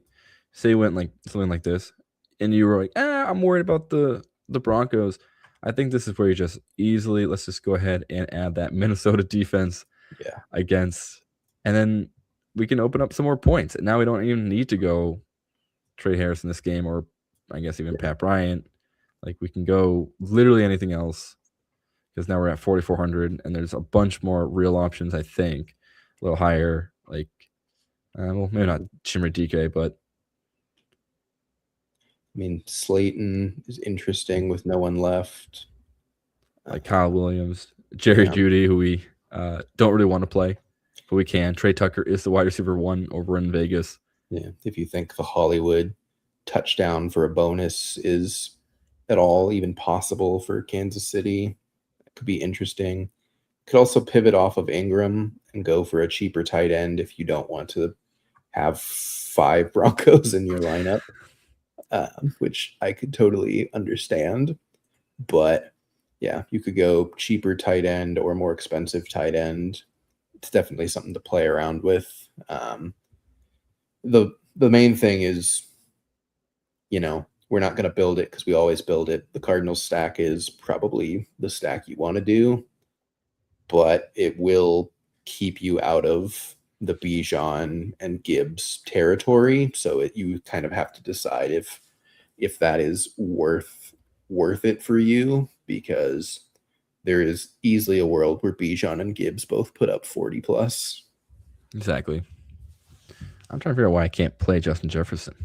went like something like this, and you were like, I'm worried about the Broncos. I think this is where you just easily, let's just go ahead and add that Minnesota defense against, and then we can open up some more points. And now we don't even need to go Trey Harris in this game, or I guess even Pat Bryant. Like, we can go literally anything else, because now we're at 4,400, and there's a bunch more real options, I think, a little higher. Like, well, maybe not Chimera DK, but I mean, Slayton is interesting with no one left. Like Kyle Williams, Jerry Jeudy, who we don't really want to play, but we can. Trey Tucker is the wide receiver 1 over in Vegas. Yeah, if you think the Hollywood touchdown for a bonus is at all even possible for Kansas City, it could be interesting. Could also pivot off of Ingram and go for a cheaper tight end if you don't want to have 5 Broncos in your lineup, which I could totally understand. But yeah, you could go cheaper tight end or more expensive tight end. It's definitely something to play around with. The main thing is, we're not going to build it because we always build it. The Cardinals stack is probably the stack you want to do, but it will keep you out of the Bijan and Gibbs territory. So you kind of have to decide if that is worth it for you, because there is easily a world where Bijan and Gibbs both put up 40 plus. Exactly. I'm trying to figure out why I can't play Justin Jefferson.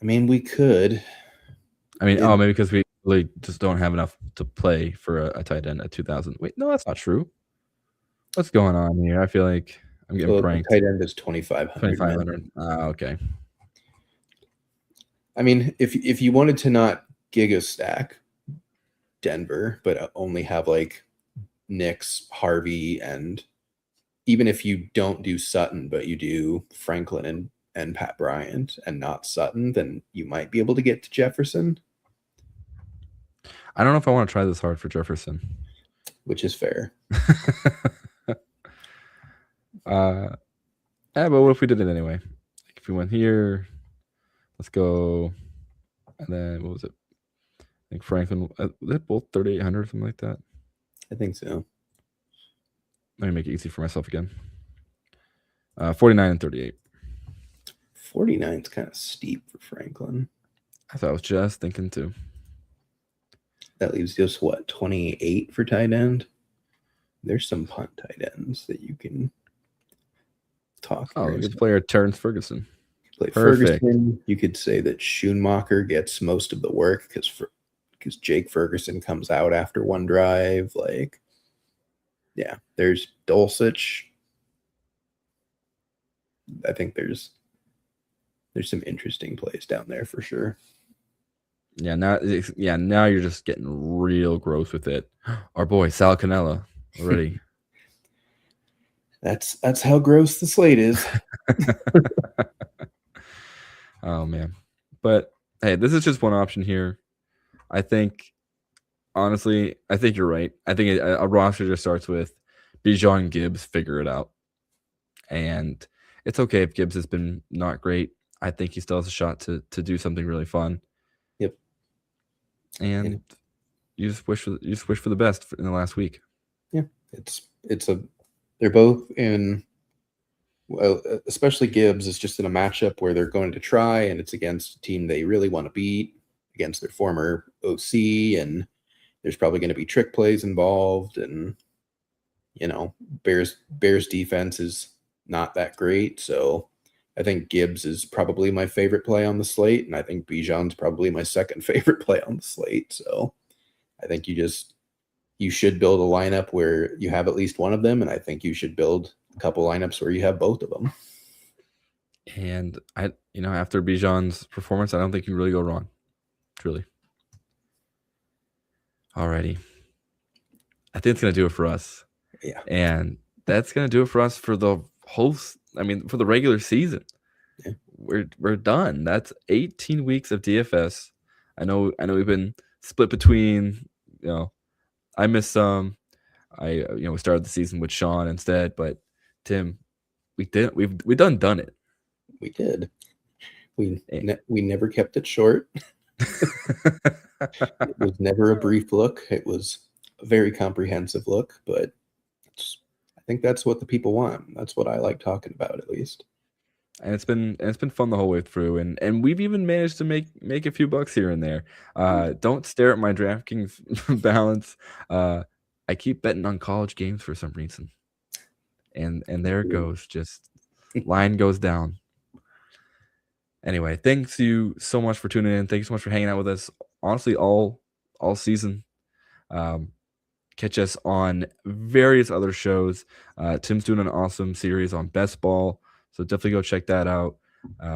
I mean, we could. I mean, maybe because we really just don't have enough to play for a tight end at 2,000. Wait, no, that's not true. What's going on here? I feel like I'm getting pranked. Tight end is 2,500. 2,500. Okay. I mean, if you wanted to not giga stack Denver, but only have like Nix, Harvey, and even if you don't do Sutton, but you do Franklin and Pat Bryant and not Sutton, then you might be able to get to Jefferson. I don't know if I want to try this hard for Jefferson. Which is fair. But what if we did it anyway? Like, if we went here, let's go, and then what was it? I think Franklin, they're both 3,800 or something like that. I think so. Let me make it easy for myself again. 49 and 38. 49's kind of steep for Franklin. I thought I was just thinking too. That leaves just what, 28 for tight end? There's some punt tight ends that you can talk. Oh, good player, Terrence Ferguson. Perfect. Ferguson, you could say that Schoonmaker gets most of the work because Jake Ferguson comes out after one drive. Like, yeah, there's Dulcich. I think there's some interesting plays down there for sure. Yeah, now you're just getting real gross with it. Our boy Sal Cannella already. That's how gross the slate is. Oh man, but hey, this is just one option here. I think, honestly, I think you're right. I think a roster just starts with Bijan, Gibbs, figure it out, and it's okay if Gibbs has been not great. I think he still has a shot to do something really fun. Yep. And you just wish for the best in the last week. Yeah, they're both in. Well, especially Gibbs is just in a matchup where they're going to try, and it's against a team they really want to beat, against their former OC, and there's probably going to be trick plays involved, and Bears defense is not that great, so I think Gibbs is probably my favorite play on the slate, and I think Bijan's probably my second favorite play on the slate. So I think you should build a lineup where you have at least one of them, and I think you should build a couple lineups where you have both of them. And after Bijan's performance, I don't think you really go wrong. Truly. Alrighty. I think it's gonna do it for us. Yeah. And that's gonna do it for us for the for the regular season. Yeah. We're done. That's 18 weeks of DFS. I know we've been split between, I missed some. We started the season with Sean instead, but Tim, we've done it. We did. We never kept it short. It was never a brief look. It was a very comprehensive look, but I think that's what the people want. That's what I like talking about, at least. And it's been fun the whole way through, and we've even managed to make a few bucks here and there. Don't stare at my DraftKings balance. I keep betting on college games for some reason, and there it goes. Just line goes down. Anyway, thanks you so much for tuning in. Thank you so much for hanging out with us. Honestly, all season. Catch us on various other shows. Tim's doing an awesome series on best ball, so definitely go check that out.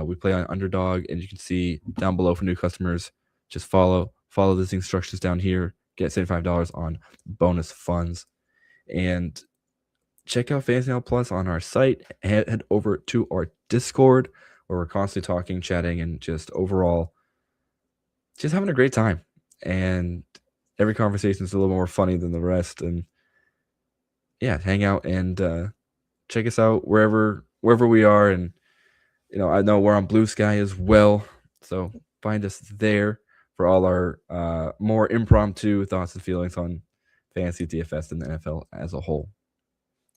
We play on Underdog, and you can see down below for new customers. Just follow these instructions down here. Get $75 on bonus funds, and check out Fantasy Now Plus on our site. Head over to our Discord, where we're constantly talking, chatting, and just overall just having a great time. And every conversation is a little more funny than the rest. And yeah, hang out and check us out wherever we are. And I know we're on Blue Sky as well, so find us there for all our more impromptu thoughts and feelings on fantasy DFS and the NFL as a whole.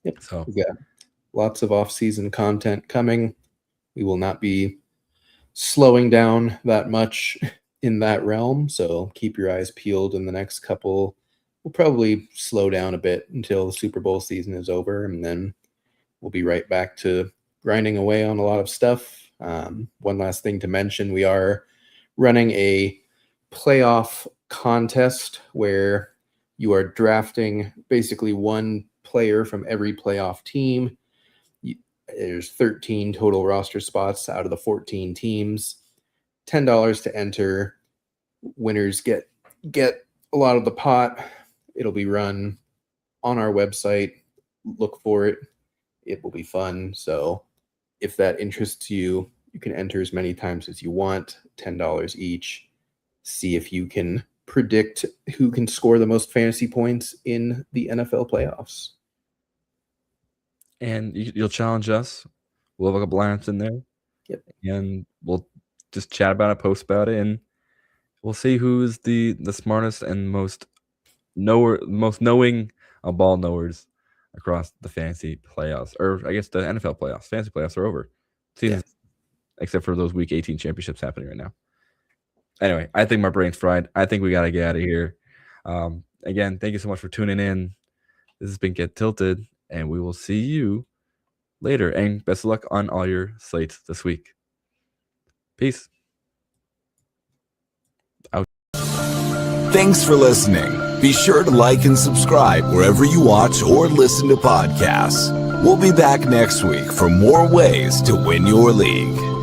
Yep. So we got lots of off-season content coming. We will not be slowing down that much in that realm, so keep your eyes peeled in the next couple. We'll probably slow down a bit until the Super Bowl season is over, and then we'll be right back to grinding away on a lot of stuff. One last thing to mention, we are running a playoff contest where you are drafting basically one player from every playoff team. There's 13 total roster spots out of the 14 teams. $10 to enter. Winners get a lot of the pot. It'll be run on our website. Look for it. It will be fun. So if that interests you, you can enter as many times as you want, $10 each. See if you can predict who can score the most fantasy points in the NFL playoffs. And you'll challenge us. We'll have a couple lineups in there. Yep. And we'll just chat about it, post about it, and we'll see who's the smartest and most knowing ball knowers across the fantasy playoffs, or I guess the NFL playoffs. Fantasy playoffs are over. Season's except for those Week 18 championships happening right now. Anyway, I think my brain's fried. I think we got to get out of here. Again, thank you so much for tuning in. This has been Get Tilted, and we will see you later. And best of luck on all your slates this week. Peace. Out. Thanks for listening. Be sure to like and subscribe wherever you watch or listen to podcasts. We'll be back next week for more ways to win your league.